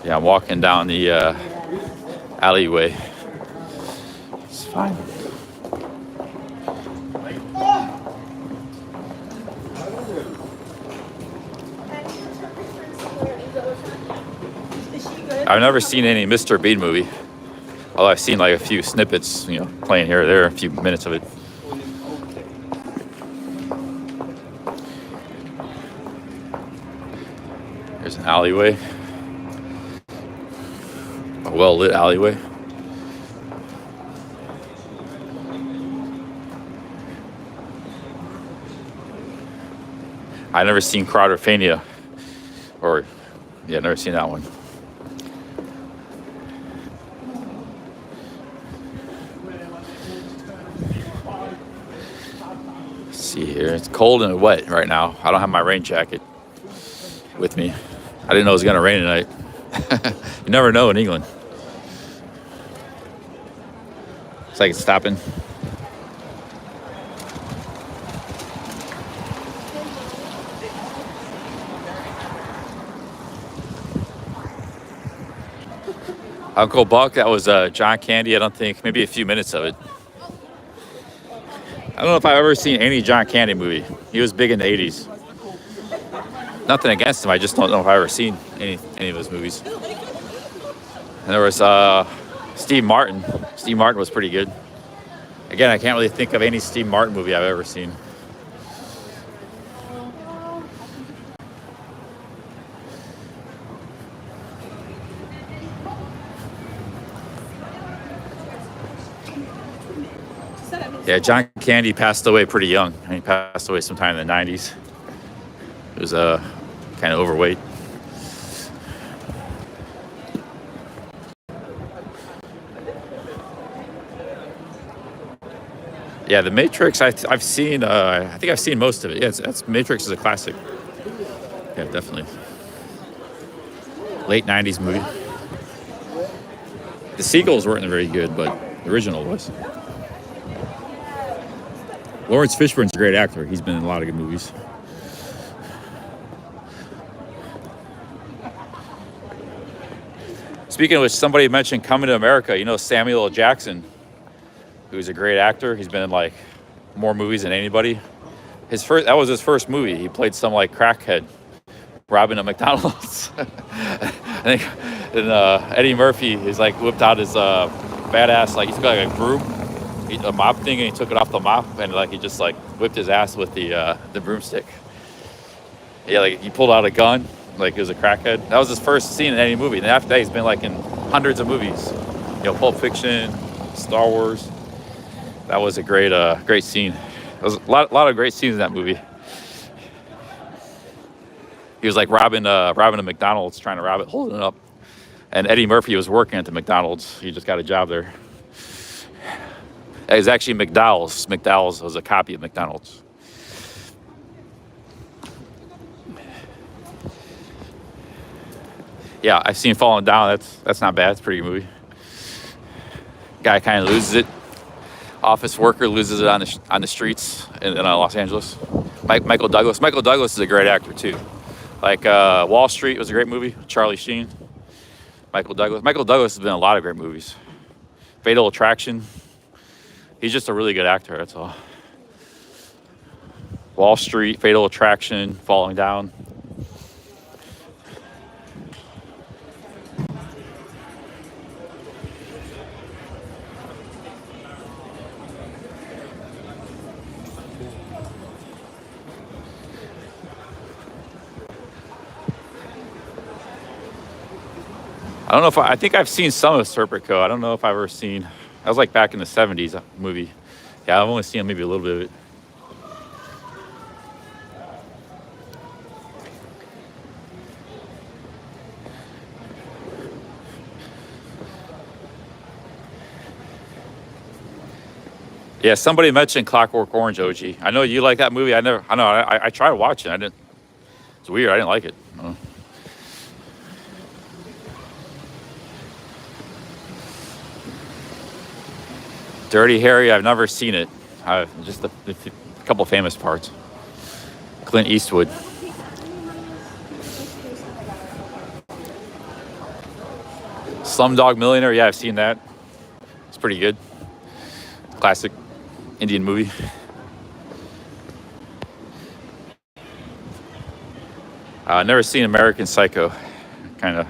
Yeah, I'm walking down the alleyway. It's fine. I've never seen any Mr. Bean movie. Although I've seen like a few snippets, playing here or there, a few minutes of it. There's an alleyway. A well-lit alleyway. I've never seen Crowderphania. Never seen that one. Let's see here. It's cold and wet right now. I don't have my rain jacket with me. I didn't know it was going to rain tonight. You never know in England. It's like it's stopping. Uncle Buck, that was John Candy. I don't think, maybe a few minutes of it. I don't know if I've ever seen any John Candy movie. He was big in the 80s. Nothing against him, I just don't know if I've ever seen any of his movies. And there was Steve Martin. Steve Martin was pretty good. Again, I can't really think of any Steve Martin movie I've ever seen. Yeah, John Candy passed away pretty young. He passed away sometime in the 90s. He was kind of overweight. Yeah, The Matrix, I've seen, I think I've seen most of it. Yeah, Matrix is a classic. Yeah, definitely. Late 90s movie. The sequels weren't very good, but the original was. Lawrence Fishburne's a great actor. He's been in a lot of good movies. Speaking of which, somebody mentioned Coming to America. Samuel L. Jackson, who's a great actor. He's been in like more movies than anybody. That was his first movie. He played some like crackhead robbing a McDonald's. I think, and Eddie Murphy is like whipped out his badass, like he took like a broom, a mop thing, and he took it off the mop, and like he just like whipped his ass with the broomstick. Yeah, like he pulled out a gun, like he was a crackhead. That was his first scene in any movie. And after that, he's been like in hundreds of movies. Pulp Fiction, Star Wars. That was a great scene. There was a lot of great scenes in that movie. He was like robbing a McDonald's, trying to rob it, holding it up. And Eddie Murphy was working at the McDonald's. He just got a job there. It's actually McDowell's. McDowell's was a copy of McDonald's. Yeah, I've seen Falling Down. That's not bad. It's a pretty good movie. Guy kind of loses it. Office worker loses it on the streets in Los Angeles. Michael Douglas. Michael Douglas is a great actor too. Like Wall Street was a great movie. Charlie Sheen. Michael Douglas. Michael Douglas has been in a lot of great movies. Fatal Attraction. He's just a really good actor. That's all. Wall Street, Fatal Attraction, Falling Down. I don't know if I think I've seen some of Serpico. I don't know if I've ever seen. That was like back in the 70s movie. Yeah, I've only seen maybe a little bit of it. Yeah, somebody mentioned Clockwork Orange, OG. I know you like that movie. I tried to watch it. I didn't. It's weird. I didn't like it. Dirty Harry, I've never seen it. Just a couple famous parts. Clint Eastwood. Slumdog Millionaire, yeah, I've seen that. It's pretty good. Classic Indian movie. Never seen American Psycho. Kind of.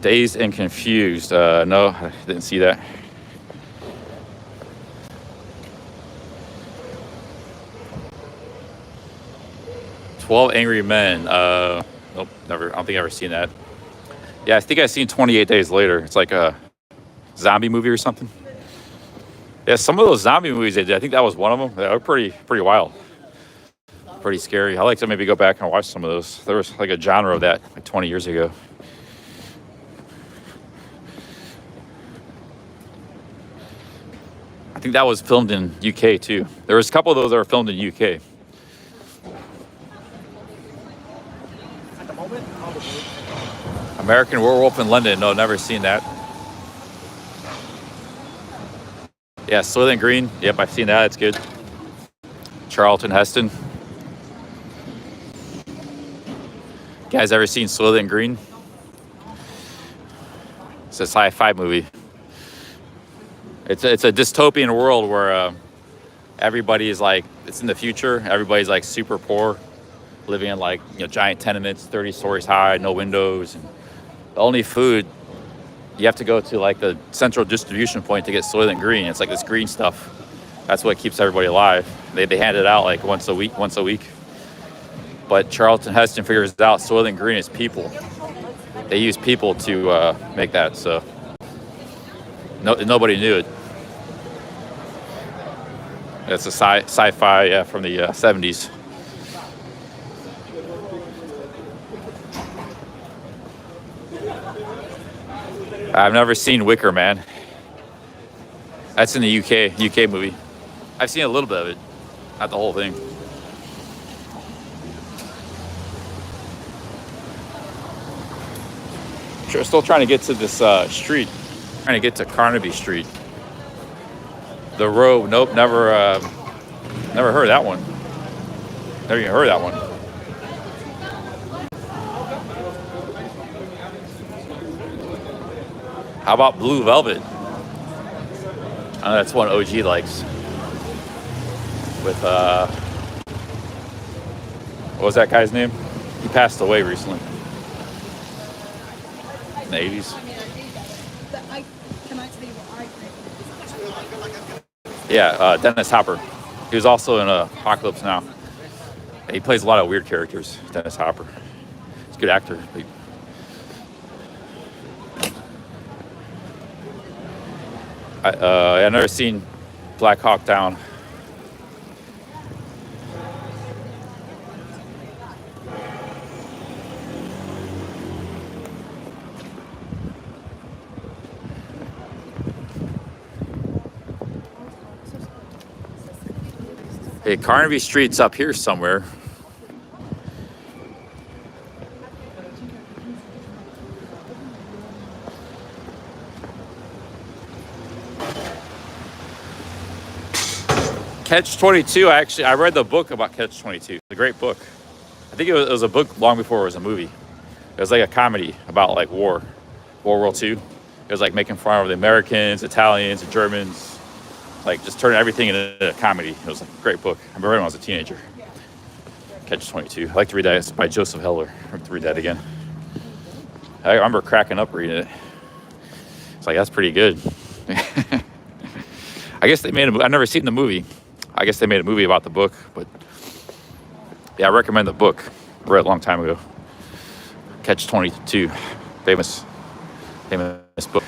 Dazed and Confused. No, I didn't see that. "12 Angry Men." Nope, never. I don't think I've ever seen that. Yeah, I think I've seen 28 Days Later. It's like a zombie movie or something. Yeah, some of those zombie movies they did, I think that was one of them. They were pretty wild. Pretty scary. I like to maybe go back and watch some of those. There was like a genre of that like 20 years ago. I think that was filmed in UK too. There was a couple of those that were filmed in UK. American Werewolf in London. No, never seen that. Yeah, Soylent Green. Yep, I've seen that. It's good. Charlton Heston. Guys, ever seen Soylent Green? It's a sci-fi movie. It's a dystopian world where everybody is like, it's in the future. Everybody's like super poor, living in like giant tenements, 30 stories high, no windows, and the only food you have to go to like the central distribution point to get Soylent Green. It's like this green stuff. That's what keeps everybody alive. They hand it out like once a week. But Charlton Heston figures out Soylent Green is people. They use people to make that. So nobody knew it. It's a sci-fi from the 70s. I've never seen Wicker Man. That's in the UK movie. I've seen a little bit of it, not the whole thing. Still trying to get to this street. Trying to get to Carnaby Street. The Road. Nope, never heard of that one. Never even heard of that one. How about Blue Velvet? I know that's one OG likes. With what was that guy's name? He passed away recently. In the 80s. Yeah, Dennis Hopper. He was also in Apocalypse Now. He plays a lot of weird characters, Dennis Hopper. He's a good actor. I've never seen Black Hawk Down. Hey, Carnaby Street's up here somewhere. Catch-22, I read the book about Catch-22. It's a great book. I think it was a book long before it was a movie. It was like a comedy about like World War II. It was like making fun of the Americans, Italians, and Germans, like just turning everything into a comedy. It was like a great book. I remember when I was a teenager. Catch-22. I like to read that. It's by Joseph Heller. I have to read that again. I remember cracking up reading it. It's like, that's pretty good. I guess they made I've never seen the movie. I guess they made a movie about the book, but yeah, I recommend the book. I read it a long time ago. Catch-22, famous book.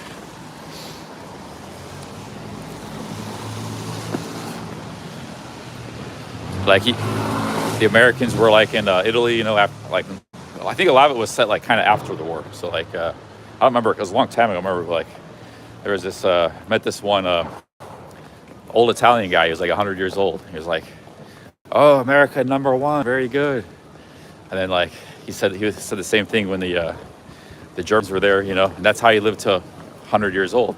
Like the Americans were like in Italy, you know, after, like I think a lot of it was set like kind of after the war. So like I don't remember, it was a long time ago. I remember like there was this met this one old Italian guy. He was like 100 years old. He was like, "Oh, America #1, very good." And then like he said the same thing when the Germans were there, you know, and that's how he lived to 100 years old.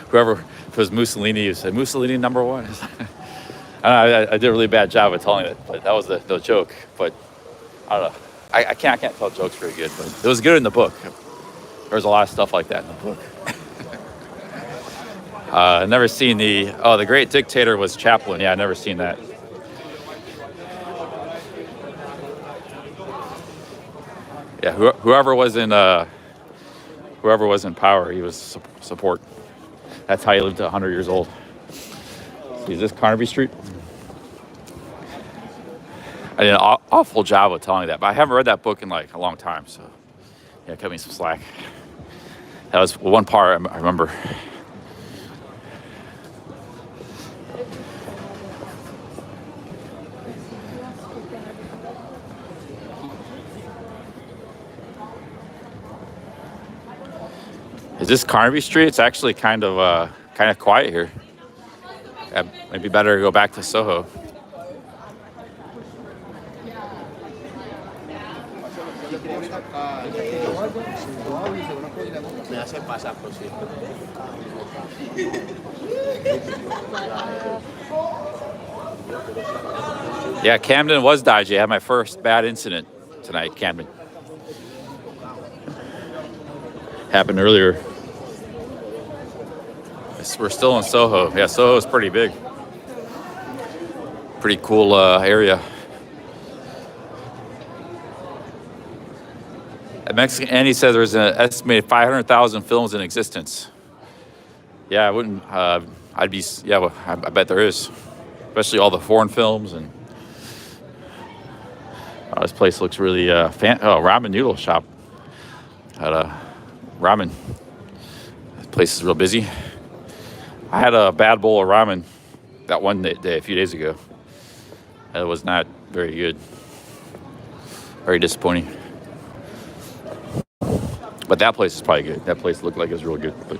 Whoever, if it was Mussolini, he said Mussolini #1. I did a really bad job of telling it, but that was the joke. But I don't know. I can't tell jokes very good, but it was good in the book. There was a lot of stuff like that in the book. I've never seen the Great Dictator was Chaplin. Yeah, I've never seen that. Yeah, whoever was in power, he was support. That's how he lived to 100 years old. Is this Carnaby Street? I did an awful job of telling that, but I haven't read that book in like a long time, so yeah, cut me some slack. That was one part I remember. Is this Carnaby Street? It's actually kind of quiet here. Maybe better to go back to Soho. Yeah, Camden was dodgy. I had my first bad incident tonight, Camden. Happened earlier. We're still in Soho. Yeah, Soho is pretty big. Pretty cool area. A Mexican Andy says there's an estimated 500,000 films in existence. Yeah, I wouldn't. I'd be. Yeah, well, I bet there is, especially all the foreign films and. This place looks really ramen noodle shop. Had a ramen. This place is real busy. I had a bad bowl of ramen that one day a few days ago. It was not very good. Very disappointing. But that place is probably good. That place looked like it was real good. But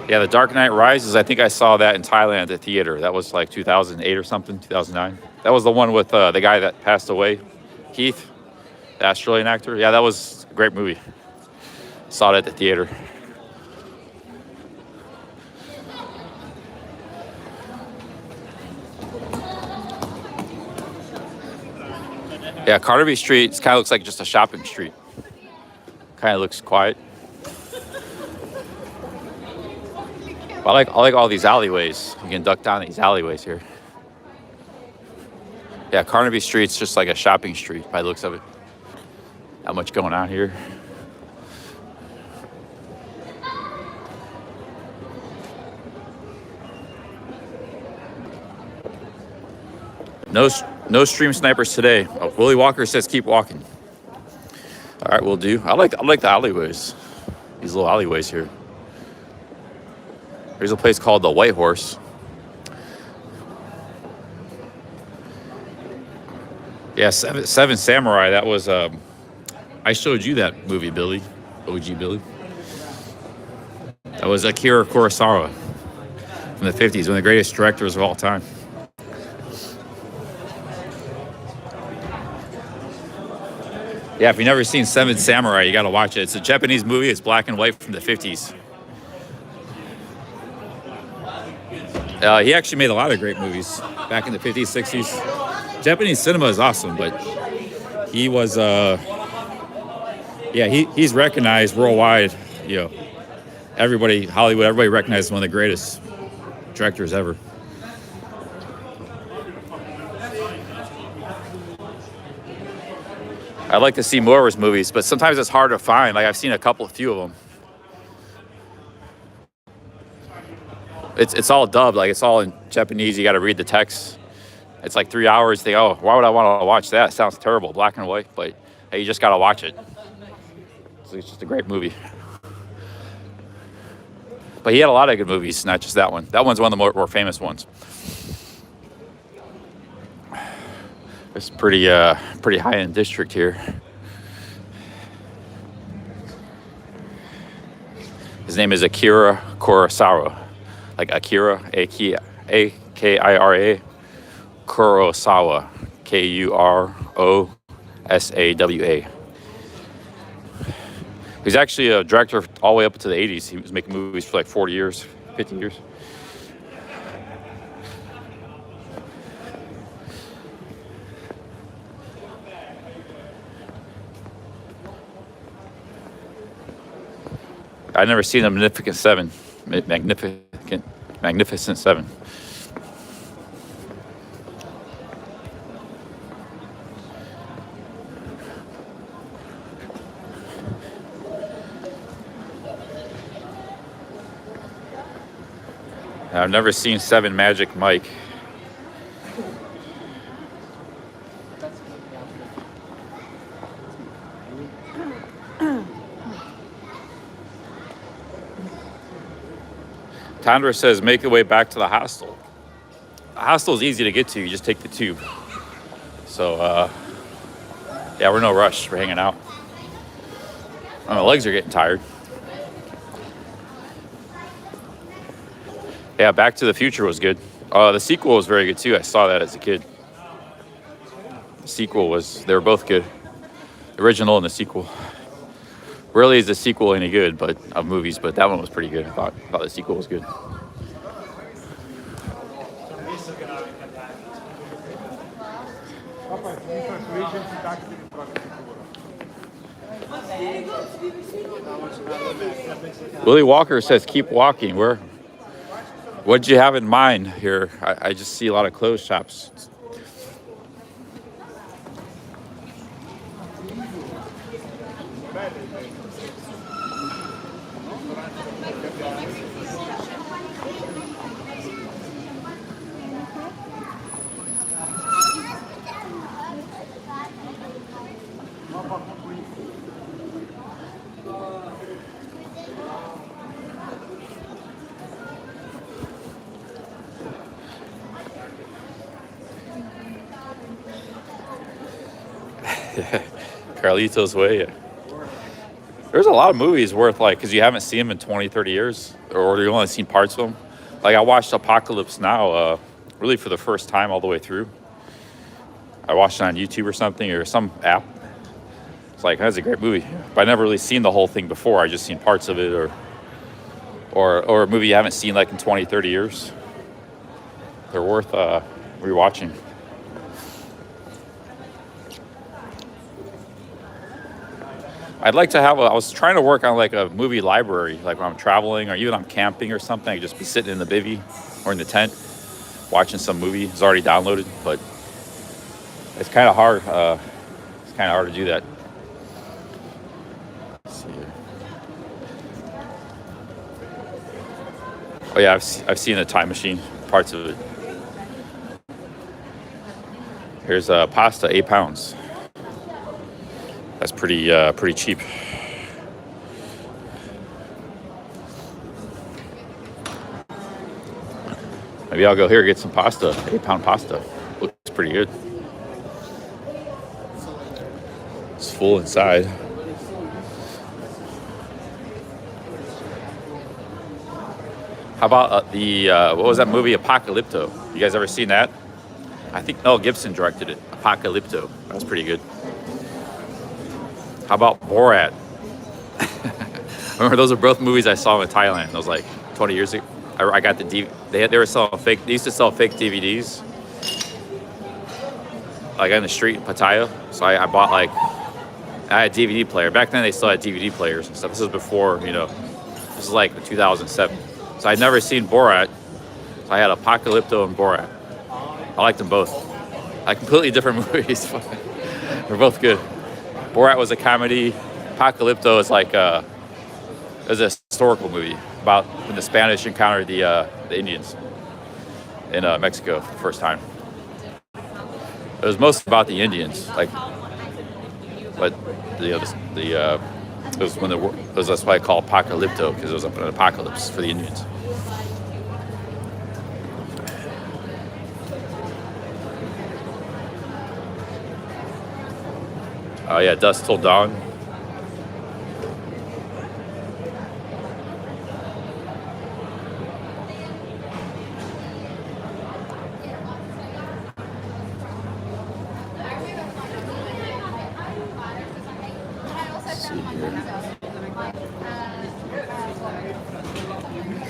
yeah, The Dark Knight Rises, I think I saw that in Thailand at the theater. That was like 2008 or something, 2009. That was the one with the guy that passed away, Keith, the Australian actor. Yeah, that was a great movie. Saw it at the theater. Yeah, Carnaby Street kind of looks like just a shopping street. Kind of looks quiet. I like all these alleyways. You can duck down these alleyways here. Yeah, Carnaby Street's just like a shopping street by the looks of it. Not much going on here. No stream snipers today. Oh, Willie Walker says keep walking. All right, we'll do. I like the alleyways. These little alleyways here. There's a place called the White Horse. Yeah, Seven Samurai. That was I showed you that movie, Billy. OG Billy. That was Akira Kurosawa from the 50s, one of the greatest directors of all time. Yeah, if you've never seen Seven Samurai, you got to watch it. It's a Japanese movie. It's black and white from the 50s. He actually made a lot of great movies back in the 50s, 60s. Japanese cinema is awesome, but he was, he's recognized worldwide. You know, everybody, Hollywood, everybody recognizes one of the greatest directors ever. I'd like to see more of his movies, but sometimes it's hard to find. Like, I've seen a few of them. It's all dubbed, like it's all in Japanese. You got to read the text. It's like 3 hours. You think, oh, why would I want to watch that? It sounds terrible, black and white. But hey, you just got to watch it. So it's just a great movie. But he had a lot of good movies, not just that one. That one's one of the more famous ones. It's pretty high-end district here. His name is Akira Kurosawa. Like Akira, A-K-I-R-A, Kurosawa, Kurosawa. He was actually a director all the way up to the 80s. He was making movies for like 40 years, 50 years. I've never seen a Magnificent Seven. Magnificent Seven. I've never seen Seven Magic Mike. Tandra says, make your way back to the hostel. The hostel is easy to get to. You just take the tube. So, yeah, we're no rush. We're hanging out. My legs are getting tired. Yeah, Back to the Future was good. The sequel was very good, too. I saw that as a kid. The sequel they were both good. The original and the sequel. Rarely is the sequel any good, but of movies, but that one was pretty good. I thought the sequel was good. Willie Walker says, keep walking. What'd you have in mind here? I just see a lot of clothes shops. Carlito's Way. There's a lot of movies worth, like, because you haven't seen them in 20, 30 years, or you've only seen parts of them. Like, I watched Apocalypse Now really for the first time all the way through. I watched it on YouTube or something, or some app. It's like, that's a great movie. But I never really seen the whole thing before. I just seen parts of it, or a movie you haven't seen like in 20, 30 years. They're worth rewatching. I'd like to have I was trying to work on like a movie library, like when I'm traveling or even I'm camping or something. I could just be sitting in the bivvy or in the tent watching some movie. It's already downloaded, but it's kind of hard. It's kind of hard to do that. Let's see here. Oh yeah, I've seen a time machine, parts of it. Here's pasta, 8 pounds. That's pretty cheap. Maybe I'll go here and get some pasta, 8-pound pasta. Looks pretty good. It's full inside. How about what was that movie, Apocalypto? You guys ever seen that? I think Mel Gibson directed it, Apocalypto. That was pretty good. How about Borat? Remember, those are both movies I saw in Thailand. That was like 20 years ago. I got the they were selling fake. They used to sell fake DVDs, like on the street in Pattaya. So I bought like, I had a DVD player. Back then they still had DVD players and stuff. This was before, this is like 2007. So I'd never seen Borat. So I had Apocalypto and Borat. I liked them both. Like completely different movies. They're both good. Borat was a comedy. Apocalypto is like it was a historical movie about when the Spanish encountered the Indians in Mexico for the first time. It was mostly about the Indians, like, but it was that's why I call Apocalypto, because it was an apocalypse for the Indians. Oh yeah, Dusk Till Dawn.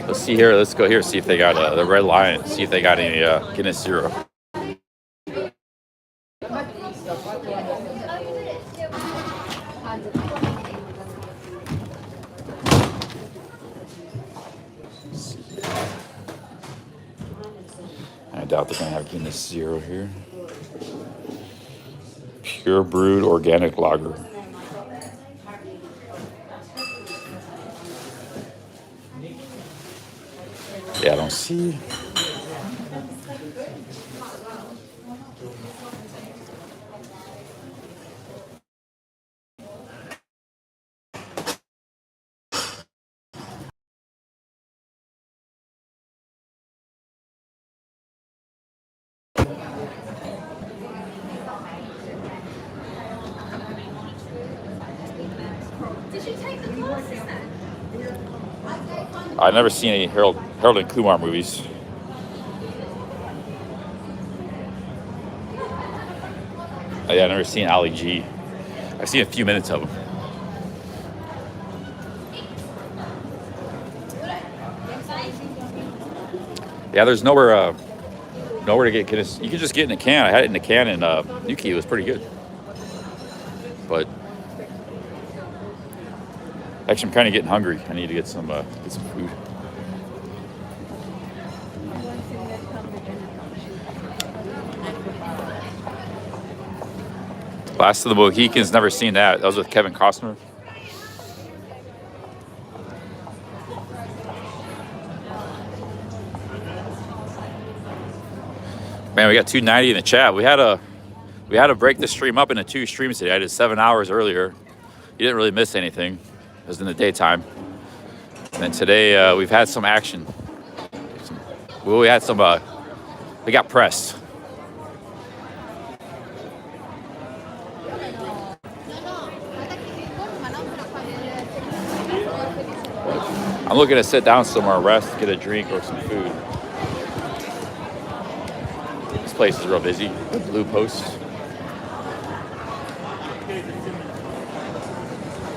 Let's see here. Let's go here. See if they got the Red Lion. See if they got any Guinness Zero. I doubt they're gonna have Guinness Zero here. Pure brewed organic lager. Yeah, I don't see. Did you take the glasses then? I've never seen any Harold and Kumar movies. Yeah, I've never seen Ali G. I've seen a few minutes of them. Yeah, there's nowhere to get Guinness. You can just get it in a can. I had it in a can in Yuki. It was pretty good. But actually, I'm kind of getting hungry. I need to get some food. Last of the Mohicans, never seen that. That was with Kevin Costner. Man, we got 290 in the chat. We had to break the stream up into 2 streams today. I did 7 hours earlier. You didn't really miss anything. It was in the daytime. And then today we've had some action. We got pressed. I'm looking to sit down somewhere, rest, get a drink or some food. This place is real busy. The Blue Post.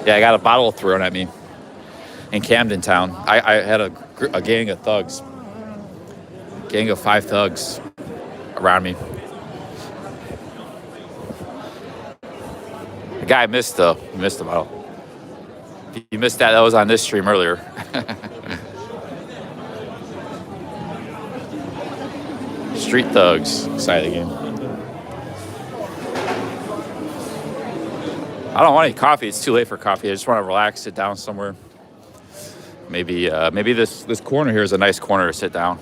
Yeah, I got a bottle thrown at me in Camden town. I had a gang of thugs. Gang of 5 thugs around me. The guy missed the bottle. If you missed that was on this stream earlier. Street thugs. Exciting game. I don't want any coffee. It's too late for coffee. I just want to relax, sit down somewhere. Maybe this corner here is a nice corner to sit down.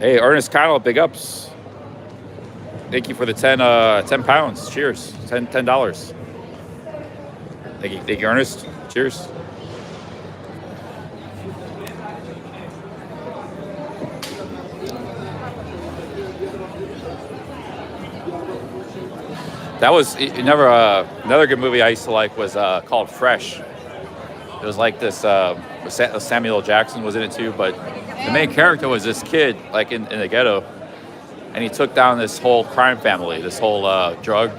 Hey, Ernest Connell, big ups. Thank you for the 10 pounds. Cheers. $10. Thank you, Ernest. Cheers. That was another good movie I used to like was called Fresh. It was like this Samuel L. Jackson was in it too, but the main character was this kid, like in the ghetto, and he took down this whole crime family, this whole drug,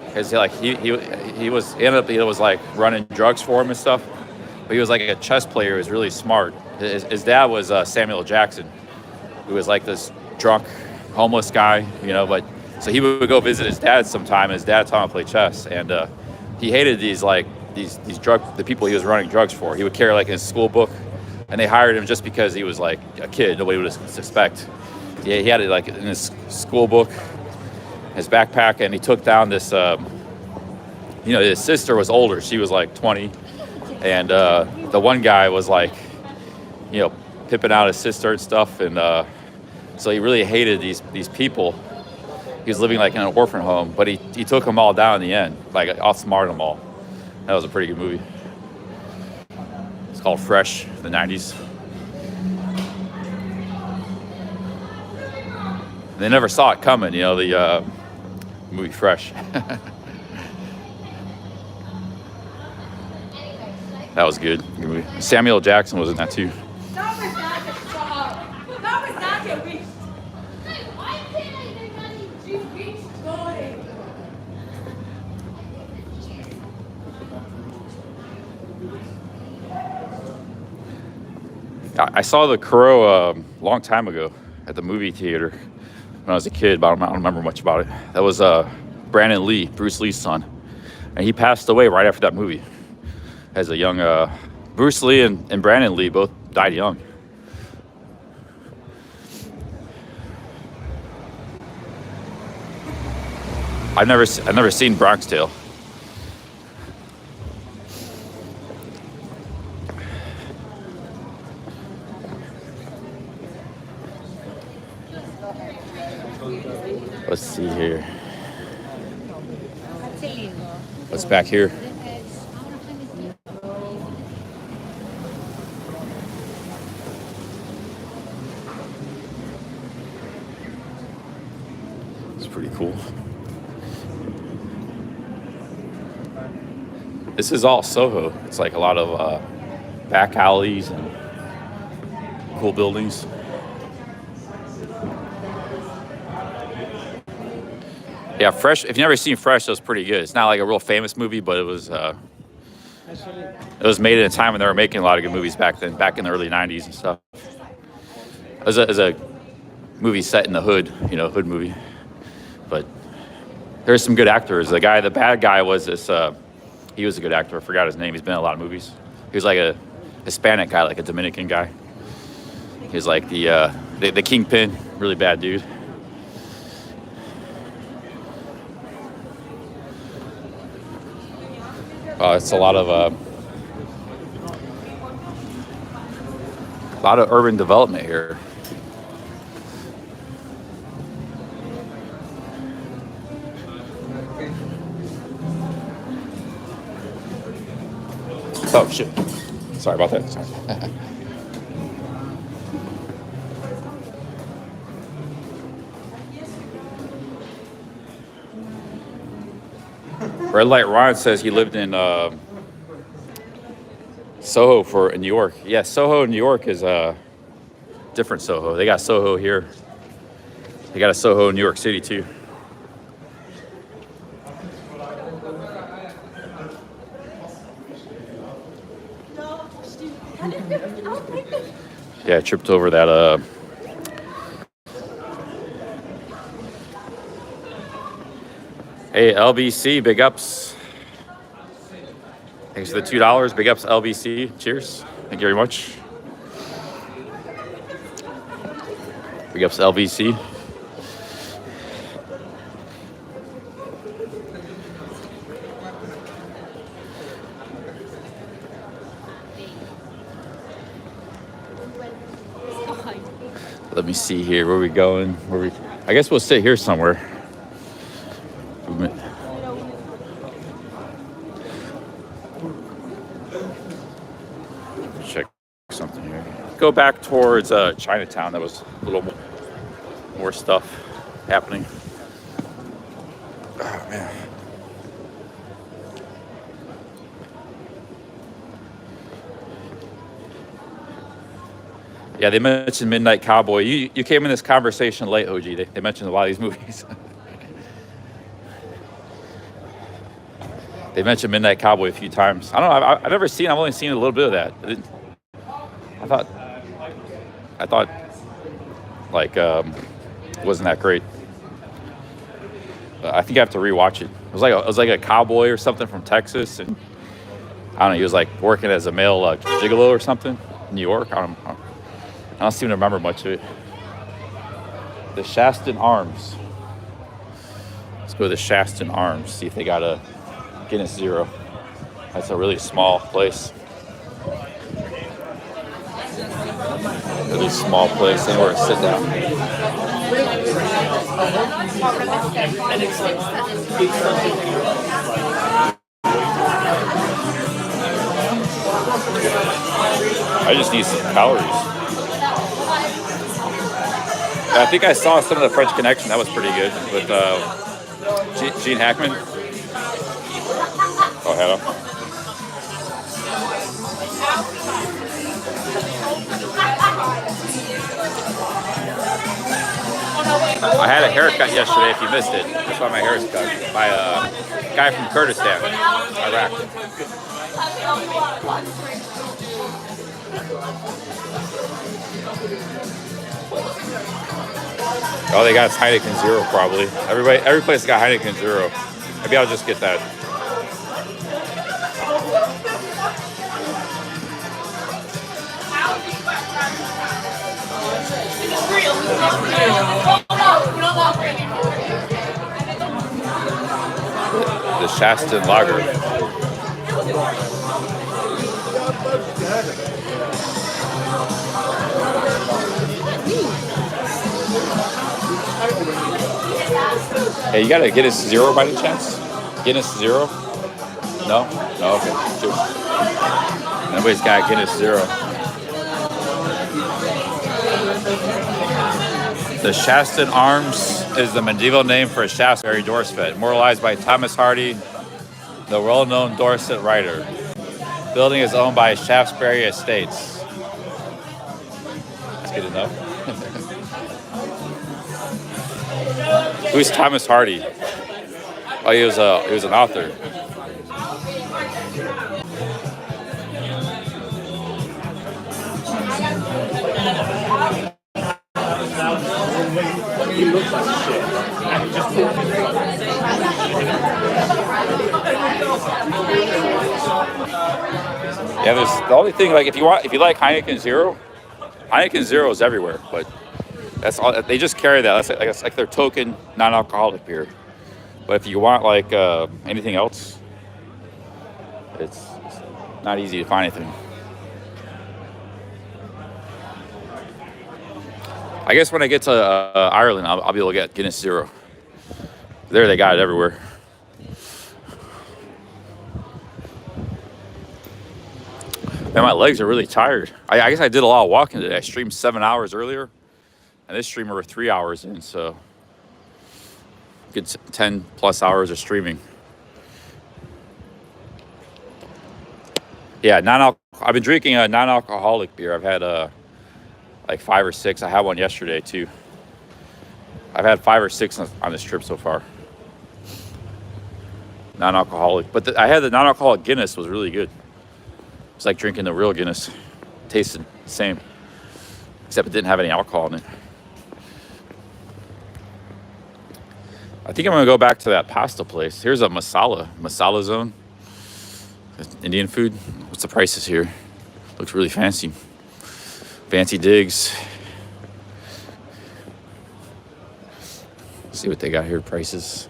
because he was like running drugs for him and stuff, but he was like a chess player. He was really smart. His dad was Samuel L. Jackson, who was like this drunk, homeless guy, you know, but so he would go visit his dad sometime, and his dad taught him to play chess, and he hated the people he was running drugs for. He would carry like his school book, and they hired him just because he was like a kid. Nobody would suspect. Yeah, he had it like in his school book, his backpack, and he took down this. His sister was older. She was like 20, and the one guy was like, pimping out his sister and stuff, and so he really hated these people. He was living like in an orphan home, but he took them all down in the end, like outsmarted them all. That was a pretty good movie. It's called Fresh, the 90s. They never saw it coming, the movie Fresh. That was good. Good movie. Samuel L. Jackson was in that too. I saw The Crow a long time ago at the movie theater when I was a kid, but I don't remember much about it. That was Brandon Lee, Bruce Lee's son. And he passed away right after that movie. As a young, Bruce Lee and Brandon Lee both died young. I've never seen Bronx Tale. Let's see here. What's back here? It's pretty cool. This is all Soho. It's like a lot of back alleys and cool buildings. Yeah, Fresh. If you've never seen Fresh, it was pretty good. It's not like a real famous movie, but it was made at a time when they were making a lot of good movies back then, back in the early 90s and stuff. It was a movie set in the hood, hood movie. But there's some good actors. The bad guy was this, he was a good actor. I forgot his name. He's been in a lot of movies. He was like a Hispanic guy, like a Dominican guy. He was like the kingpin, really bad dude. It's a lot of urban development here. Oh shit! Sorry about that. Sorry. Red Light Ron says he lived in Soho in New York. Yeah, Soho in New York is a different Soho. They got Soho here. They got a Soho in New York City too. Yeah, I tripped over that Hey, LBC, big ups. Thanks for the $2. Big ups, LBC. Cheers. Thank you very much. Big ups, LBC. Let me see here. Where are we going? I guess we'll sit here somewhere. Check something here. Go back towards Chinatown. There was a little more stuff happening. Oh man. Yeah, they mentioned Midnight Cowboy. You came in this conversation late, OG. They mentioned a lot of these movies. They mentioned Midnight Cowboy a few times. I don't know. I've never seen. I've only seen a little bit of that. I thought, like, wasn't that great. I think I have to rewatch it. It was like a cowboy or something from Texas, and I don't know. He was like working as a male gigolo or something in New York. I don't seem to remember much of it. The Shaston Arms. Let's go to the Shaston Arms. See if they got a Guinness Zero. That's a really small place. Really small place. Anywhere to sit down. I just need some calories. I think I saw some of the French Connection. That was pretty good with Gene Hackman. Oh, hello. I had a haircut yesterday, if you missed it. That's why my hair is cut. By a guy from Kurdistan, Iraq. Oh, they got Heineken Zero probably. Every place got Heineken Zero. Maybe I'll just get that. The Shaston Lager. Hey, you got a Guinness Zero by any chance? Guinness Zero? No? No, okay. Cheers. Nobody's got a Guinness Zero. The Shaston Arms is the medieval name for Shaftesbury, Dorset, immortalized by Thomas Hardy, the well-known Dorset writer. The building is owned by Shaftesbury Estates. That's good enough. Who's Thomas Hardy? Oh, he was an author. He looks like shit. And he just Yeah, there's the only thing, like if you like Heineken Zero is everywhere, but that's all they just carry that. That's like their token non-alcoholic beer. But if you want like anything else, it's not easy to find anything. I guess when I get to Ireland, I'll be able to get Guinness Zero. There, they got it everywhere. Man, my legs are really tired. I guess I did a lot of walking today. I streamed 7 hours earlier, and this streamer we're 3 hours in, so good 10 plus hours of streaming. Yeah, I've been drinking a non-alcoholic beer. I've had like 5 or 6. I had one yesterday too. I've had 5 or 6 on this trip so far. Non-alcoholic, but I had the non-alcoholic Guinness. Was really good. It's like drinking the real Guinness. Tasted the same, except it didn't have any alcohol in it. I think I'm gonna go back to that pasta place. Here's a masala zone. Indian food. What's the prices here? Looks really fancy. Fancy digs. See what they got here, prices.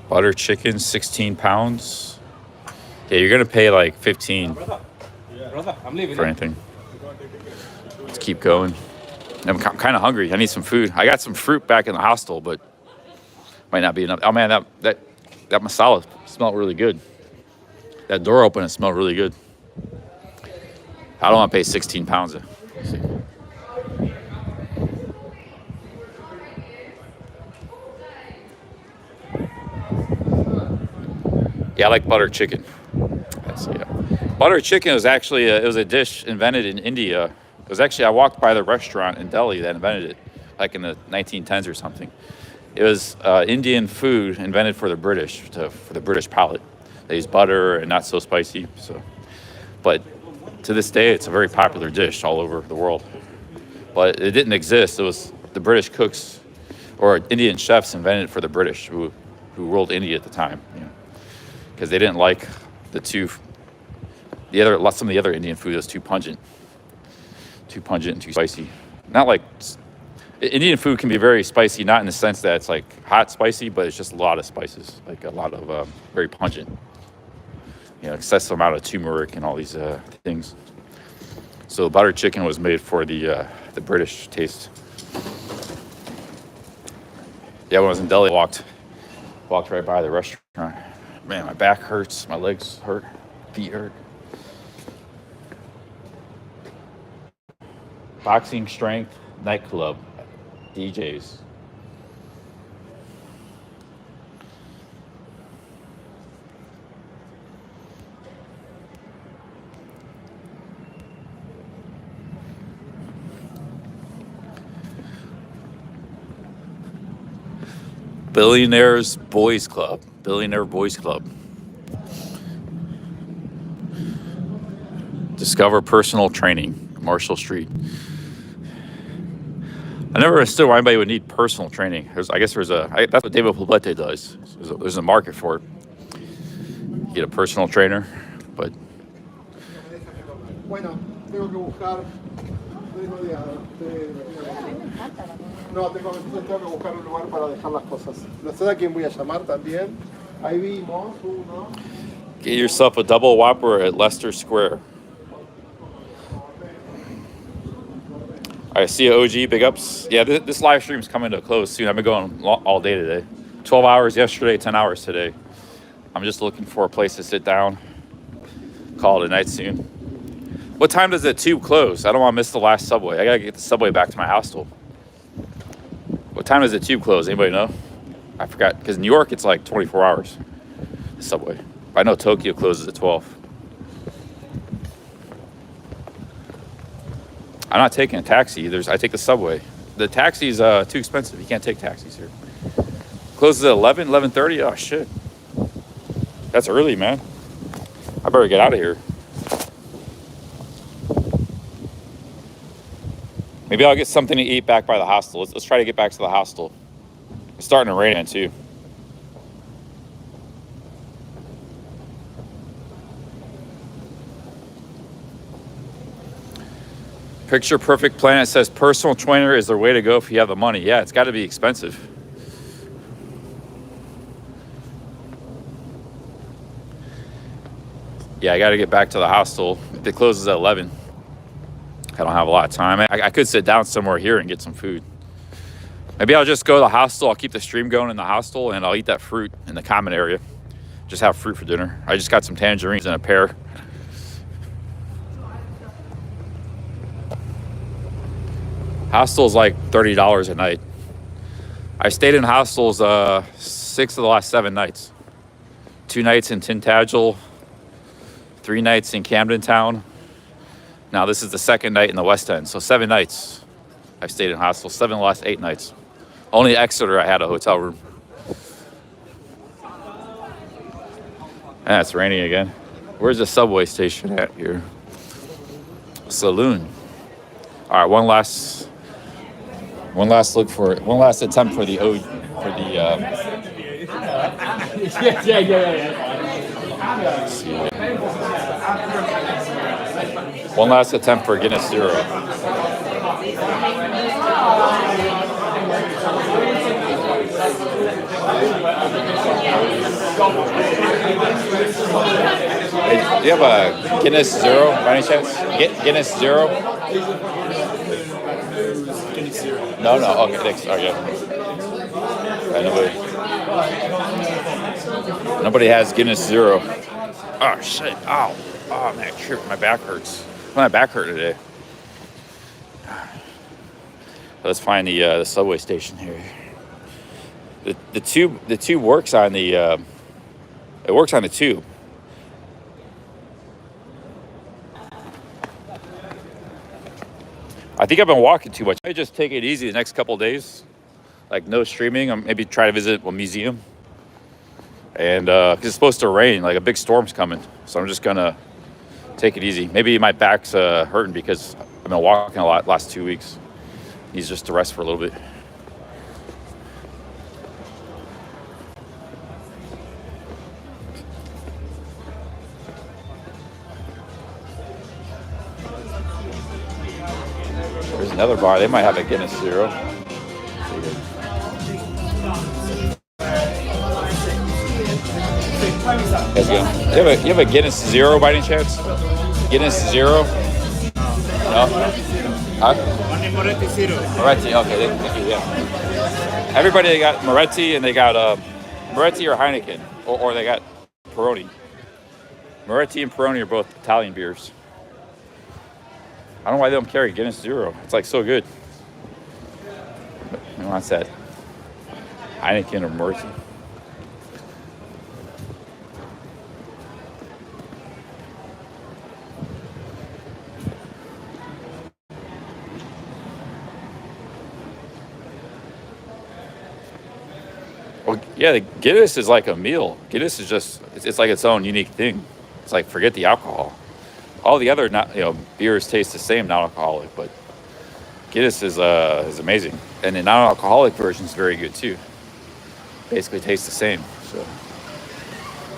Butter chicken, 16 pounds. Yeah, you're gonna pay like 15 for anything. Let's keep going. I'm kind of hungry. I need some food. I got some fruit back in the hostel, but might not be enough. Oh man, that masala smelled really good. That door open, it smelled really good. I don't want to pay 16 pounds. Let's see. Yeah, I like butter chicken. So, yeah. Butter chicken was actually it was a dish invented in India. It was actually I walked by the restaurant in Delhi that invented it, like in the 1910s or something. It was Indian food invented for the British, for the British palate. They use butter and not so spicy. So, but to this day, it's a very popular dish all over the world. But it didn't exist. It was the British cooks or Indian chefs invented it for the British who ruled India at the time. Because they didn't like some of the other Indian food was too pungent and too spicy. Not like Indian food can be very spicy, not in the sense that it's like hot spicy, but it's just a lot of spices, like a lot of very pungent. Excessive amount of turmeric and all these things. So butter chicken was made for the British taste. Yeah, when I was in Delhi, I walked right by the restaurant. Man, my back hurts, my legs hurt, feet hurt. Boxing Strength Nightclub, DJs. Billionaire Boys Club. Discover personal training, Marshall Street. I never understood why anybody would need personal training. That's what David Poblete does. There's a market for it. You get a personal trainer, but No, tengo que buscar un lugar para dejar las cosas. No sé a quién voy a llamar también. Ahí vimos uno. get yourself a double Whopper at Leicester Square. I see a OG, big ups. Yeah, this live stream's coming to a close soon. I've been going all day today. 12 hours yesterday, 10 hours today. I'm just looking for a place to sit down. Call it a night soon. What time does the tube close? I don't want to miss the last subway. I gotta get the subway back to my hostel. What time does the tube close? Anybody know? I forgot, because New York, it's like 24 hours, the subway. But I know Tokyo closes at 12. I'm not taking a taxi. I take the subway. The taxi's too expensive. You can't take taxis here. Closes at 11, 11:30. Oh, shit. That's early, man. I better get out of here. Maybe I'll get something to eat back by the hostel. Let's try to get back to the hostel. It's starting to rain in, too. Picture Perfect Planet says personal trainer is the way to go if you have the money. Yeah, it's got to be expensive. Yeah, I got to get back to the hostel. It closes at 11. I don't have a lot of time. I could sit down somewhere here and get some food. Maybe I'll just go to the hostel. I'll keep the stream going in the hostel, and I'll eat that fruit in the common area. Just have fruit for dinner. I just got some tangerines and a pear. Hostel's like $30 a night. I stayed in hostels 6 of the last 7 nights. 2 nights in Tintagel, 3 nights in Camden Town. Now this is the 2nd night in the West End, so 7 nights I've stayed in hostels. 7 of the last 8 nights. Only Exeter I had a hotel room. And it's raining again. Where's the subway station at here? Saloon. All right, one last attempt for the one last attempt for Guinness Zero. Hey, do you have a Guinness Zero by any chance? Guinness Zero? Guinness Zero. No. Okay, thanks. Okay. Nobody has Guinness Zero. Oh shit! Ow! Oh man, shit, my back hurts. My back hurt today. Let's find the subway station here. The tube works on the. It works on the tube. I think I've been walking too much. I might just take it easy the next couple of days. Like no streaming. I'm maybe try to visit a museum. And 'cause it's supposed to rain, like a big storm's coming. So I'm just gonna take it easy. Maybe my back's hurting because I've been walking a lot last 2 weeks. Needs just to rest for a little bit. There's another bar. They might have a Guinness Zero. How's it going? You have a Guinness Zero by any chance? Guinness Zero? No? Huh? Moretti Zero. Moretti, okay, thank you, yeah. Everybody, they got Moretti and they got Moretti or Heineken, or they got Peroni. Moretti and Peroni are both Italian beers. I don't know why they don't carry Guinness Zero. It's like so good. But who wants that? Heineken or Moretti? Well, yeah, the Guinness is like a meal. Guinness is just, it's like its own unique thing. It's like, forget the alcohol. All the other, beers taste the same, non-alcoholic, but Guinness is amazing. And the non-alcoholic version is very good too. Basically tastes the same. So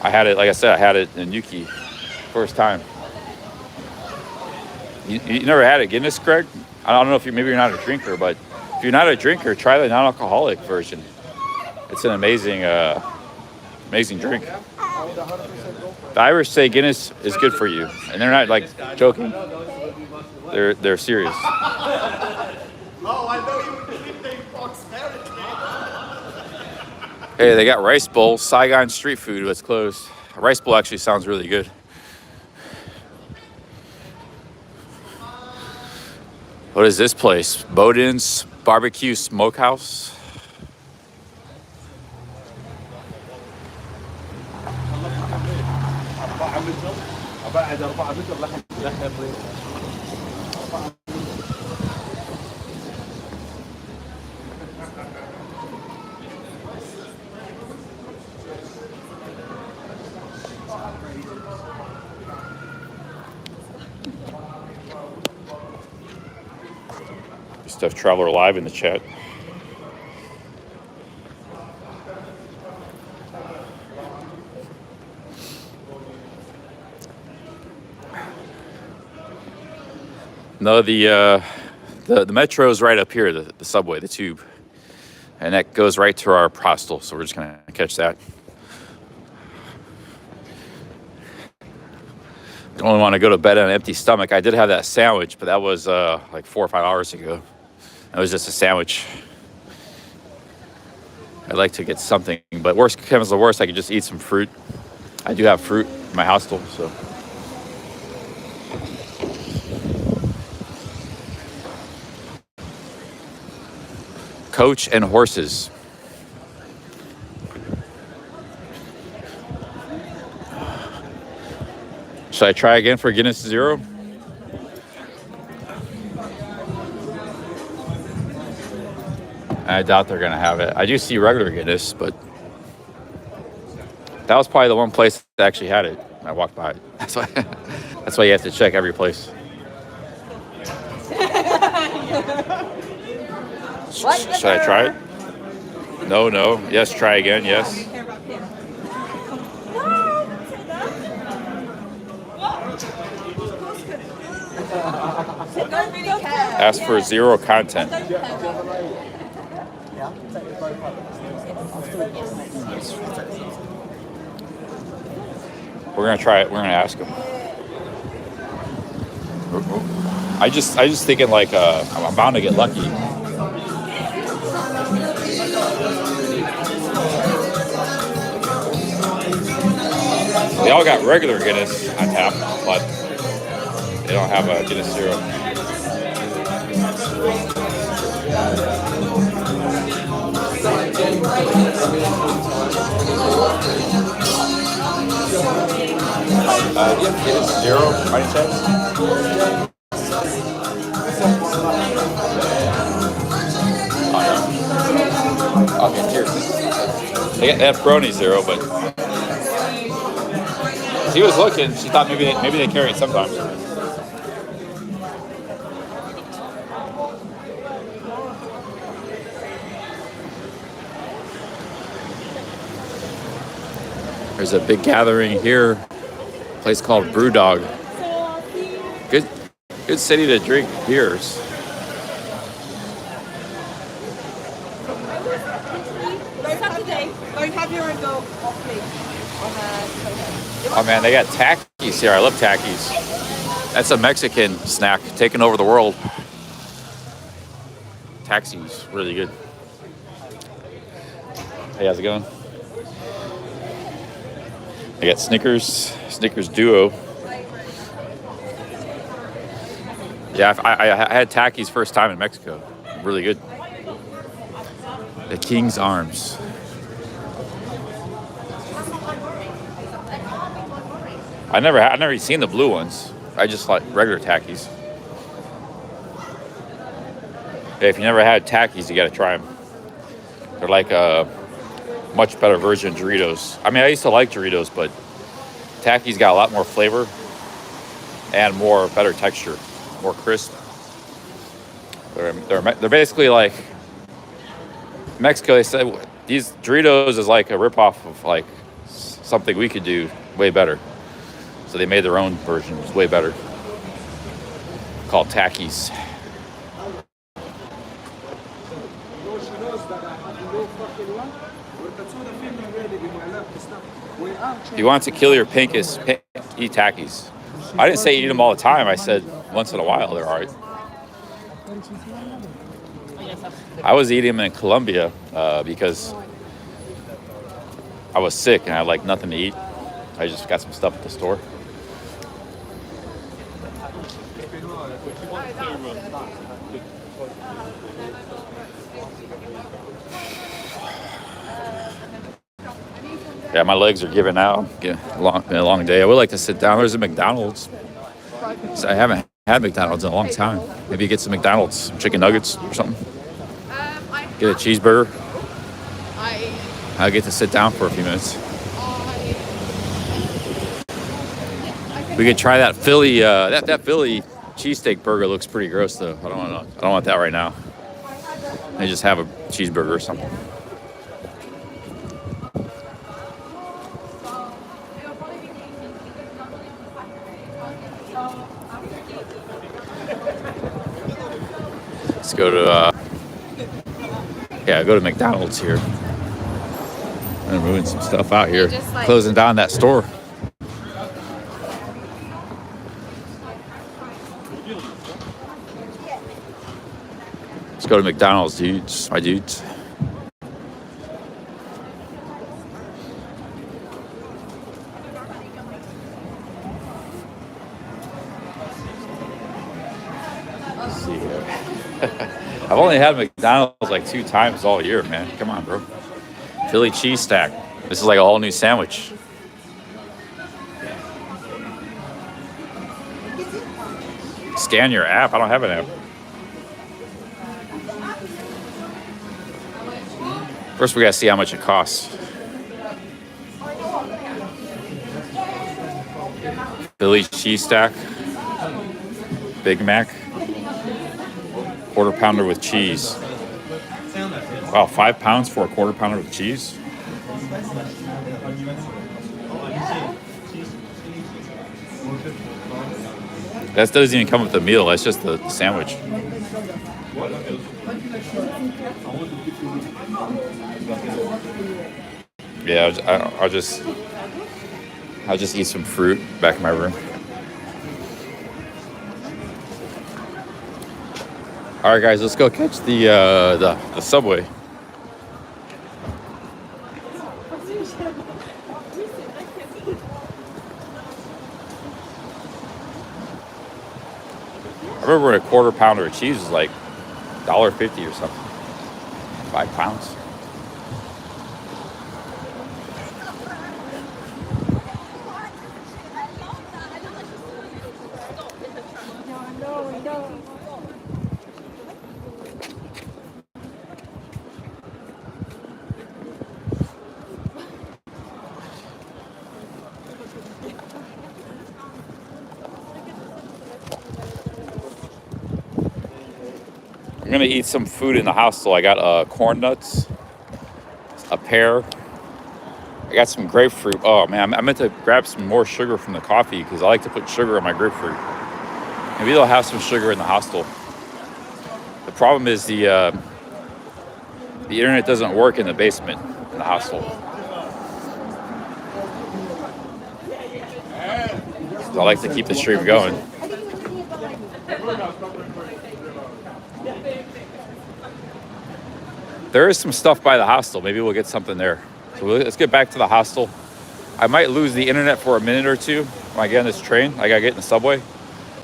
I had it, like I said, I had it in Yuki, first time. You never had a Guinness, Greg? I don't know if maybe you're not a drinker, but if you're not a drinker, try the non-alcoholic version. It's an amazing, amazing drink. The Irish say Guinness is good for you, and they're not like joking. They're serious. Hey, they got rice bowl. Saigon street food was closed. A rice bowl actually sounds really good. What is this place? Bowden's Barbecue Smokehouse. Stuff Traveler Live in the chat. No, the metro is right up here, the subway, the tube, and that goes right to our hostel. So we're just gonna catch that. Don't really want to go to bed on an empty stomach. I did have that sandwich, but that was like 4 or 5 hours ago. It was just a sandwich. I'd like to get something, but worst comes to worst, I could just eat some fruit. I do have fruit in my hostel, so. Coach and horses. Should I try again for Guinness Zero? I doubt they're gonna have it. I do see regular Guinness, but that was probably the one place that actually had it. I walked by it. That's why you have to check every place. Should I try it? No. Yes, try again. Yes. Ask for zero content. We're gonna try it. We're gonna ask him. I just thinking like I'm bound to get lucky. They all got regular Guinness on tap, but they don't have a Guinness Zero. Do you have Guinness Zero by any chance? They have brony zero, but he was looking. She thought maybe they carry it sometimes. There's a big gathering here. A place called Brewdog. Good city to drink beers. Oh man, they got Takis here. I love Takis. That's a Mexican snack taking over the world. Taxis, really good. Hey, how's it going? I got Snickers Duo. Yeah, I had Takis first time in Mexico. Really good. The King's Arms. I never seen the blue ones. I just like regular Takis. Hey, if you never had Takis, you got to try them. They're like a much better version of Doritos. I mean, I used to like Doritos, but Takis got a lot more flavor and better texture, more crisp. They're basically like Mexico. They said these Doritos is like a ripoff of like something we could do way better. So they made their own version. It's way better. Called Takis. If you want to kill your pincus, eat Takis. I didn't say eat them all the time. I said once in a while they're all right. I was eating them in Colombia because I was sick and I had like nothing to eat. I just got some stuff at the store. Yeah, my legs are giving out. Been a long day. I would like to sit down. There's a McDonald's. So I haven't had McDonald's in a long time. Maybe get some McDonald's, some chicken nuggets or something. Get a cheeseburger. I'll get to sit down for a few minutes. We could try that Philly. That Philly cheesesteak burger looks pretty gross though. I don't want that right now. I just have a cheeseburger or something. Let's go to go to McDonald's here. They're moving some stuff out here, closing down that store. Let's go to McDonald's, dudes. My dudes. Let's see here. I've only had McDonald's like 2 times all year, man. Come on, bro. Philly cheese stack. This is like a whole new sandwich. Scan your app. I don't have an app. First, we gotta see how much it costs. Philly cheese stack. Big Mac. Quarter pounder with cheese. Wow, 5 pounds for a quarter pounder with cheese? That doesn't even come with the meal, that's just the sandwich. Yeah, I'll just eat some fruit back in my room. All right, guys, let's go catch the subway. I remember when a quarter pounder of cheese was like $1.50 or something. 5 pounds. gonna eat some food in the hostel. I got corn nuts, a pear. I got some grapefruit. Oh man, I meant to grab some more sugar from the coffee because I like to put sugar in my grapefruit. Maybe they'll have some sugar in the hostel. The problem is the internet doesn't work in the basement in the hostel. So I like to keep the stream going. There is some stuff by the hostel. Maybe we'll get something there. So let's get back to the hostel. I might lose the internet for a minute or two when I get on this train. I gotta get in the subway,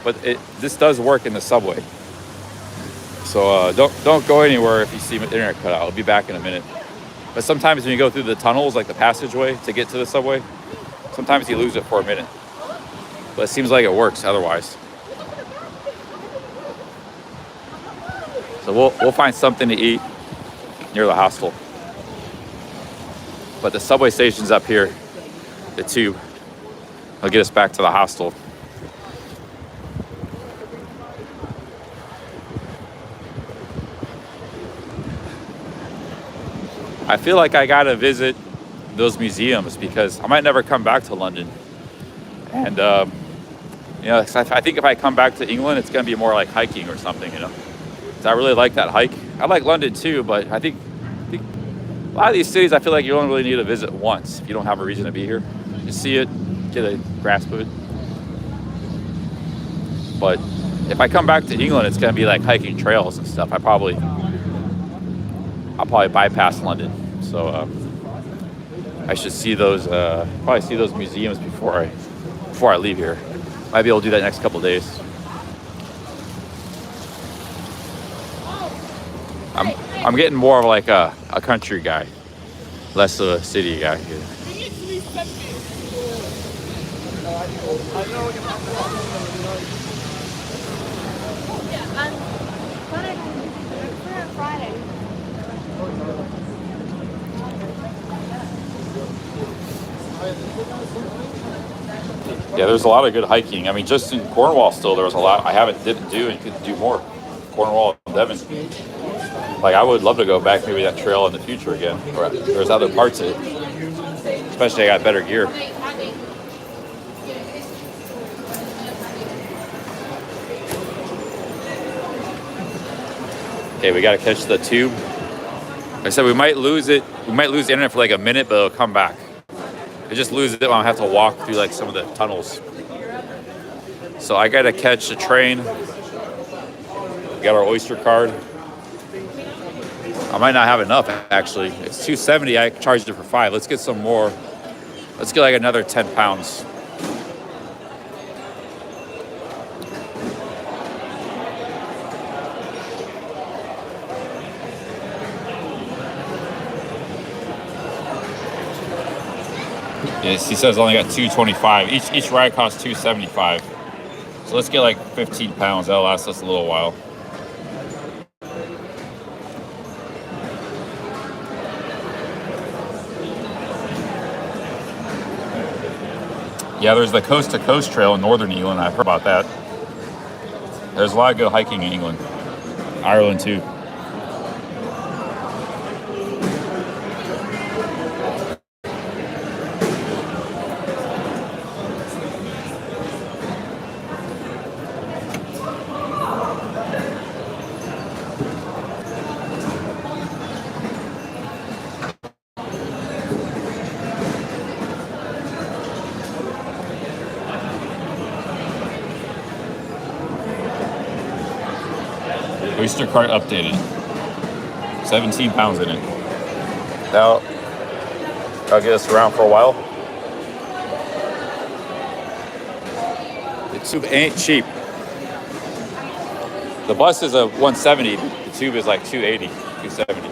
but this does work in the subway. So don't go anywhere if you see the internet cut out. I'll be back in a minute. But sometimes when you go through the tunnels, like the passageway to get to the subway, sometimes you lose it for a minute. But it seems like it works otherwise. So we'll find something to eat near the hostel. But the subway station's up here, the tube. It'll get us back to the hostel. I feel like I gotta visit those museums because I might never come back to London. And, you know, I think if I come back to England, it's gonna be more like hiking or something, you know. So I really like that hike. I like London too, but I think a lot of these cities, I feel like you only really need to visit once if you don't have a reason to be here. You see it, get a grasp of it. But if I come back to England, it's gonna be like hiking trails and stuff. I'll probably bypass London. So I should see those, probably see those museums before I leave here. Might be able to do that next couple days. I'm getting more of like a country guy, less of a city guy here. Yeah, there's a lot of good hiking. I mean, just in Cornwall still, there was a lot I didn't do and could do more. Cornwall and Devon. Like, I would love to go back maybe that trail in the future again. Or there's other parts of it. Especially I got better gear. Okay, we gotta catch the tube. Like I said, we might lose it. We might lose the internet for like a minute, but it'll come back. I just lose it when I have to walk through like some of the tunnels. So I gotta catch the train. We got our Oyster card. I might not have enough actually. It's $2.70. I charged it for $5. Let's get some more. Let's get like another 10 pounds. Yes, he says only got $2.25. Each ride costs $2.75. So let's get like 15 pounds. That'll last us a little while. Yeah, there's the Coast to Coast Trail in northern England. I've heard about that. There's a lot of good hiking in England. Ireland too. Oyster cart updated. 17 pounds in it. Now, I'll get us around for a while. The tube ain't cheap. The bus is a 170. The tube is like 280, 270.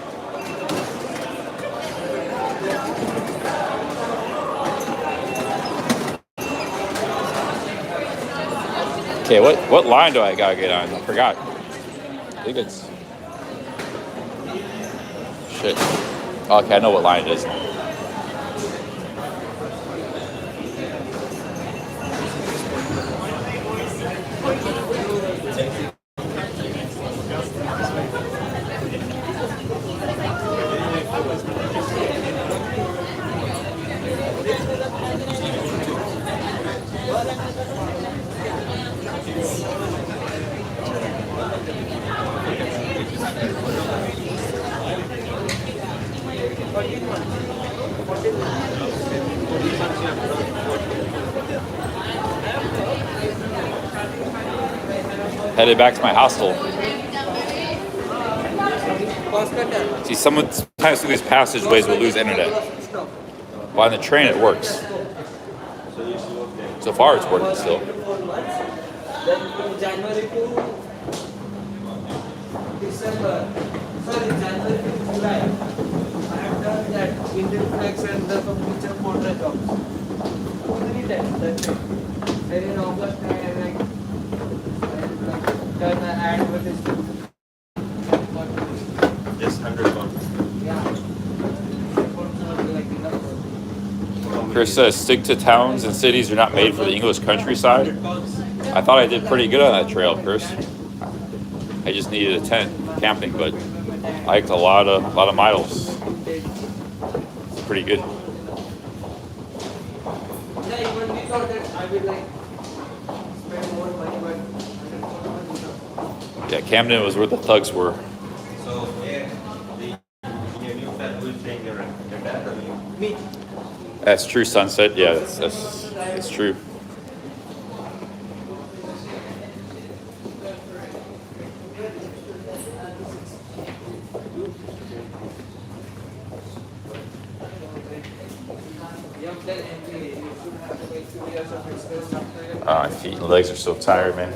Okay, what line do I gotta get on? I forgot. I think it's... Shit. Okay, I know what line it is. Headed back to my hostel. See, sometimes through these passageways we'll lose internet. But on the train it works. So far it's working still. January to December, sorry, January to July, I have done that Indian flags and the picture portrait jobs. 3 times, that's it. Then in August, I like done an advertisement. Just 100 bucks. Yeah. Chris says, stick to towns and cities are not made for the English countryside. I thought I did pretty good on that trail, Chris. I just needed a tent camping, but I hiked a lot of miles. It's pretty good. Yeah, even we thought that I would like spend more money, but Yeah, Camden was where the thugs were. So, yeah, your new flat will change your dad or you? me. That's true, Sunset. Yeah, that's true. Oh, my feet and legs are so tired, man.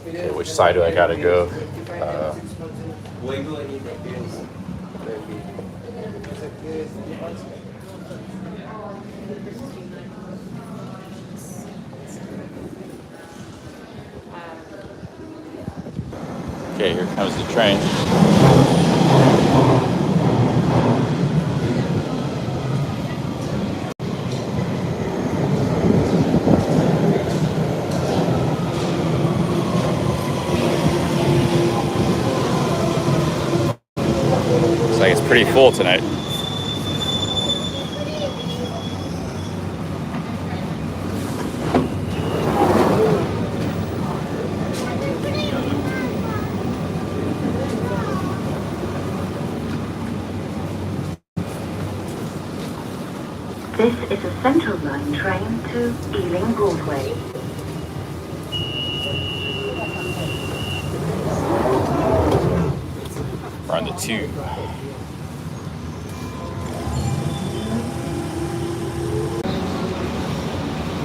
Okay, which side do I gotta go? Going to any experience? Okay, here comes the train. Looks like it's pretty full tonight. This is a Central Line train to Ealing Broadway. We're on the tube.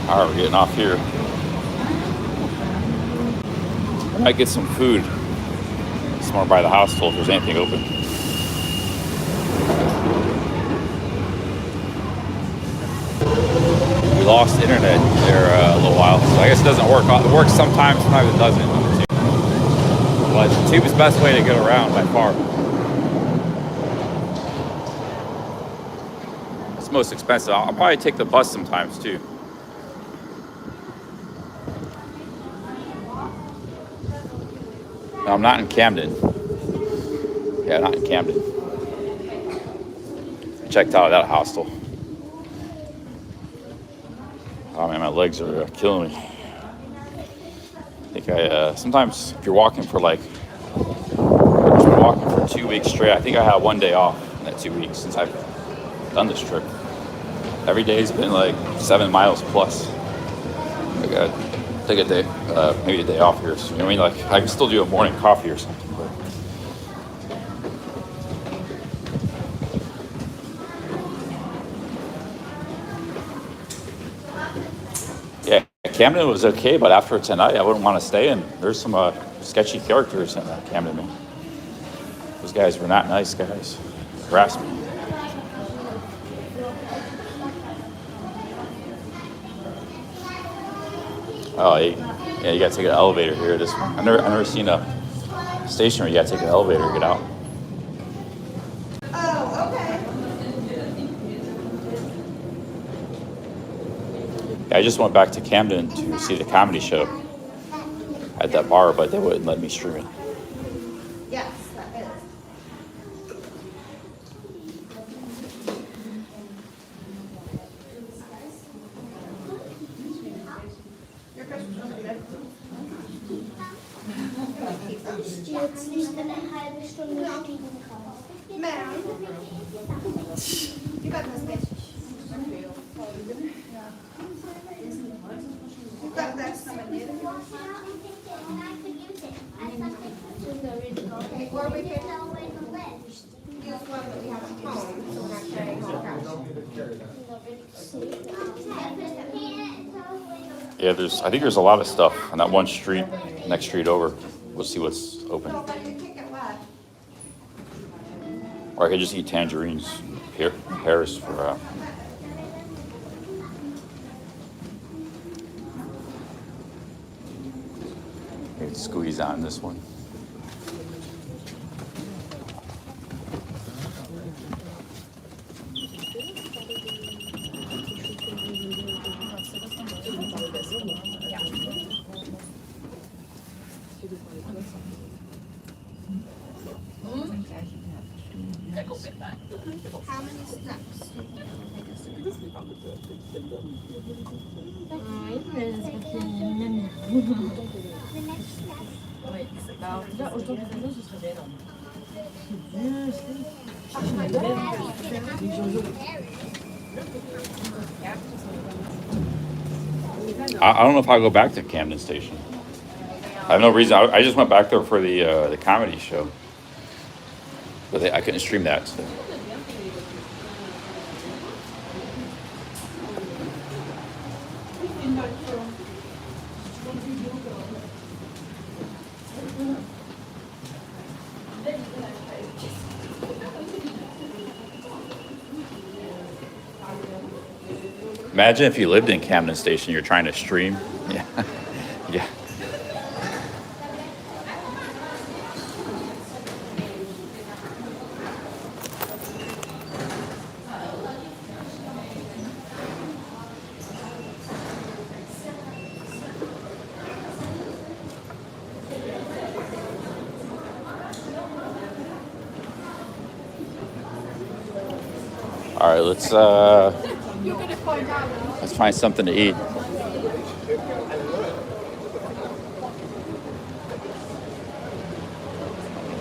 All right, we're getting off here. I might get some food somewhere by the hostel if there's anything open. We lost internet there a little while, so I guess it doesn't work. It works sometimes it doesn't on the tube. But the tube is the best way to get around by far. It's most expensive. I'll probably take the bus sometimes too. No, I'm not in Camden. Yeah, not in Camden. I checked out that hostel. Oh man, my legs are killing me. I think sometimes if you're walking for I've been walking for 2 weeks straight. I think I had 1 day off in that 2 weeks since I've done this trip. Every day's been like 7 miles plus. I gotta take a day, maybe a day off here. So, you know what I mean? Like I can still do a morning coffee or something. But yeah, Camden was okay, but after tonight, I wouldn't want to stay in. There's some sketchy characters in Camden, man. Those guys were not nice guys. Harassed me. Oh, yeah, you gotta take an elevator here. This one, I've never seen a station where you gotta take an elevator to get out. Oh, okay. Yeah, I just went back to Camden to see the comedy show at that bar, but they wouldn't let me stream it. Yes, that is. Your Christmas was good. Ma'am. You got this, bitch. You got that. Or we can use one that we have at home, so we're not carrying all that. Yeah, I think there's a lot of stuff on that one street, next street over. We'll see what's open. Or I could just eat tangerines here in Paris for maybe squeeze on this one. How many steps? I don't know if I'll go back to Camden Station. I have no reason. I just went back there for the comedy show, but I couldn't stream that. So. Imagine if you lived in Camden Station, you're trying to stream. Yeah. Yeah. All right, let's find something to eat.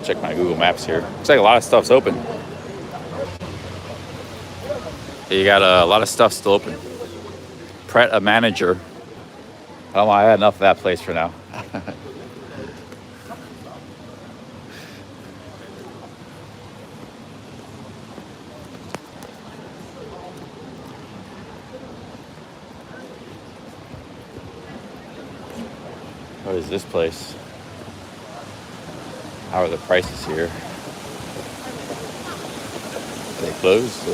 Check my Google Maps here. Looks like a lot of stuff's open. You got a lot of stuff still open. Pret a manager. I don't know, I had enough of that place for now. What is this place? How are the prices here? Are they closed?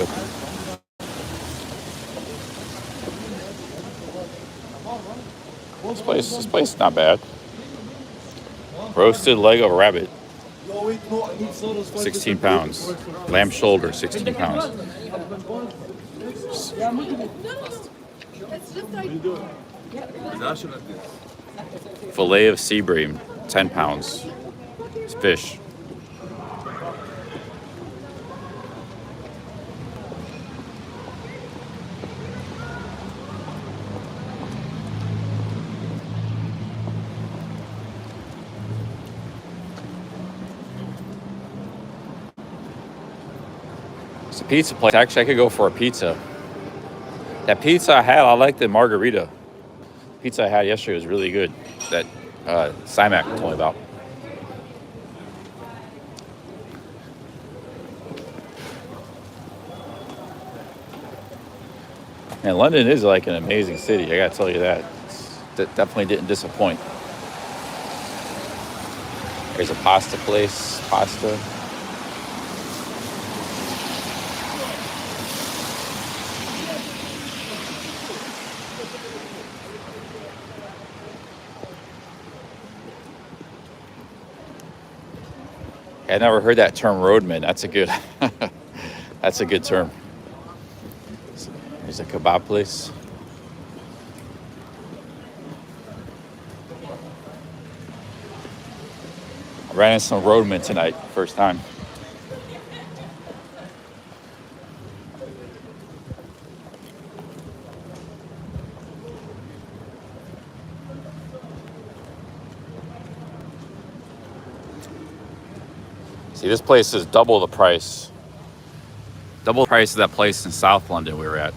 This place is not bad. Roasted leg of rabbit, 16 pounds. Lamb shoulder, 16 pounds. Fillet of sea bream, 10 pounds. It's fish. It's a pizza place. Actually, I could go for a pizza. That pizza I had, I liked the margarita. Pizza I had yesterday was really good. That Simac told me about. And London is like an amazing city. I gotta tell you that. That definitely didn't disappoint. There's a pasta place. Pasta. I never heard that term, roadman. That's a good, that's a good term. There's a kebab place. I ran into some roadmen tonight, first time. See, this place is double the price. Double the price of that place in South London we were at.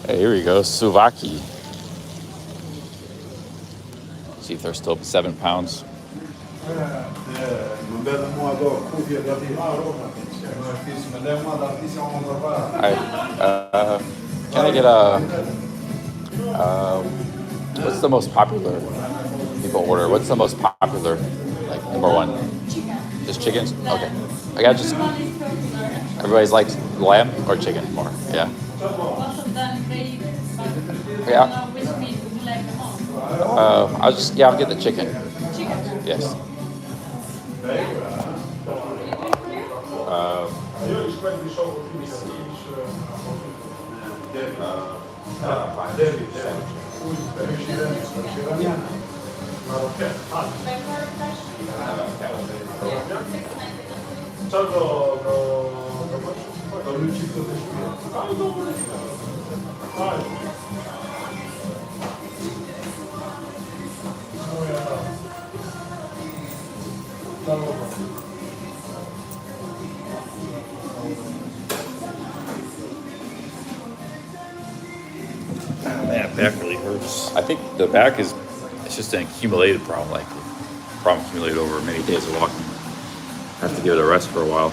Hey, here we go, Suvlaki. See if they're still £7. Can I get a, what's the most popular people order? What's the most popular, like, number one? Just chickens? Okay. I got just, everybody's likes lamb or chicken more, yeah. Yeah. I'll get the chicken. Yes. Man, back really hurts. I think the back is, it's just an accumulated problem, like problem accumulated over many days of walking. I have to give it a rest for a while.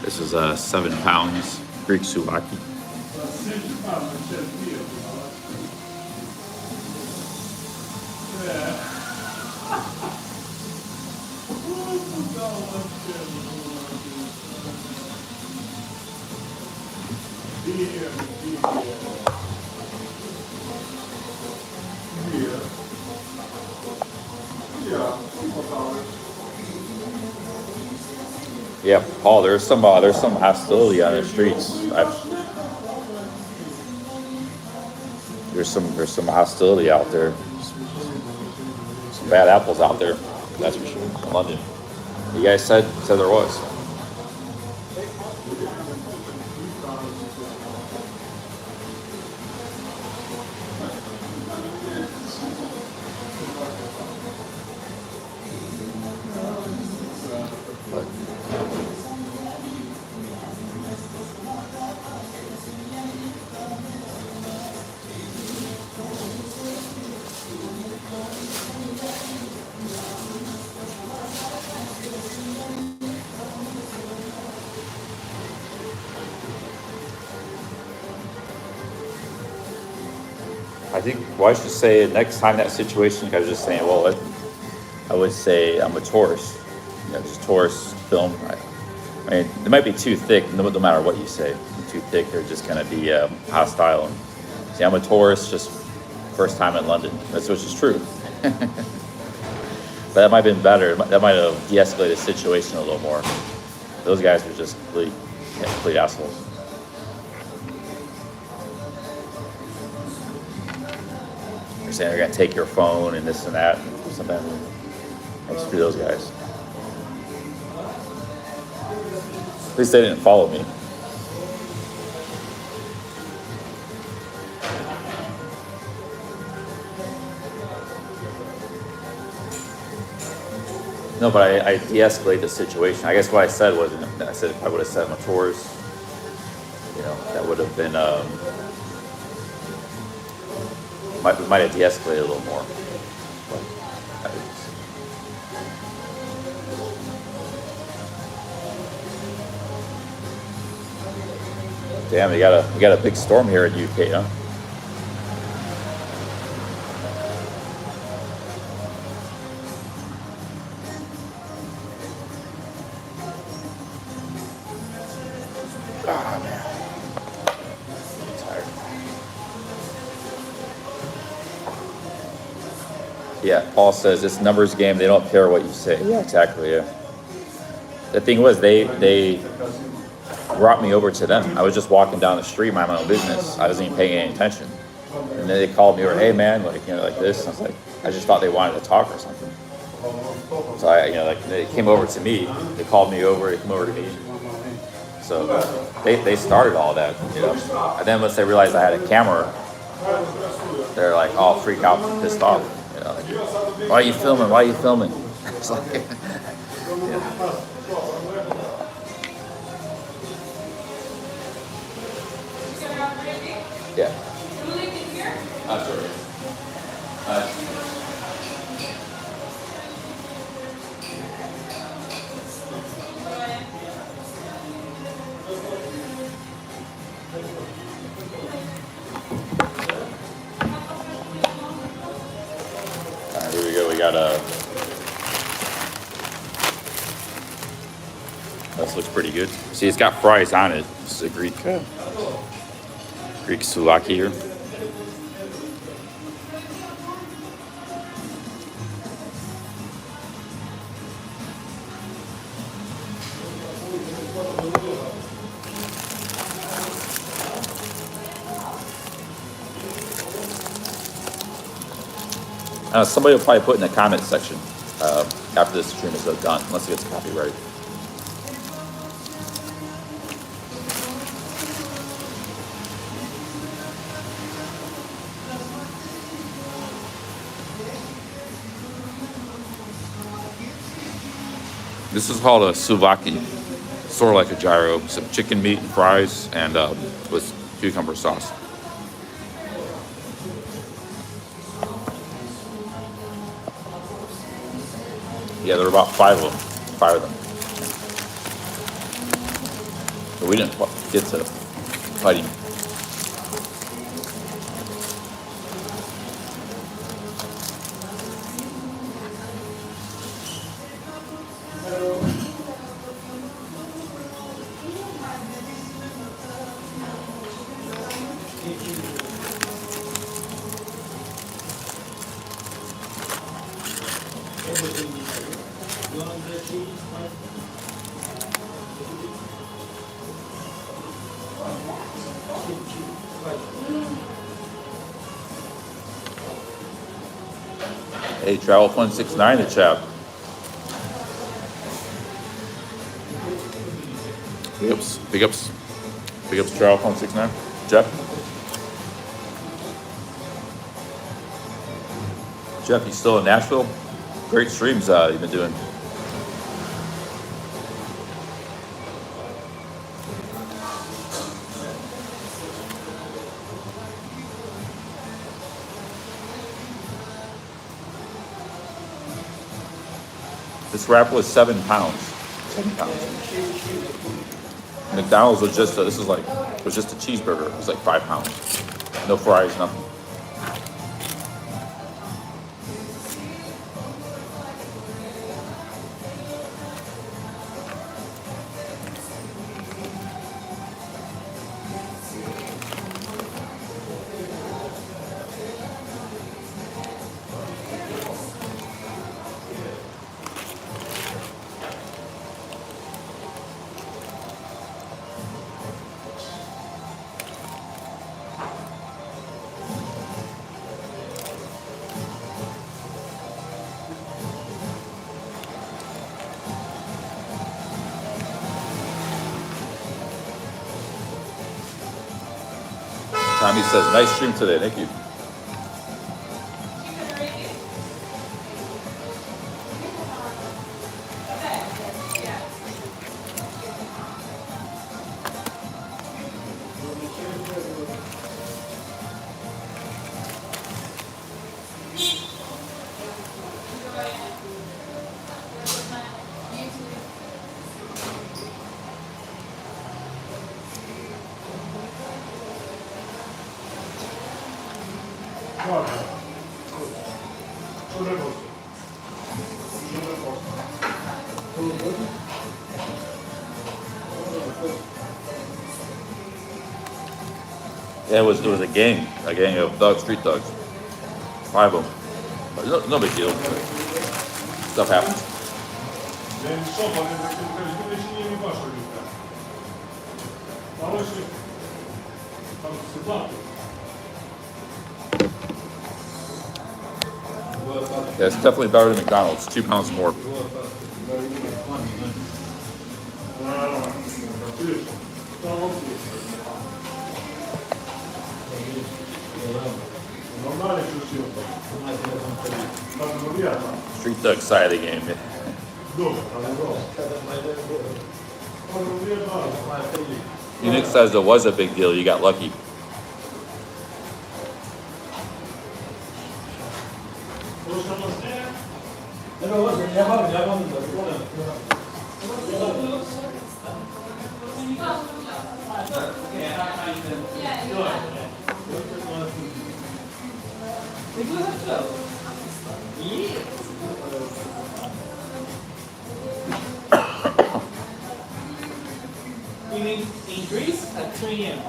This is £7 Greek Suvlaki. Yeah, Paul. There's some hostility on the streets. There's some hostility out there. Some bad apples out there. That's for sure. In London. You guys said there was. I think, well, I should say next time that situation, I was just saying, well, I would say I'm a tourist. You know, just tourist film. I mean, it might be too thick, no matter what you say. Too thick, they're just going to be hostile. And see, I'm a tourist, just first time in London, which is true. But that might have been better. That might have de-escalated the situation a little more. Those guys were just complete assholes. They're saying they're going to take your phone and this and that. And something. Screw those guys. At least they didn't follow me. No, but I de-escalate the situation. I guess what I said was, I said if I would have said I'm a tourist, you know, that would have been, might have de-escalated a little more. Damn, we got a big storm here in UK, huh? Ah, man. I'm tired. Yeah, Paul says it's numbers game. They don't care what you say. Yeah, exactly. Yeah. The thing was, they brought me over to them. I was just walking down the street, minding my own business. I wasn't even paying any attention. And then they called me over, hey man, like, you know, like this. And I was like, I just thought they wanted to talk or something. So I, you know, like they came over to me. They called me over. They came over to me. So they started all that, you know. And then once they realized I had a camera, they're like all freaked out and pissed off. You know, like, why are you filming? Why are you filming? It's like, yeah. Sorry. Here we go. We got a. This looks pretty good. See, it's got fries on it. This is a Greek Suvlaki here. Somebody will probably put in the comment section after this stream is done, unless it gets copyrighted. This is called a Suvlaki, sort of like a gyro. Some chicken meat and fries, and with cucumber sauce. Yeah, there were about five of them. But we didn't get to fighting. Hey, Travel 169 in chat. Big ups, Travel 169. Jeff, you still in Nashville? Great streams you've been doing. This wrap was 7 pounds. 7 pounds. McDonald's was just a cheeseburger. It was like 5 pounds. No fries, nothing. Tommy says, nice stream today. Thank you. Yeah, it was a gang of dogs, street dogs. 5 of them. But no big deal. Stuff happens. Yeah, it's definitely better than McDonald's. 2 pounds more. Street Duck side of the game. Phoenix says it was a big deal. You got lucky. Meaning increase at 3 a.m.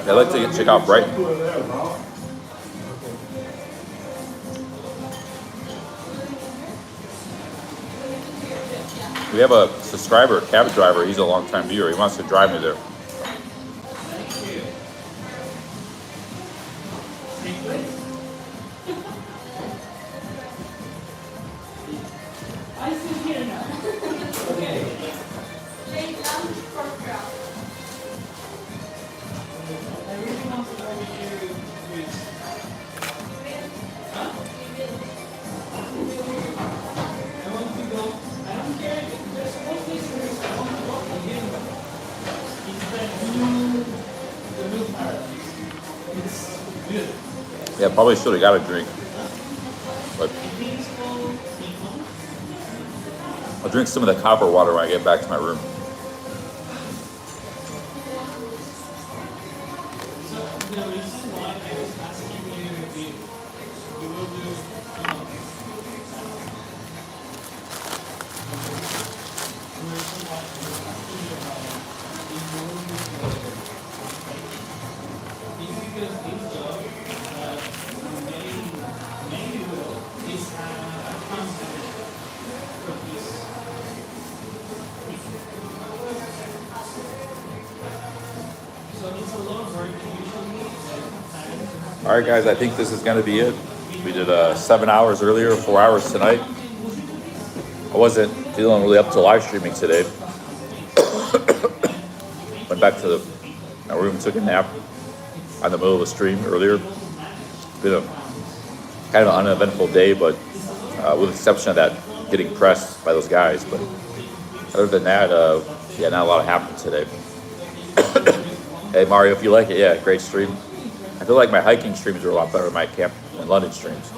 I like to check out Brighton. We have a subscriber, a cab driver. He's a long-time viewer. He wants to drive me there. Yeah, probably should have got a drink, but I'll drink some of the copper water when I get back to my room. All right, guys, I think this is going to be it. We did 7 hours earlier, 4 hours tonight. I wasn't feeling really up to live streaming today. Went back to my room, took a nap on the middle of the stream earlier. It's been a kind of an uneventful day, but with the exception of that getting pressed by those guys. But other than that, yeah, not a lot happened today. Hey, Mario, if you like it, yeah, great stream. I feel like my hiking streams are a lot better than my camp and London streams.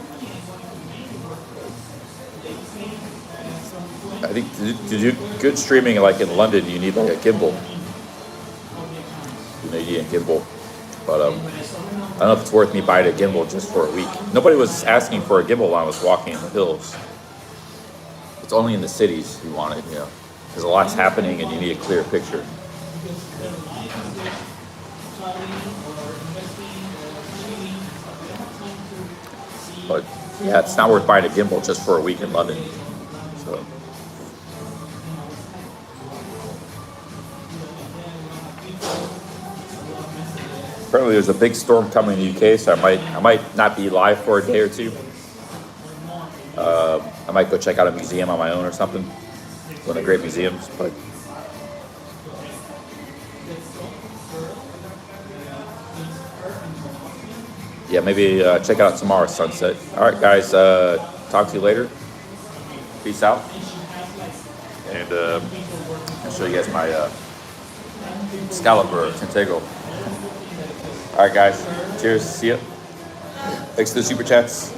I think to do good streaming like in London, you need like a gimbal. You need a gimbal. But I don't know if it's worth me buying a gimbal just for a week. Nobody was asking for a gimbal when I was walking in the hills. It's only in the cities you want it, you know. There's a lot's happening and you need a clear picture. But yeah, it's not worth buying a gimbal just for a week in London. So apparently there's a big storm coming in the UK, so I might not be live for a day or two. I might go check out a museum on my own or something. One of the great museums, but yeah, maybe check out tomorrow's sunset. All right, guys, talk to you later. Peace out. And I'll show you guys my Excalibur, Tintego. All right, guys. Cheers. See ya. Thanks to the super chats.